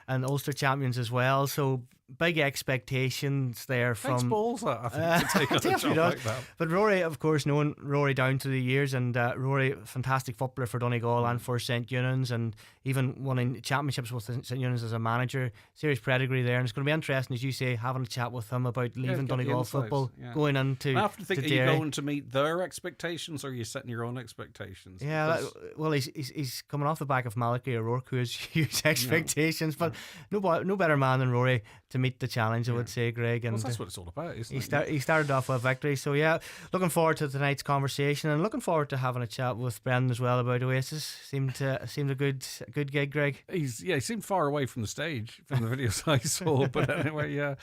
and Ulster champions as well. So big expectations there from. Takes balls, I think, to take on a job like that. But Rory, of course, knowing Rory down to the years, and Rory, fantastic footballer for Donegal and for St Eunan's, and even winning championships with St Eunan's as a manager. Serious pedigree there, and it's going to be interesting, as you say, having a chat with him about leaving Donegal football, going into. I have to think, are you going to meet their expectations, or are you setting your own expectations? Yeah, well, he's coming off the back of Malachi O'Rourke, who has huge expectations, but no better man than Rory to meet the challenge, I would say, Greg. And that's what it's all about, isn't it? He started off with a victory, so yeah, looking forward to tonight's conversation, and looking forward to having a chat with Brendan as well about Oasis. Seemed a good gig, Greg. He seemed far away from the stage from the videos I saw, but anyway, yeah.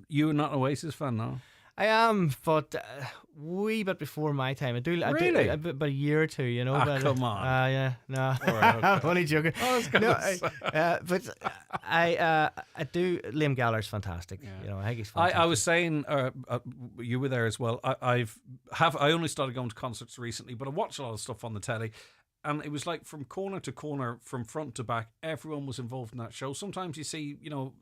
You're not an Oasis fan, no? I am, but wee bit before my time. I do really? About a year or two, but, come on. Yeah, no. Right, okay. I'm only joking. But I do. Liam Gallagher's fantastic. Yeah. I think he's fantastic. I was saying, you were there as well. I only started going to concerts recently, but I watch a lot of stuff on the telly. and it was like from corner to corner, from front to back, everyone was involved in that show. Sometimes you see,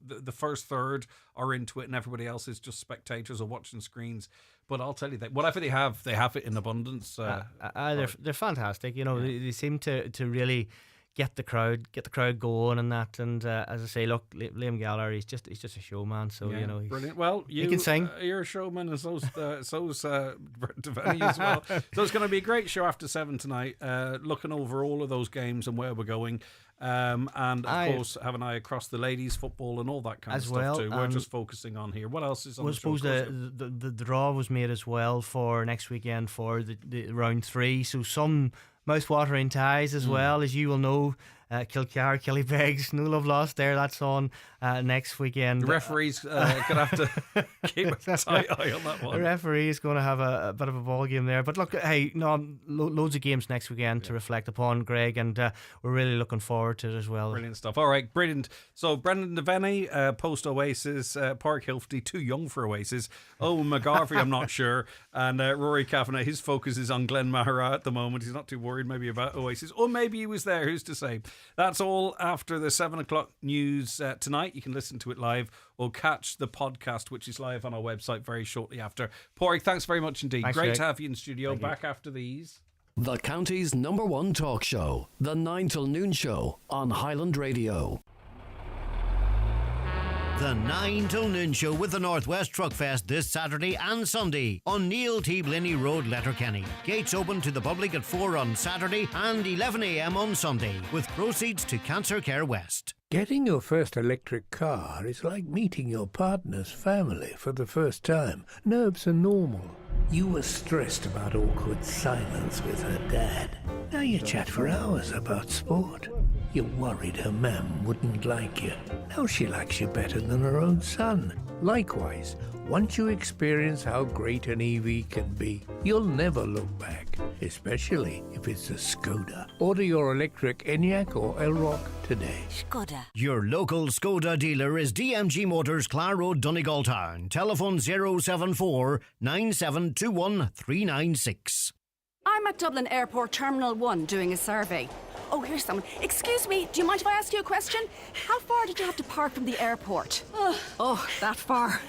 the first third are into it and everybody else is just spectators or watching screens. But I'll tell you that whatever they have it in abundance. They're fantastic. They seem to really get the crowd going and that. And as I say, look, Liam Gallagher, he's just a showman. So he's brilliant. Well, he can sing. You're a showman, and so's Devaney as well. So it's going to be a great show after 7 tonight. Looking over all of those games and where we're going. And of course have an eye across the ladies football and all that kind of stuff too. We're just focusing on here. What else is on the show? I suppose the draw was made as well for next weekend for the round 3, so some mouth-watering ties as well, as you will know. Kilcar, Killybegs, no love lost there. That's on next weekend. The referee's going to have to keep a tight eye on that one. The referee is going to have a bit of a ball game there. But look, hey, loads of games next weekend to reflect upon, Greg, and we're really looking forward to it as well. Brilliant stuff. All right, brilliant. So Brendan Devaney, post Oasis, Park Hilfty, too young for Oasis. Owen McGarvey, I'm not sure. And Rory Kavanagh, his focus is on Glen Mahara at the moment. He's not too worried maybe about Oasis. Or maybe he was there, who's to say? That's all after the 7 o'clock news tonight. You can listen to it live or catch the podcast, which is live on our website very shortly after. Porrick, thanks very much indeed. Thanks, Great Jake. to have you in studio. Back after these. The county's #1 talk show, The 9 till Noon Show on Highland Radio. The 9 till Noon Show with the Northwest Truck Fest this Saturday and Sunday on Neil T. Blinny Road, Letterkenny. Gates open to the public at 4 on Saturday and 11 a.m. on Sunday, with proceeds to Cancer Care West. Getting your first electric car is like meeting your partner's family for the first time. Nerves are normal. You were stressed about awkward silence with her dad. Now you chat for hours about sport. You're worried her mum wouldn't like you. Now she likes you better than her own son. Likewise, once you experience how great an EV can be, you'll never look back, especially if it's a Skoda. Order your electric Enyaq or Elrock today. Skoda. Your local Skoda dealer is DMG Motors, Clar Road, Donegal Town. Telephone 074 9721 396. I'm at Dublin Airport Terminal 1 doing a survey. Oh, here's someone. Excuse me, do you mind if I ask you a question? How far did you have to park from the airport? Oh, that far.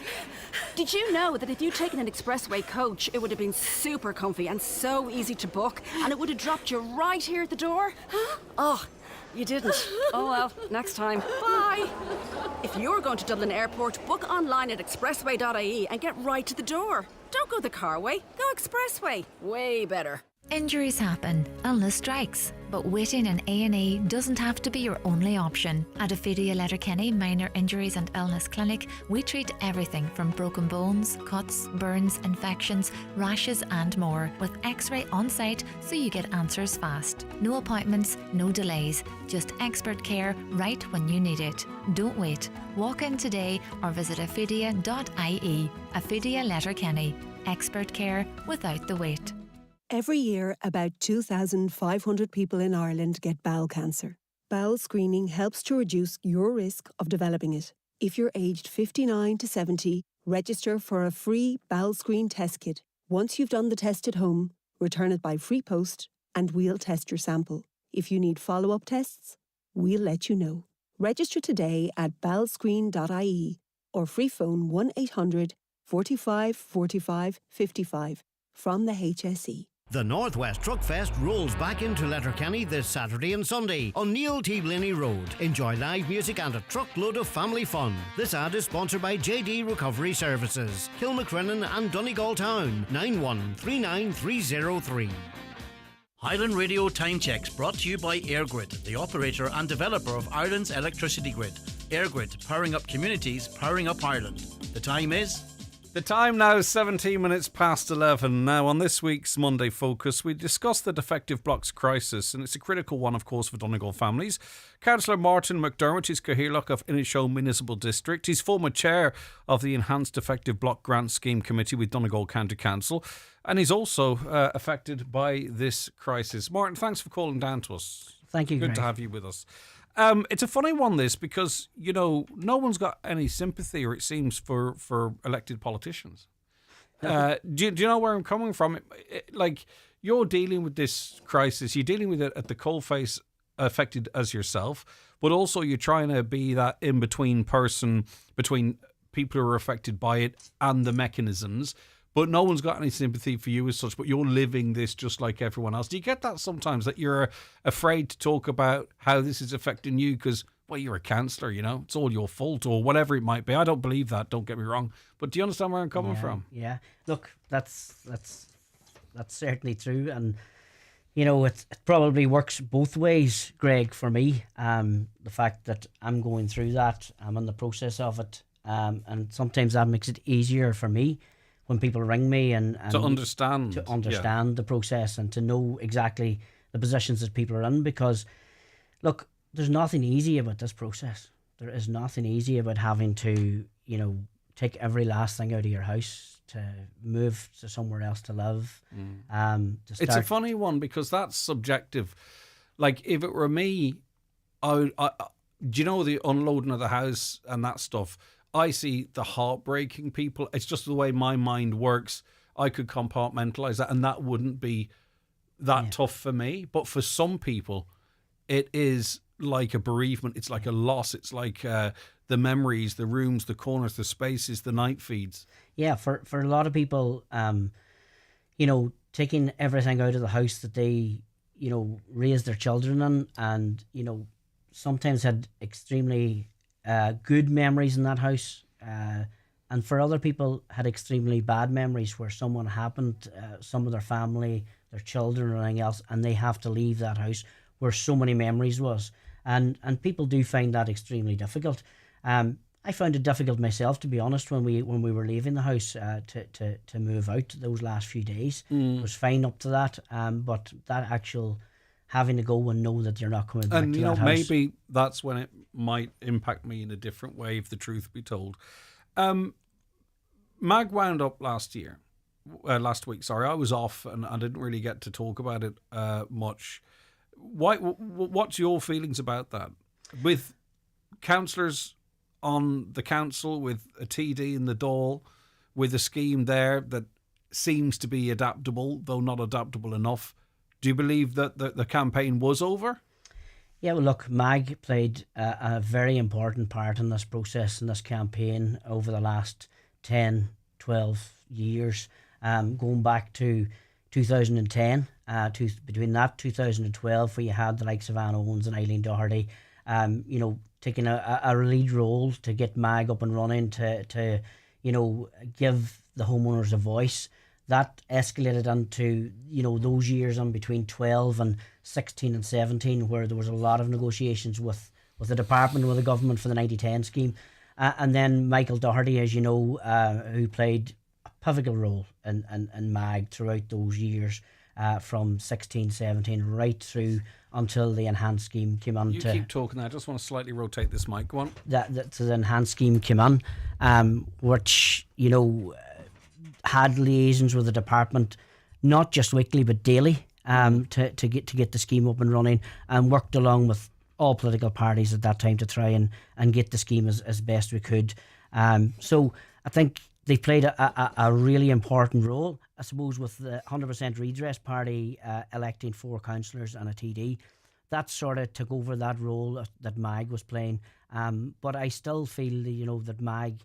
Did you know that if you'd taken an expressway coach, it would have been super comfy and so easy to book, and it would have dropped you right here at the door? Oh, you didn't. Oh well, next time. Bye. If you're going to Dublin Airport, book online at expressway.ie and get right to the door. Don't go the car way, go expressway. Way better. Injuries happen, illness strikes, but waiting in A&E doesn't have to be your only option. At Ophidia Letterkenny Minor Injuries and Illness Clinic, we treat everything from broken bones, cuts, burns, infections, rashes and more, with X-ray on site so you get answers fast. No appointments, no delays, just expert care right when you need it. Don't wait. Walk in today or visit ophidia.ie. Ophidia Letterkenny. Expert care without the wait. Every year, about 2,500 people in Ireland get bowel cancer. Bowel screening helps to reduce your risk of developing it. If you're aged 59 to 70, register for a free bowel screen test kit. Once you've done the test at home, return it by free post and we'll test your sample. If you need follow-up tests, we'll let you know. Register today at bowelscreen.ie or free phone 1-800 45 45 55 from the HSE. The Northwest Truck Fest rolls back into Letterkenny this Saturday and Sunday on Neil T. Blinny Road. Enjoy live music and a truckload of family fun. This ad is sponsored by JD Recovery Services, Kilmacrennan and Donegal Town, 9139303. Highland Radio Time Checks brought to you by EirGrid, the operator and developer of Ireland's electricity grid. EirGrid, powering up communities, powering up Ireland. The time is... The time now is 17 minutes past 11. Now, on this week's Monday Focus, we discuss the defective blocks crisis, and it's a critical one, of course, for Donegal families. Councillor Martin McDermott is Cathaoirleach of Inishowen Municipal District. He's former chair of the Enhanced Defective Block Grant Scheme Committee with Donegal County Council, and he's also affected by this crisis. Martin, thanks for calling down to us. Thank you, Good Greg. to have you with us. It's a funny one, this, because, you know, no one's got any sympathy, or it seems, for elected politicians. Do you know where I'm coming from? Like, you're dealing with this crisis. You're dealing with it at the coalface, affected as yourself, but also you're trying to be that in-between person between people who are affected by it and the mechanisms. But no one's got any sympathy for you as such, but you're living this just like everyone else. Do you get that sometimes, that you're afraid to talk about how this is affecting you because, well, you're a councillor, you know, it's all your fault or whatever it might be? I don't believe that, don't get me wrong. But do you understand where I'm coming from? Yeah. Look, that's certainly true. And, you know, it probably works both ways, Greg, for me. The fact that I'm going through that, I'm in the process of it. And sometimes that makes it easier for me when people ring me and to understand the process and to know exactly the positions that people are in. Because, look, there's nothing easy about this process. There is nothing easy about having to, you know, take every last thing out of your house, to move to somewhere else to live. It's a funny one because that's subjective. Like, if it were me, do you know, the unloading of the house and that stuff, I see the heartbreaking people. It's just the way my mind works. I could compartmentalize that and that wouldn't be that tough for me. But for some people, it is like a bereavement. It's like a loss. It's like the memories, the rooms, the corners, the spaces, the night feeds. Yeah, for a lot of people, you know, taking everything out of the house that they, you know, raised their children in, and, you know, sometimes had extremely good memories in that house, and for other people had extremely bad memories where someone happened, some of their family, their children or anything else, and they have to leave that house where so many memories was, and people do find that extremely difficult. I found it difficult myself, to be honest, when we were leaving the house to move out those last few days. It was fine up to that, but that actual having to go and know that you're not coming back to that house. And, you know, maybe that's when it might impact me in a different way, if the truth be told. Mag wound up last week. I was off and I didn't really get to talk about it much. What's your feelings about that? With councillors on the council, with a TD in the Dáil, with a scheme there that seems to be adaptable, though not adaptable enough, do you believe that the campaign was over? Yeah, well, look, Mag played a very important part in this process, in this campaign over the last 10, 12 years, going back to 2010, between that 2012, where you had the likes of Anne Owens and Eileen Doherty, you know, taking a lead role to get Mag up and running, to you know, give the homeowners a voice. That escalated into, you know, those years in between 12 and 16 and 17, where there was a lot of negotiations with the department, with the government for the 90-10 scheme. And then Michael Doherty, as you know, who played a pivotal role in MAG throughout those years, from 16, 17, right through until the enhanced scheme came on. You keep talking there. I just want to slightly rotate this mic. Go on. So the enhanced scheme came on, which, you know, had liaisons with the department, not just weekly but daily, to get the scheme up and running, and worked along with all political parties at that time to try and get the scheme as best we could. So I think they played a really important role. I suppose with the 100% Redress Party electing 4 councillors and a TD, that sort of took over that role that MAG was playing. But I still feel, you know, that MAG,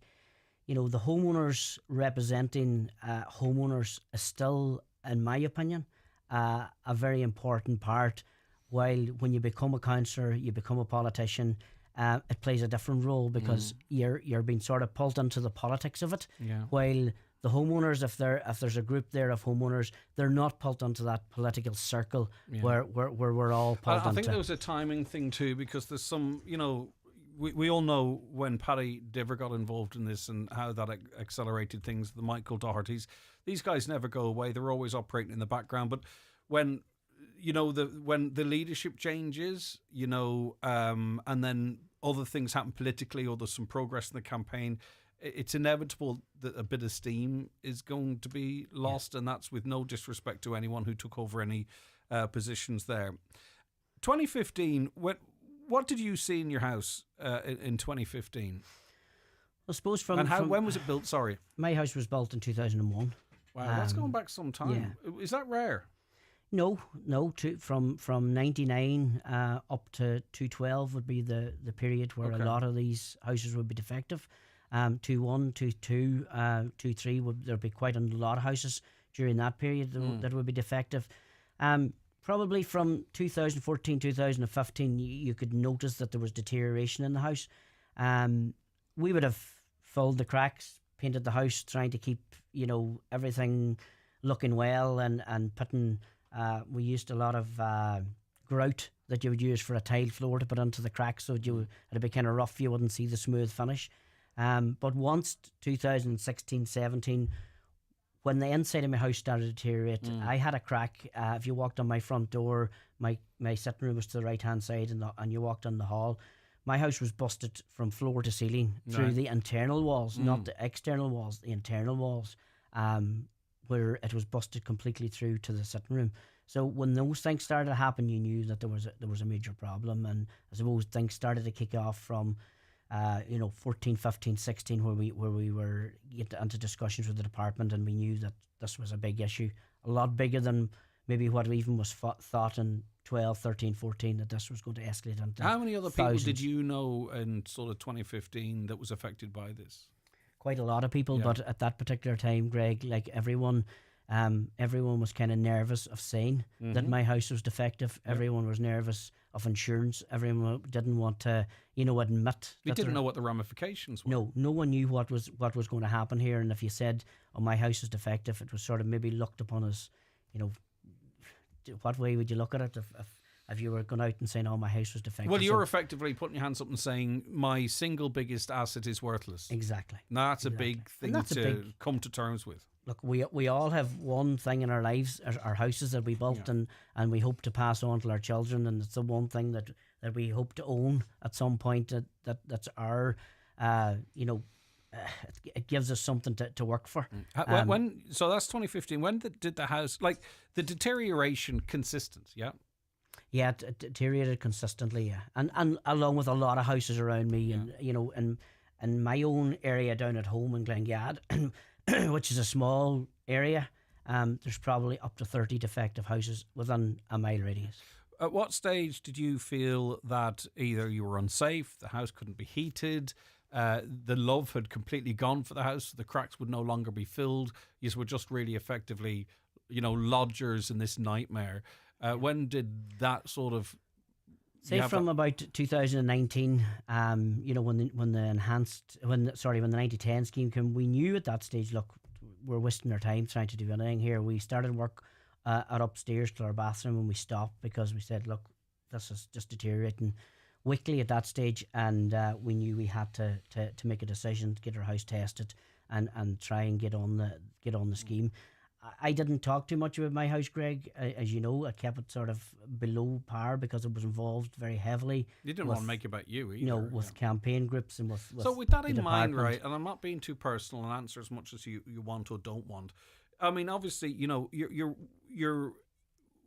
you know, the homeowners representing homeowners is still, in my opinion, a very important part. While when you become a councillor, you become a politician, it plays a different role, because you're being sort of pulled into the politics of it. Yeah. While the homeowners, if there's a group there of homeowners, they're not pulled into that political circle where we're all pulled into. I think there was a timing thing too, because there's some, you know, we all know when Paddy Diver got involved in this and how that accelerated things. The Michael Dohertys, these guys never go away. They're always operating in the background. But when, you know, when the leadership changes, you know, and then other things happen politically, or there's some progress in the campaign, it's inevitable that a bit of steam is going to be lost, and that's with no disrespect to anyone who took over any positions there. 2015, what did you see in your house in 2015? I suppose when was it built? Sorry, my house was built in 2001. Wow, that's going back some time. Yeah. Is that rare? No. From 99 up to 2012 would be the period where a lot of these houses would be defective. 21, 22, 23 there'd be quite a lot of houses during that period that would be defective. Probably from 2014, 2015, you could notice that there was deterioration in the house. We would have filled the cracks, painted the house, trying to keep everything looking well, and putting. We used a lot of grout that you would use for a tile floor to put into the cracks, so it'd be kind of rough. You wouldn't see the smooth finish. But once 2016, 17, when the inside of my house started to deteriorate, I had a crack. If you walked on my front door, my sitting room was to the right hand side, and you walked in the hall. My house was busted from floor to ceiling through the internal walls, not the external walls, the internal walls, where it was busted completely through to the sitting room. So when those things started to happen, you knew that there was a major problem. And I suppose things started to kick off from 14, 15, 16, where we were get into discussions with the department, and we knew that this was a big issue, a lot bigger than maybe what even was thought in 12, 13, 14, that this was going to escalate into How many other people thousands. did you know in sort of 2015 that was affected by this? Quite a lot of people, but at that particular time, Greg, like everyone was kind of nervous of saying that my house was defective. Everyone was nervous of insurance. Everyone didn't want to, admit. You didn't know what the ramifications were. No one knew what was going to happen here. And if you said, "Oh, my house is defective," it was sort of maybe looked upon as, what way would you look at it if you were going out and saying, "Oh, my house was defective"? Well, you're effectively putting your hands up and saying, "My single biggest asset is worthless." Exactly. Now that's a big thing to come to terms with. Look, we all have one thing in our lives, our houses that we built, and we hope to pass on to our children, and it's the one thing that we hope to own at some point. That's our, it gives us something to work for. So that's 2015. When did the house, like the deterioration consistent? Yeah. Yeah, it deteriorated consistently. Yeah, and along with a lot of houses around me, and in my own area down at home in Glengad, which is a small area, there's probably up to 30 defective houses within a mile radius. At what stage did you feel that either you were unsafe, the house couldn't be heated, the love had completely gone for the house, the cracks would no longer be filled, you were just really effectively, lodgers in this nightmare? When did that sort of... Say from about 2019, when the 90-10 scheme came, we knew at that stage, look, we're wasting our time trying to do anything here. We started work at upstairs to our bathroom, and we stopped because we said, look, this is just deteriorating weekly at that stage, and we knew we had to make a decision to get our house tested and try and get on the scheme. I didn't talk too much about my house, Greg. As you know, I kept it sort of below par because it was involved very heavily. You didn't want to make it about you either. With campaign groups and with So with that in mind, right, and I'm not being too personal and answer as much as you want or don't want. I mean, obviously, you're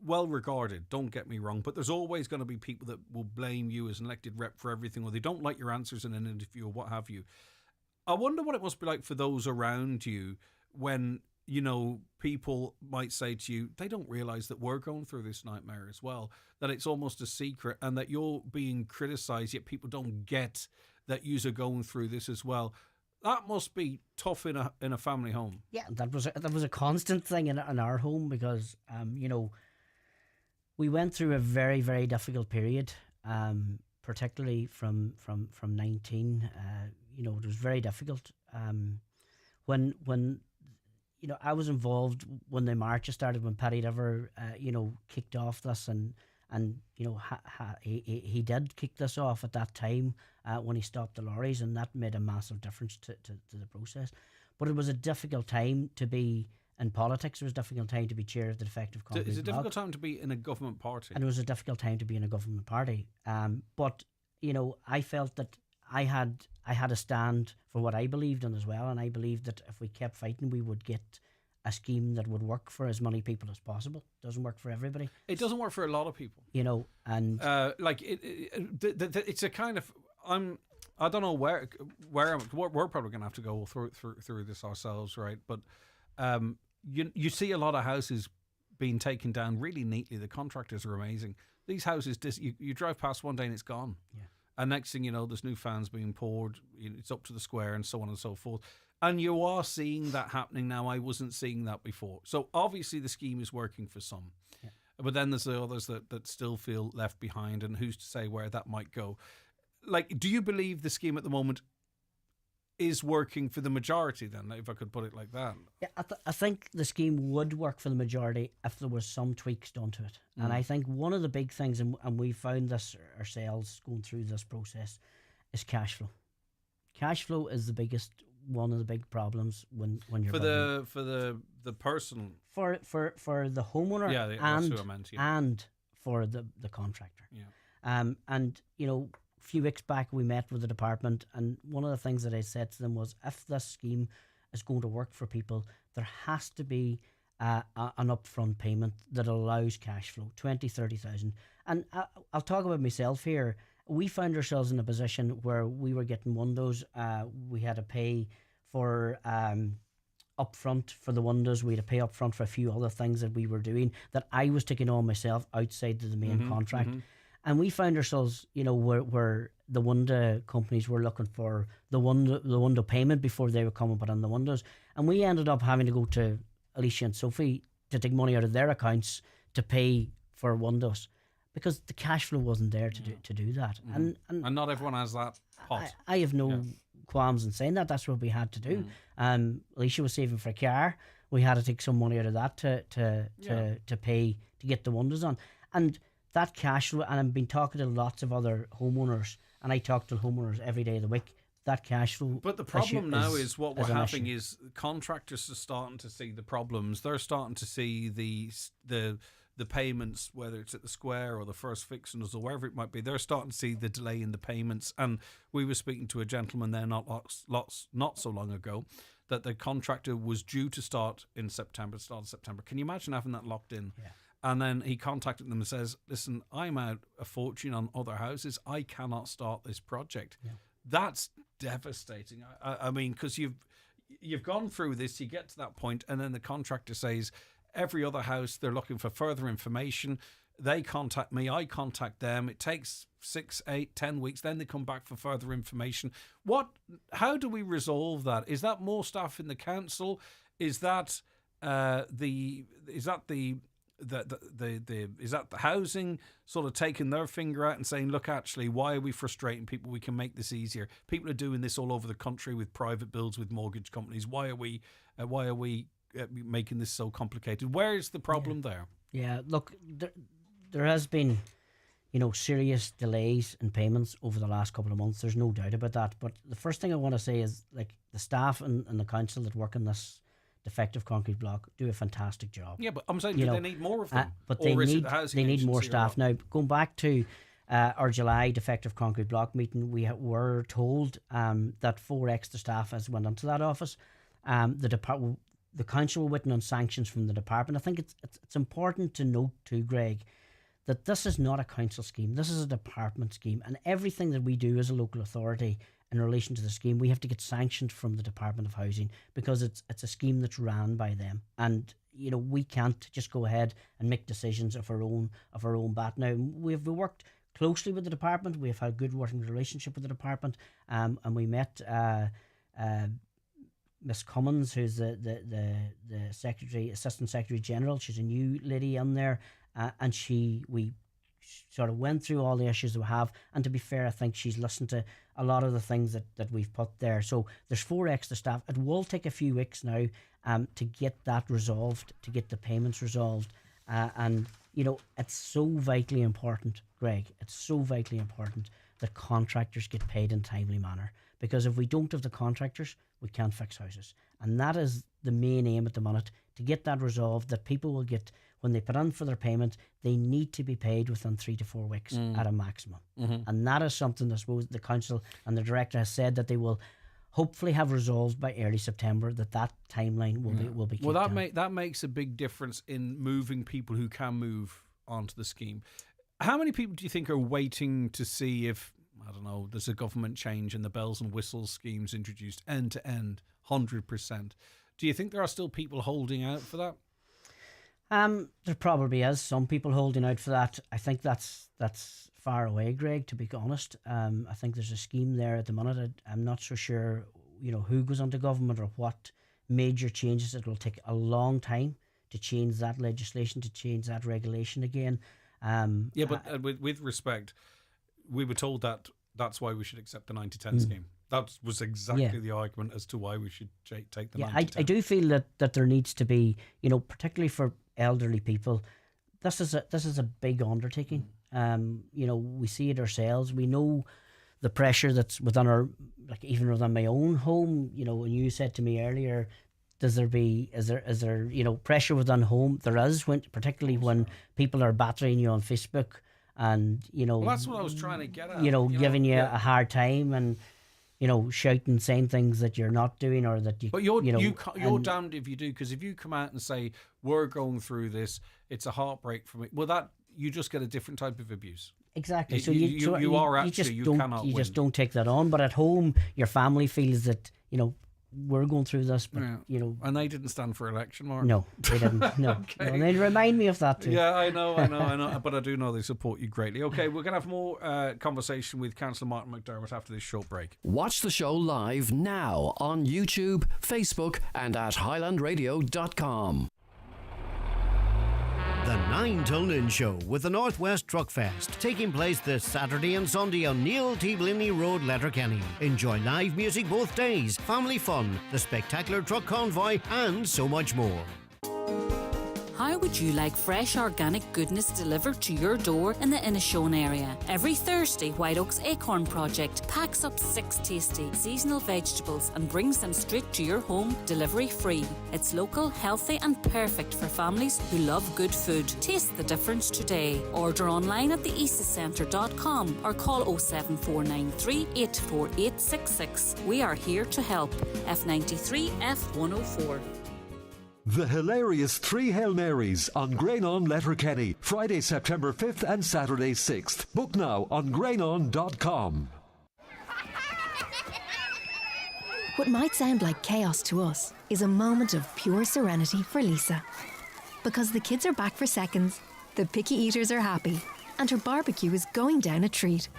well regarded, don't get me wrong, but there's always going to be people that will blame you as an elected rep for everything, or they don't like your answers in an interview or what have you. I wonder what it must be like for those around you when... people might say to you, they don't realise that we're going through this nightmare as well, that it's almost a secret and that you're being criticised, yet people don't get that you're going through this as well. That must be tough in a family home. Yeah, that was a constant thing in our home because, we went through a very, very difficult period, particularly from 19. It was very difficult. When I was involved when the marches started, when Paddy Dever, kicked off this, and he did kick this off at that time when he stopped the lorries, and that made a massive difference to the process. But it was a difficult time to be in politics. It was a difficult time to be chair of the Defective Concrete It's a difficult Bloc. time to be in a government party. And it was a difficult time to be in a government party. But I felt that I had a stand for what I believed in as well, and I believed that if we kept fighting, we would get a scheme that would work for as many people as possible. It doesn't work for everybody. It doesn't work for a lot of people. And it's a kind of I don't know where we're probably going to have to go through this ourselves, right? But you see a lot of houses being taken down really neatly. The contractors are amazing. These houses, you drive past one day and it's gone. Yeah. And next thing you know, there's new fans being poured. It's up to the square and so on and so forth. And you are seeing that happening now. I wasn't seeing that before. So obviously the scheme is working for some. Yeah. But then there's the others that still feel left behind, and who's to say where that might go. Like, do you believe the scheme at the moment is working for the majority then, if I could put it like that? Yeah, I think the scheme would work for the majority if there was some tweaks done to it. And I think one of the big things, and we found this ourselves going through this process, is cash flow. Cash flow is one of the big problems when you're for building. the person for the homeowner, that's who I meant, and for the contractor. Yeah. And a few weeks back we met with the department, and one of the things that I said to them was, if this scheme is going to work for people, there has to be an upfront payment that allows cash flow, 20,000, 30,000. And I'll talk about myself here. We found ourselves in a position where we were getting windows. We had to pay for upfront for the windows. We had to pay upfront for a few other things that we were doing that I was taking on myself outside of the main contract. And we found ourselves, where the window companies were looking for the window payment before they were coming put on the windows. And we ended up having to go to Alicia and Sophie to take money out of their accounts to pay for windows, because the cash flow wasn't there to do that. And not everyone has that pot. I have no qualms in saying that. That's what we had to do. Alicia was saving for a car. We had to take some money out of that to pay to get the windows on. And that cash flow, and I've been talking to lots of other homeowners, and I talk to homeowners every day of the week. That cash flow. But the problem now is what we're having is contractors are starting to see the problems. They're starting to see the payments, whether it's at the square or the first fixings or wherever it might be. They're starting to see the delay in the payments. And we were speaking to a gentleman there not so long ago, that the contractor was due to start in September, start of September. Can you imagine having that locked in? Yeah. And then he contacted them and says, listen, I'm out a fortune on other houses. I cannot start this project. Yeah. That's devastating. I mean, because you've gone through this, you get to that point, and then the contractor says, every other house, they're looking for further information. They contact me, I contact them. It takes 6, 8, 10 weeks. Then they come back for further information. How do we resolve that? Is that more staff in the council? Is that the housing sort of taking their finger out and saying, look, actually, why are we frustrating people? We can make this easier. People are doing this all over the country with private builds, with mortgage companies. Why are we making this so complicated? Where is the problem there? Yeah, look, there has been, serious delays in payments over the last couple of months. There's no doubt about that. But the first thing I want to say is, like, the staff and the council that work in this defective concrete block do a fantastic job. Yeah, but I'm saying, do they need more of them? But they need more staff. Now, going back to our July defective concrete block meeting, we were told that 4 extra staff has went into that office. The council were waiting on sanctions from the department. I think it's important to note too, Greg, that this is not a council scheme. This is a department scheme, and everything that we do as a local authority in relation to the scheme, we have to get sanctioned from the Department of Housing, because it's a scheme that's ran by them, and we can't just go ahead and make decisions of our own bat. Now, we've worked closely with the department. We've had a good working relationship with the department, and we met Miss Cummins, who's the Assistant Secretary General. She's a new lady in there, and we sort of went through all the issues that we have. And to be fair, I think she's listened to a lot of the things that we've put there. So there's 4 extra staff. It will take a few weeks now to get that resolved, to get the payments resolved. And it's so vitally important, Greg. It's so vitally important that contractors get paid in a timely manner. Because if we don't have the contractors, we can't fix houses. And that is the main aim at the minute, to get that resolved, that people will get, when they put in for their payment, they need to be paid within 3 to 4 weeks at a maximum. And that is something I suppose the council and the director has said that they will hopefully have resolved by early September, that timeline will be kept down. That makes a big difference in moving people who can move onto the scheme. How many people do you think are waiting to see if, I don't know, there's a government change and the bells and whistles schemes introduced end to end, 100%? Do you think there are still people holding out for that? There probably is some people holding out for that. I think that's far away, Greg, to be honest. I think there's a scheme there at the minute. I'm not so sure, who goes into government or what major changes. It will take a long time to change that legislation, to change that regulation again. But with respect, we were told that that's why we should accept the 90-10 scheme. That was exactly the argument as to why we should take the 90-10. I do feel that there needs to be, particularly for elderly people, this is a big undertaking. We see it ourselves. We know the pressure that's within our, even within my own home. When you said to me earlier, is there pressure within home? There is, particularly when people are battering you on Facebook and that's what I was trying to get at. Giving you a hard time and shouting, saying things that you're not doing or that you. But you're damned if you do, because if you come out and say we're going through this, it's a heartbreak for me. Well, that you just get a different type of abuse. Exactly. So you just don't take that on. But at home, your family feels that we're going through this, but and they didn't stand for election, Mark. No, they didn't. No, Okay. No, and they remind me of that too. Yeah, I know, but I do know they support you greatly. Okay, we're gonna have more conversation with Councillor Martin McDermott after this short break. Watch the show live now on YouTube, Facebook, and at highlandradio.com. The 9 till noon show with the Northwest Truck Fest, taking place this Saturday and Sunday on Neil T. Blinny Road, Letterkenny. Enjoy live music both days, family fun, the spectacular truck convoy, and so much more. How would you like fresh organic goodness delivered to your door in the Inishowen area? Every Thursday, White Oak's Acorn Project packs up 6 tasty seasonal vegetables and brings them straight to your home, delivery free. It's local, healthy and perfect for families who love good food. Taste the difference today. Order online at theasacentre.com or call 07493 848866. We are here to help. F93 F104. The hilarious 3 Hail Marys on Grainon Letterkenny, Friday, September 5th and Saturday 6th. Book now on grainon.com. What might sound like chaos to us is a moment of pure serenity for Lisa. Because the kids are back for seconds, the picky eaters are happy, and her barbecue is going down a treat.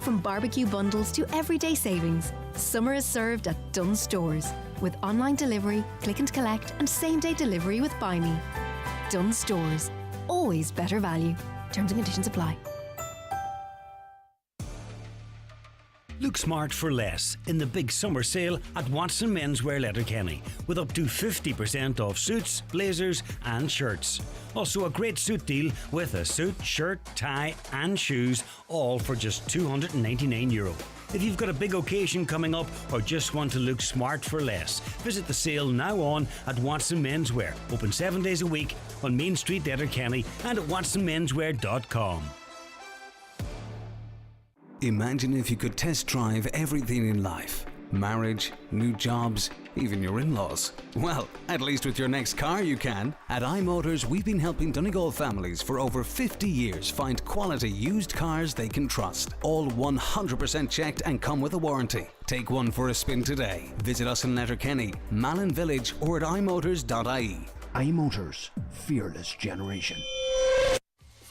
From barbecue bundles to everyday savings, summer is served at Dunnes Stores, with online delivery, click and collect, and same-day delivery with Buy Me. Dunnes Stores, always better value. Terms and conditions apply. Look smart for less in the big summer sale at Watson Menswear Letterkenny, with up to 50% off suits, blazers and shirts. Also a great suit deal with a suit, shirt, tie and shoes, all for just €299. If you've got a big occasion coming up or just want to look smart for less, visit the sale now on at Watson Menswear, open 7 days a week on Main Street, Letterkenny, and at watsonmenswear.com. Imagine if you could test drive everything in life. Marriage, new jobs, even your in-laws. Well, at least with your next car you can. At iMotors, we've been helping Donegal families for over 50 years find quality used cars they can trust. All 100% checked and come with a warranty. Take one for a spin today. Visit us in Letterkenny, Malin Village or at imotors.ie. iMotors, fearless generation.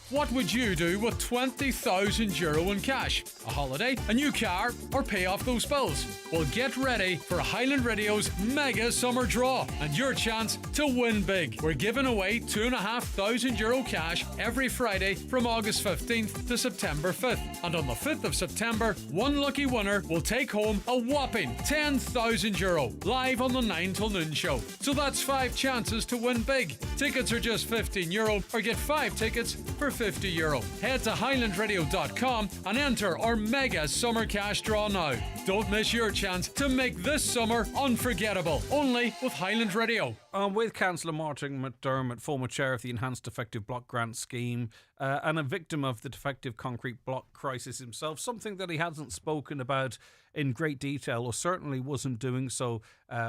What would you do with €20,000 in cash? A holiday, a new car, or pay off those bills? Well, get ready for Highland Radio's mega summer draw and your chance to win big. We're giving away €2,500 cash every Friday from August 15th to September 5th. And on the 5th of September, one lucky winner will take home a whopping €10,000 live on the 9 till noon show. So that's 5 chances to win big. Tickets are just €15 or get 5 tickets for €50. Head to highlandradio.com and enter our mega summer cash draw now. Don't miss your chance to make this summer unforgettable. Only with Highland Radio. I'm with Councillor Martin McDermott, former chair of the Enhanced Defective Block Grant Scheme and a victim of the defective concrete block crisis himself, something that he hasn't spoken about in great detail, or certainly wasn't doing so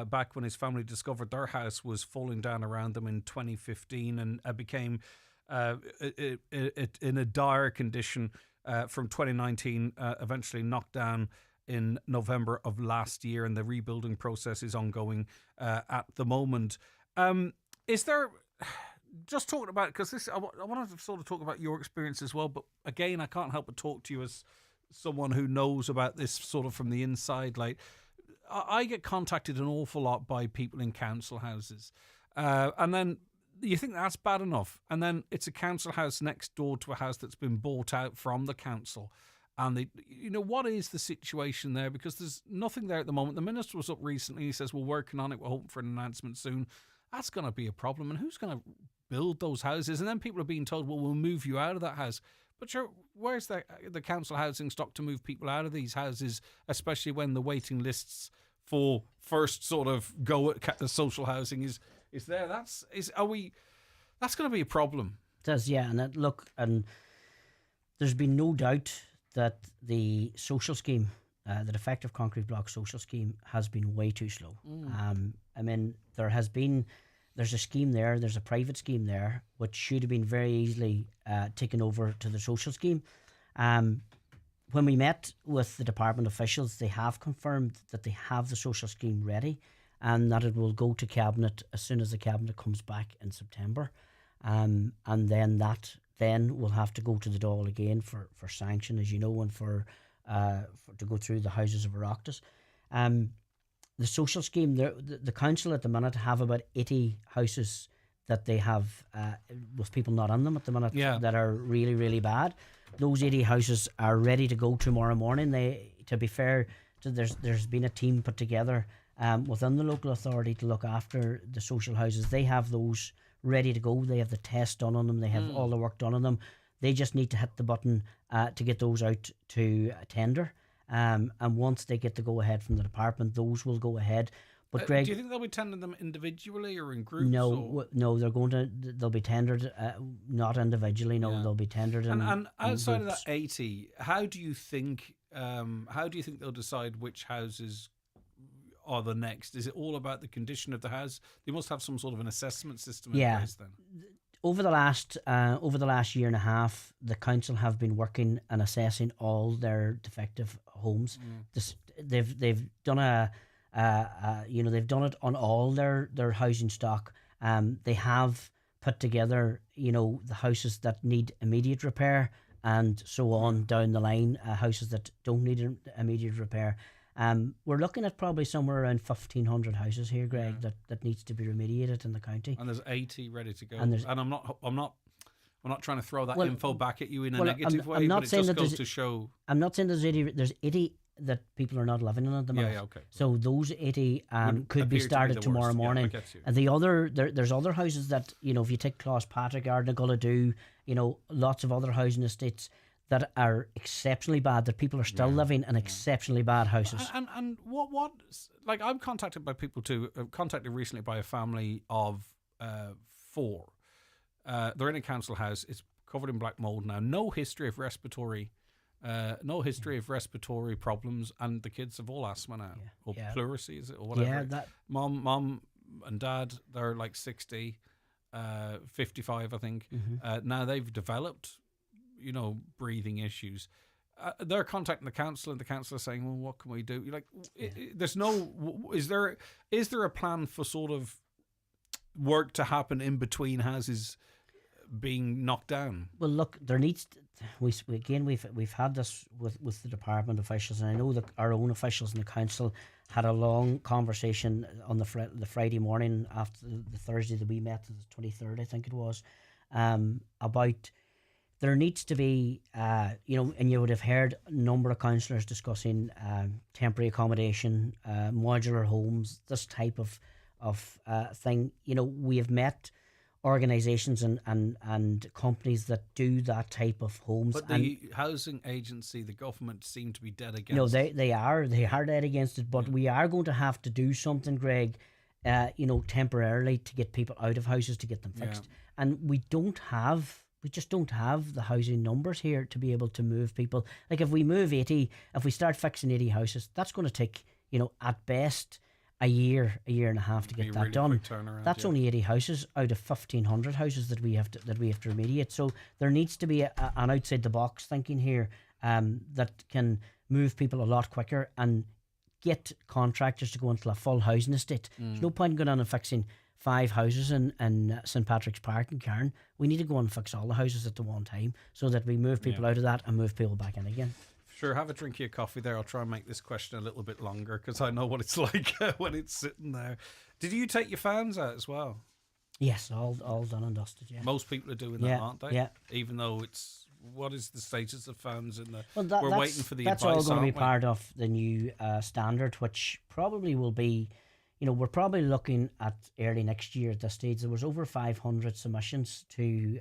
back when his family discovered their house was falling down around them in 2015 and became in a dire condition from 2019, eventually knocked down in November of last year, and the rebuilding process is ongoing at the moment. Is there just talking about, because I want to sort of talk about your experience as well, but again, I can't help but talk to you as someone who knows about this sort of from the inside. Like, I get contacted an awful lot by people in council houses, and then you think that's bad enough, and then it's a council house next door to a house that's been bought out from the council, and what is the situation there? Because there's nothing there at the moment. The minister was up recently. He says, we're working on it. We're hoping for an announcement soon. That's going to be a problem, and who's going to build those houses? And then people are being told, well, we'll move you out of that house. But sure, where's the council housing stock to move people out of these houses, especially when the waiting lists for first sort of go at the social housing is there? That's going to be a problem. It does, yeah. And there's been no doubt that the social scheme, the defective concrete block social scheme, has been way too slow. I mean, there's a scheme there, there's a private scheme there, which should have been very easily taken over to the social scheme. When we met with the department officials, they have confirmed that they have the social scheme ready and that it will go to Cabinet as soon as the Cabinet comes back in September. And then that will have to go to the Dáil again for sanction, as you know, and for to go through the Houses of Oireachtas. The social scheme, the council at the minute have about 80 houses that they have with people not in them at the minute that are really, really bad. Those 80 houses are ready to go tomorrow morning. To be fair, there's been a team put together within the local authority to look after the social houses. They have those ready to go. They have the test done on them. They have all the work done on them. They just need to hit the button to get those out to tender. And once they get the go ahead from the department, those will go ahead. But Greg, do you think they'll be tendering them individually or in groups? No, they'll be tendered not individually. No, they'll be tendered. And outside of that 80, how do you think they'll decide which houses are the next? Is it all about the condition of the house? They must have some sort of an assessment system in place then. Over the last year and a half, the council have been working and assessing all their defective homes. They've done they've done it on all their housing stock. They have put together the houses that need immediate repair and so on down the line. Houses that don't need immediate repair. We're looking at probably somewhere around 1,500 houses here, Greg, that needs to be remediated in the county. And there's 80 ready to go. And I'm not trying to throw that info back at you in a negative way, but it just goes to show. I'm not saying there's 80. There's 80 that people are not living in at the moment. Yeah, okay. So those 80 could be started tomorrow morning. And the other there's other houses that if you take Clospatrick, Ardnagulla, lots of other housing estates that are exceptionally bad, that people are still living in exceptionally bad houses. And what like I'm contacted by people too. Contacted recently by a family of 4. They're in a council house. It's covered in black mold now. No history of respiratory problems, and the kids have all asthma now, or pleurisy, is it, or whatever. Yeah, that mom and dad, they're like 60, 55, I think. Now they've developed breathing issues. They're contacting the council, and the council is saying, well, what can we do? You're like, there's no, is there a plan for sort of work to happen in between houses being knocked down? Well, look, there needs to, we've had this with the department officials, and I know that our own officials in the council had a long conversation on the Friday morning after the Thursday that we met, the 23rd, I think it was, about there needs to be, and you would have heard a number of councillors discussing temporary accommodation, modular homes, this type of thing. We have met organisations and companies that do that type of homes. But the housing agency, the government, seem to be dead against it. No, they are dead against it, but we are going to have to do something, Greg, temporarily to get people out of houses, to get them fixed. And we just don't have the housing numbers here to be able to move people. Like if we start fixing 80 houses, that's going to take, at best a year and a half to get that done. That's only 80 houses out of 1,500 houses that we have to remediate. So there needs to be an outside the box thinking here that can move people a lot quicker and get contractors to go into a full housing estate. There's no point in going on and fixing 5 houses in St Patrick's Park in Cairn. We need to go and fix all the houses at the one time so that we move people out of that and move people back in again. Sure, have a drink of your coffee there. I'll try and make this question a little bit longer because I know what it's like when it's sitting there. Did you take your fans out as well? Yes, all done and dusted, yeah. Most people are doing that, aren't they? Yeah. Even though it's... What is the status of fans in the... Well, we're waiting for the advice, that's all going to be aren't we? part of the new standard, which probably will be... we're probably looking at early next year at this stage. There was over 500 submissions to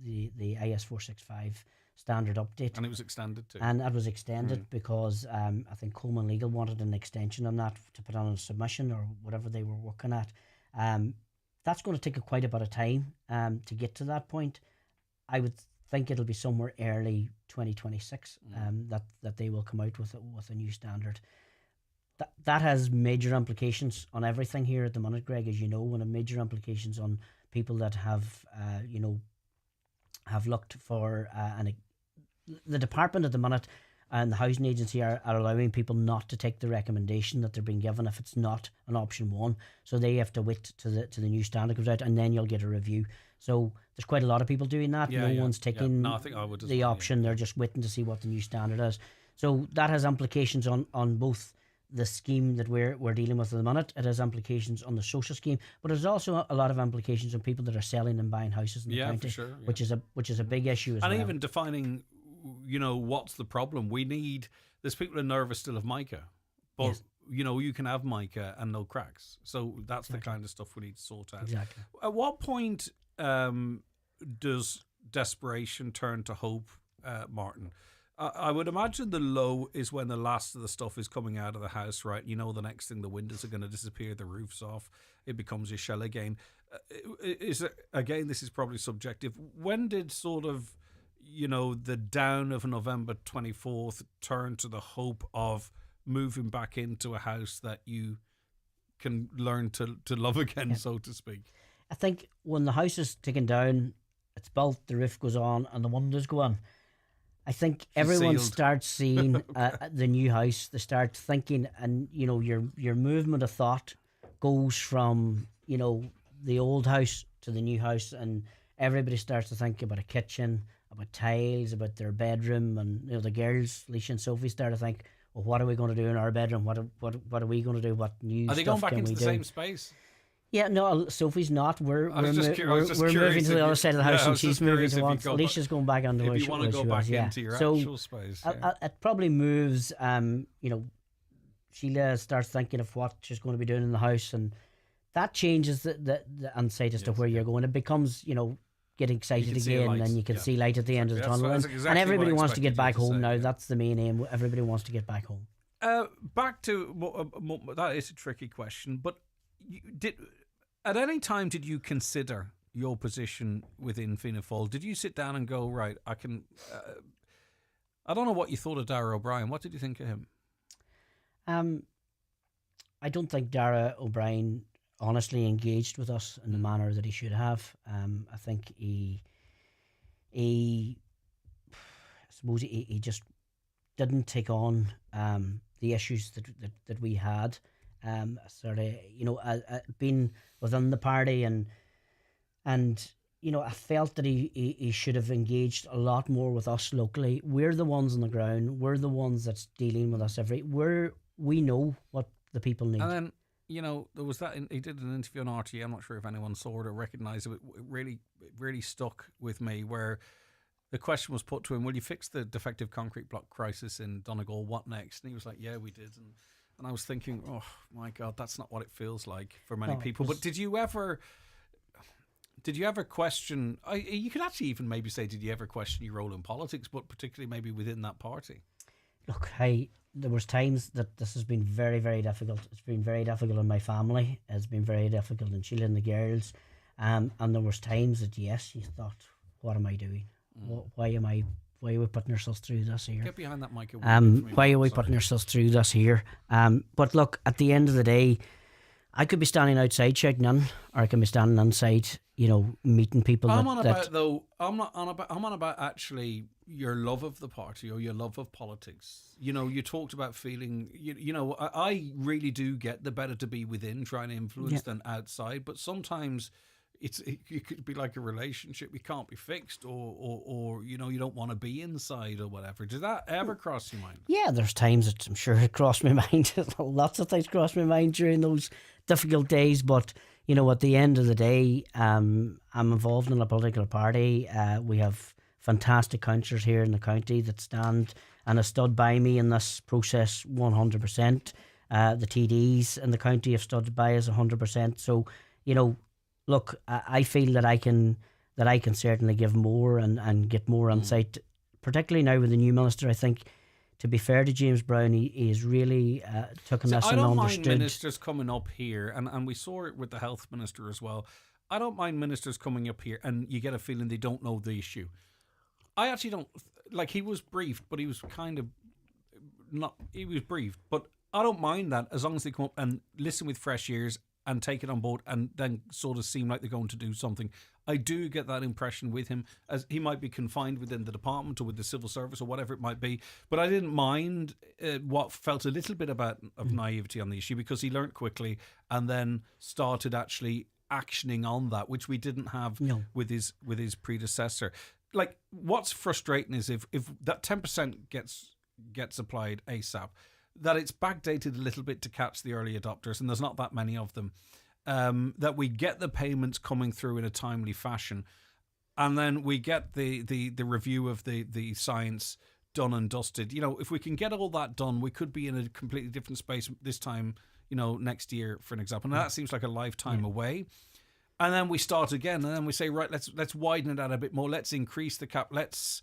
the IS 465 standard update. And it was extended too. And that was extended because I think Coleman Legal wanted an extension on that to put on a submission or whatever they were working at. That's going to take quite a bit of time to get to that point. I would think it'll be somewhere early 2026 that they will come out with a new standard. That has major implications on everything here at the minute, Greg, as you know, and major implications on people that have looked for the department at the minute and the housing agency are allowing people not to take the recommendation that they're being given if it's not an option 1. So they have to wait to the new standard comes out and then you'll get a review. So there's quite a lot of people doing that. No one's taking No, I think I would the option. They're just waiting to see what the new standard is. So that has implications on both the scheme that we're dealing with at the minute. It has implications on the social scheme, but there's also a lot of implications on people that are selling and buying houses in the county, for sure, which is a big issue as well. And even defining, what's the problem? There's people who are nervous still of mica, but you can have mica and no cracks. So that's the kind of stuff we need to sort out. Exactly. At what point does desperation turn to hope, Martin? I would imagine the low is when the last of the stuff is coming out of the house, right? The next thing, the windows are going to disappear, the roof's off, it becomes your shell again. This is probably subjective. When did sort of, the down of November 24th turn to the hope of moving back into a house that you can learn to love again, so to speak? I think when the house is taken down, it's built, the roof goes on and the windows go on. I think everyone starts seeing the new house. They start thinking, and your movement of thought goes from the old house to the new house, and everybody starts to think about a kitchen, about tiles, about their bedroom, and the girls, Leisha and Sophie, start to think, well, what are we going to do in our bedroom? What are we going to do? What new are they stuff going back can into we the do? same space? Yeah, Sophie's not. We're moving curious to the other side of the house, and she's moving to one. Go Alicia's going back into if you want to go back into your actual space. It probably moves. Sheila starts thinking of what she's going to be doing in the house, and that changes the insight as to where you're going. It becomes get excited again, and you can see light at the end of the tunnel, and everybody wants to get back home now. That's the main aim. Everybody wants to get back home. Back to that is a tricky question, but at any time did you consider your position within Fianna Fáil? Did you sit down and go, right, I can... I don't know what you thought of Dara O'Brien. What did you think of him? I don't think Dara O'Brien honestly engaged with us in the manner that he should have. I think he just didn't take on the issues that we had. Being within the party and I felt that he should have engaged a lot more with us locally. We're the ones on the ground. We're the ones that's dealing with us we know what the people need. And then, there was that, he did an interview on RTE, I'm not sure if anyone saw it or recognised it, it really stuck with me, where the question was put to him, will you fix the defective concrete block crisis in Donegal, what next? And he was like, yeah, we did. And I was thinking, oh my God, that's not what it feels like for many people. But did you ever question, you could actually even maybe say, did you ever question your role in politics, but particularly maybe within that party? Look, there was times that this has been very, very difficult. It's been very difficult in my family. It's been very difficult in Sheila and the girls. And there was times that, yes, you thought, what am I doing? Why are we putting ourselves through this here? Get behind that mic. Why are we putting ourselves through this here? But look, at the end of the day, I could be standing outside shouting in, or I can be standing inside, meeting people. I'm on about actually your love of the party or your love of politics. You talked about feeling, I really do get the better to be within trying to influence than outside, but sometimes it could be like a relationship. It can't be fixed, or you don't want to be inside or whatever. Does that ever cross your mind? Yeah, there's times that I'm sure it crossed my mind. Lots of things crossed my mind during those difficult days. But at the end of the day, I'm involved in a political party. We have fantastic councillors here in the county that stand and have stood by me in this process 100%. The TDs in the county have stood by us 100%. So look, I feel that I can certainly give more and get more insight, particularly now with the new minister. I think, to be fair to James Brown, he is really taken this and understood. I don't mind ministers coming up here, and we saw it with the health minister as well. I don't mind ministers coming up here, and you get a feeling they don't know the issue. I actually don't, like, he was briefed, but he was kind of not, he was briefed, but I don't mind that as long as they come up and listen with fresh ears and take it on board and then sort of seem like they're going to do something. I do get that impression with him, as he might be confined within the department or with the civil service or whatever it might be. But I didn't mind what felt a little bit of naivety on the issue, because he learnt quickly and then started actually actioning on that, which we didn't have with his predecessor. Like, what's frustrating is if that 10% gets applied ASAP, that it's backdated a little bit to catch the early adopters, and there's not that many of them, that we get the payments coming through in a timely fashion, and then we get the review of the science done and dusted. If we can get all that done, we could be in a completely different space this time, next year, for an example. Now, that seems like a lifetime away. And then we start again, and then we say, right, let's widen it out a bit more. Let's increase the cap. Let's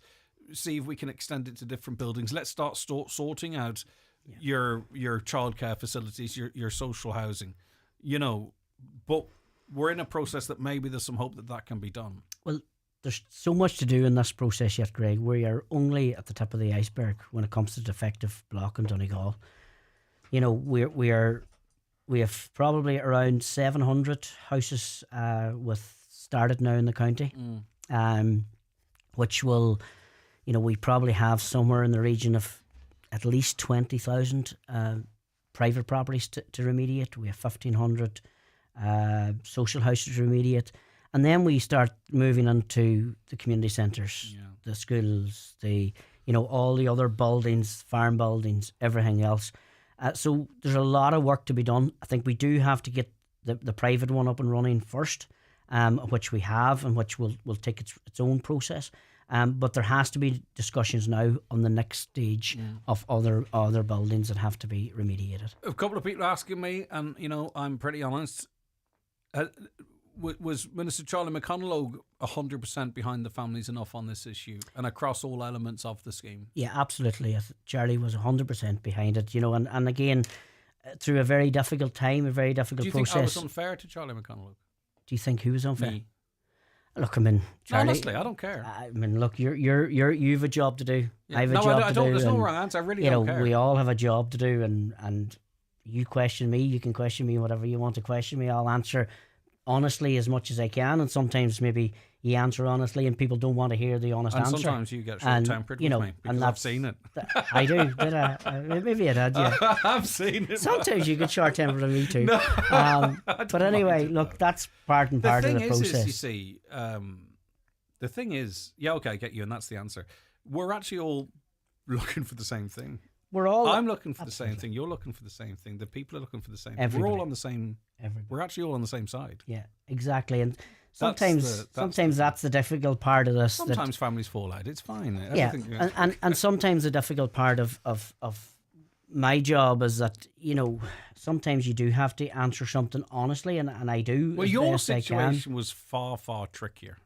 see if we can extend it to different buildings. Let's start sorting out your childcare facilities, your social housing, but we're in a process that maybe there's some hope that can be done. Well, there's so much to do in this process yet, Greg. We are only at the tip of the iceberg when it comes to defective block in Donegal. We have probably around 700 houses started now in the county, which will, we probably have somewhere in the region of at least 20,000 private properties to remediate. We have 1,500 social houses to remediate. And then we start moving into the community centres, the schools, all the other buildings, farm buildings, everything else. So there's a lot of work to be done. I think we do have to get the private one up and running first, which we have, and which will take its own process. But there has to be discussions now on the next stage of other buildings that have to be remediated. A couple of people asking me, and I'm pretty honest. Was Minister Charlie McConalogue 100% behind the families enough on this issue and across all elements of the scheme? Yeah, absolutely. Charlie was 100% behind it. And again, through a very difficult time, a very difficult process. Do you think I was unfair to Charlie McConalogue? Do you think who was unfair? Me. Look, I mean, Charlie, honestly, I don't care. I mean, look, you've a job to do. Yeah. I have a job to do. There's no wrong answer. I really don't care. We all have a job to do, and you question me. You can question me whatever you want to question me. I'll answer honestly as much as I can, and sometimes maybe you answer honestly, and people don't want to hear the honest answer. And sometimes you get short-tempered with me, because I've seen it. I do. Did I? Maybe I did. Yeah, I've seen it. Sometimes you get short-tempered with me too. No, but anyway, look, that's part and part of the process. The thing is, you see, the thing is, okay, I get you, and that's the answer. We're actually all looking for the same thing. I'm looking for the same thing. You're looking for the same thing. The people are looking for the same thing. We're all on the same. We're actually all on the same side. Yeah, exactly. And sometimes that's the difficult part of this. Sometimes families fall out. It's fine. Yeah, and sometimes the difficult part of my job is that sometimes you do have to answer something honestly, and I do. Well, your situation was far trickier.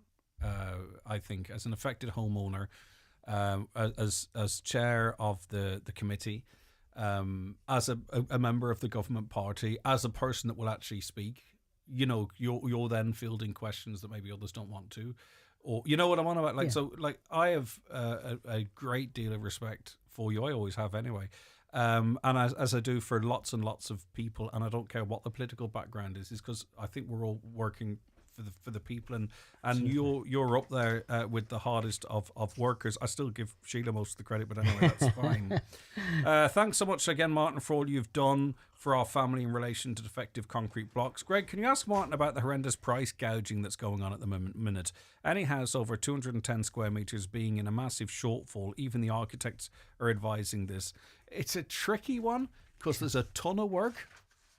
I think, as an affected homeowner. As chair of the committee, as a member of the government party, as a person that will actually speak, you're then fielding questions that maybe others don't want to, or what I'm on about. So I have a great deal of respect for you. I always have anyway. And as I do for lots and lots of people, and I don't care what the political background is because I think we're all working for the people, and you're up there with the hardest of workers. I still give Sheila most of the credit, but anyway, that's fine. Thanks so much again, Martin, for all you've done for our family in relation to defective concrete blocks. Greg, can you ask Martin about the horrendous price gouging that's going on at the minute? Any house over 210 square metres being in a massive shortfall, even the architects are advising this. It's a tricky one because there's a ton of work.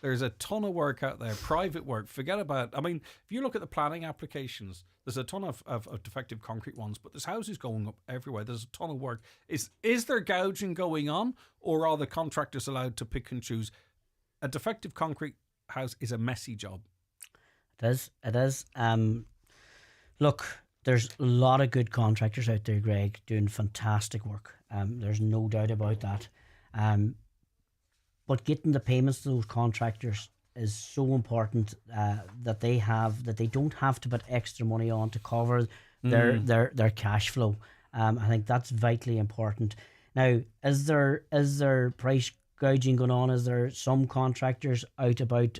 There's a ton of work out there, private work. Forget about, I mean, if you look at the planning applications, there's a ton of defective concrete ones, but there's houses going up everywhere. There's a ton of work. Is there gouging going on, or are the contractors allowed to pick and choose? A defective concrete house is a messy job. It is. Look, there's a lot of good contractors out there, Greg, doing fantastic work. There's no doubt about that. But getting the payments to those contractors is so important that they don't have to put extra money on to cover their cash flow. I think that's vitally important. Now, is there price gouging going on? Is there some contractors out about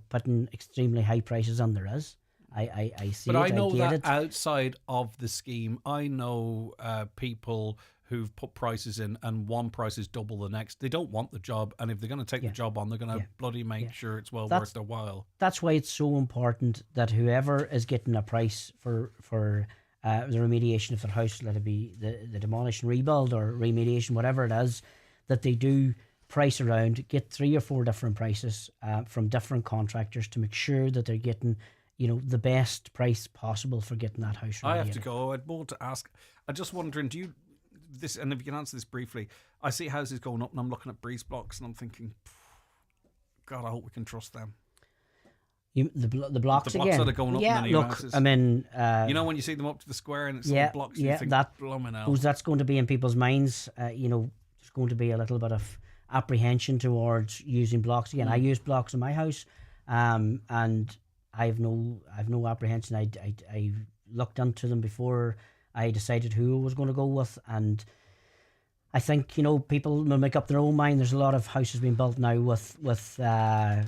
putting extremely high prices on? There is. I see. But it. I know get that it. outside of the scheme, I know people who've put prices in and one price is double the next. They don't want the job, and if they're going to take the job on, they're going to bloody make sure it's worth their while. That's why it's so important that whoever is getting a price for the remediation of their house, let it be the demolish and rebuild or remediation, whatever it is, that they do price around, get 3 or 4 different prices from different contractors to make sure that they're getting the best price possible for getting that house remediated. I have to go. I'd more to ask. I'm just wondering, do you... This, and if you can answer this briefly, I see houses going up and I'm looking at breeze blocks and I'm thinking, God, I hope we can trust them. The blocks again. The blocks that are going up in the new houses. I mean... when you see them up to the square and it's all blocks, you think, blooming hell. That's going to be in people's minds. There's going to be a little bit of apprehension towards using blocks again. I use blocks in my house, and I have no apprehension. I looked into them before I decided who I was going to go with, and I think people will make up their own mind. There's a lot of houses being built now with the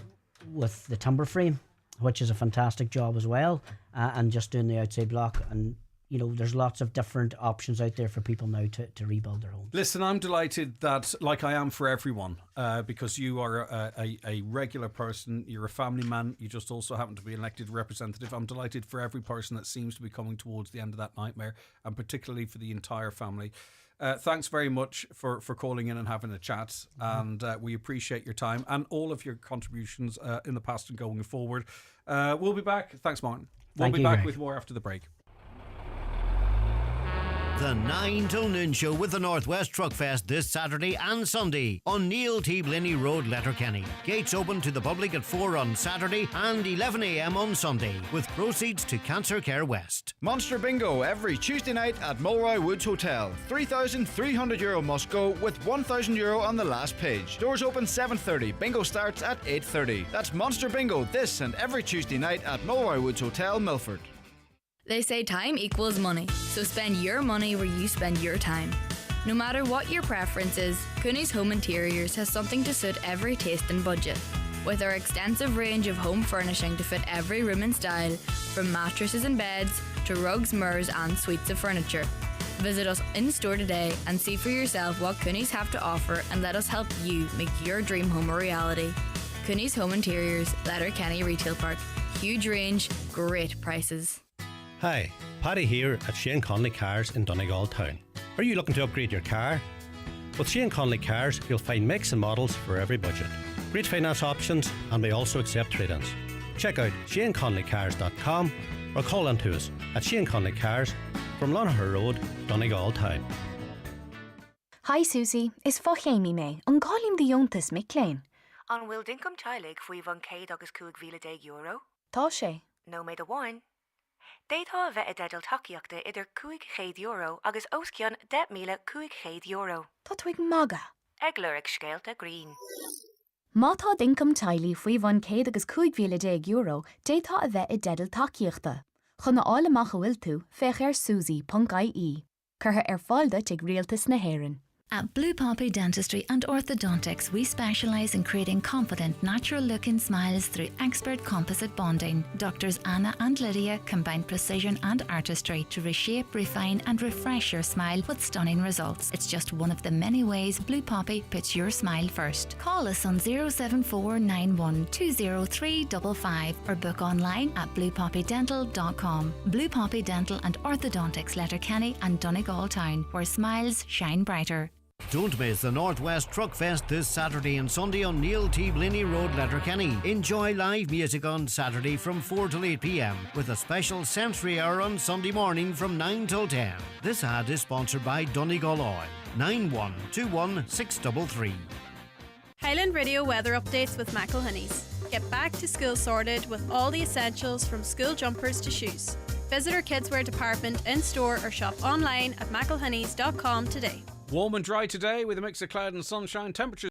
timber frame, which is a fantastic job as well, and just doing the outside block. And there's lots of different options out there for people now to rebuild their homes. Listen, I'm delighted that, like I am for everyone, because you are a regular person, you're a family man, you just also happen to be an elected representative. I'm delighted for every person that seems to be coming towards the end of that nightmare, and particularly for the entire family. Thanks very much for calling in and having a chat, and we appreciate your time and all of your contributions in the past and going forward. We'll be back. Thanks, Martin. We'll be back with more after the break. The 9 till noon show with the Northwest Truck Fest this Saturday and Sunday on Neil T. Blinny Road, Letterkenny. Gates open to the public at 4 on Saturday and 11 a.m. on Sunday, with proceeds to Cancer Care West. Monster Bingo every Tuesday night at Mulroy Woods Hotel. €3,300 must go, with €1,000 on the last page. Doors open 7:30. Bingo starts at 8:30. That's Monster Bingo this and every Tuesday night at Mulroy Woods Hotel, Milford. They say time equals money, so spend your money where you spend your time. No matter what your preference is, Cooney's Home Interiors has something to suit every taste and budget. With our extensive range of home furnishing to fit every room and style, from mattresses and beds to rugs, mirrors and suites of furniture. Visit us in store today and see for yourself what Cooney's have to offer, and let us help you make your dream home a reality. Cooney's Home Interiors, Letterkenny Retail Park. Huge range, great prices. Hi, Paddy here at Shane Conley Cars in Donegal Town. Are you looking to upgrade your car? With Shane Conley Cars, you'll find makes and models for every budget. Great finance options, and we also accept trade-ins. Check out ShaneConleyCars.com or call in to us at Shane Conley Cars from Lonaher Road, Donegal Town. Hi Susie, is Amy me? An gálim the Iontas Micklein. An bhfuil dinkum teilig faoi van céad agus €2,000. Tá sé. No méid amháin. Détá a bheith a dedal takeíochta idir €2,000 agus oscian €10,200. Tá tuig maga. Eglur ag scéalta green. Mátá dinkum teili faoi van céad agus €2,000, détá a bheith I dedal takeíochta. Chuna álamach a bhfuil tú, fech Susie.ie. Curtha fáilda ag rialtas na héireann. At Blue Poppy Dentistry and Orthodontics, we specialise in creating confident, natural-looking smiles through expert composite bonding. Doctors Anna and Lydia combine precision and artistry to reshape, refine and refresh your smile with stunning results. It's just one of the many ways Blue Poppy puts your smile first. Call us on 07491 20355 or book online at bluepoppydental.com. Blue Poppy Dental and Orthodontics, Letterkenny and Donegal Town, where smiles shine brighter. Don't miss the Northwest Truck Fest this Saturday and Sunday on Neil T. Blinny Road, Letterkenny. Enjoy live music on Saturday from 4 till 8 p.m. with a special sensory hour on Sunday morning from 9 till 10. This ad is sponsored by Donegal Oil. 9121633. Highland Radio weather updates with McElhinney's. Get back to school sorted with all the essentials from school jumpers to shoes. Visit our kidswear department in store or shop online at mcelhinneys.com today. Warm and dry today with a mix of cloud and sunshine. Temperatures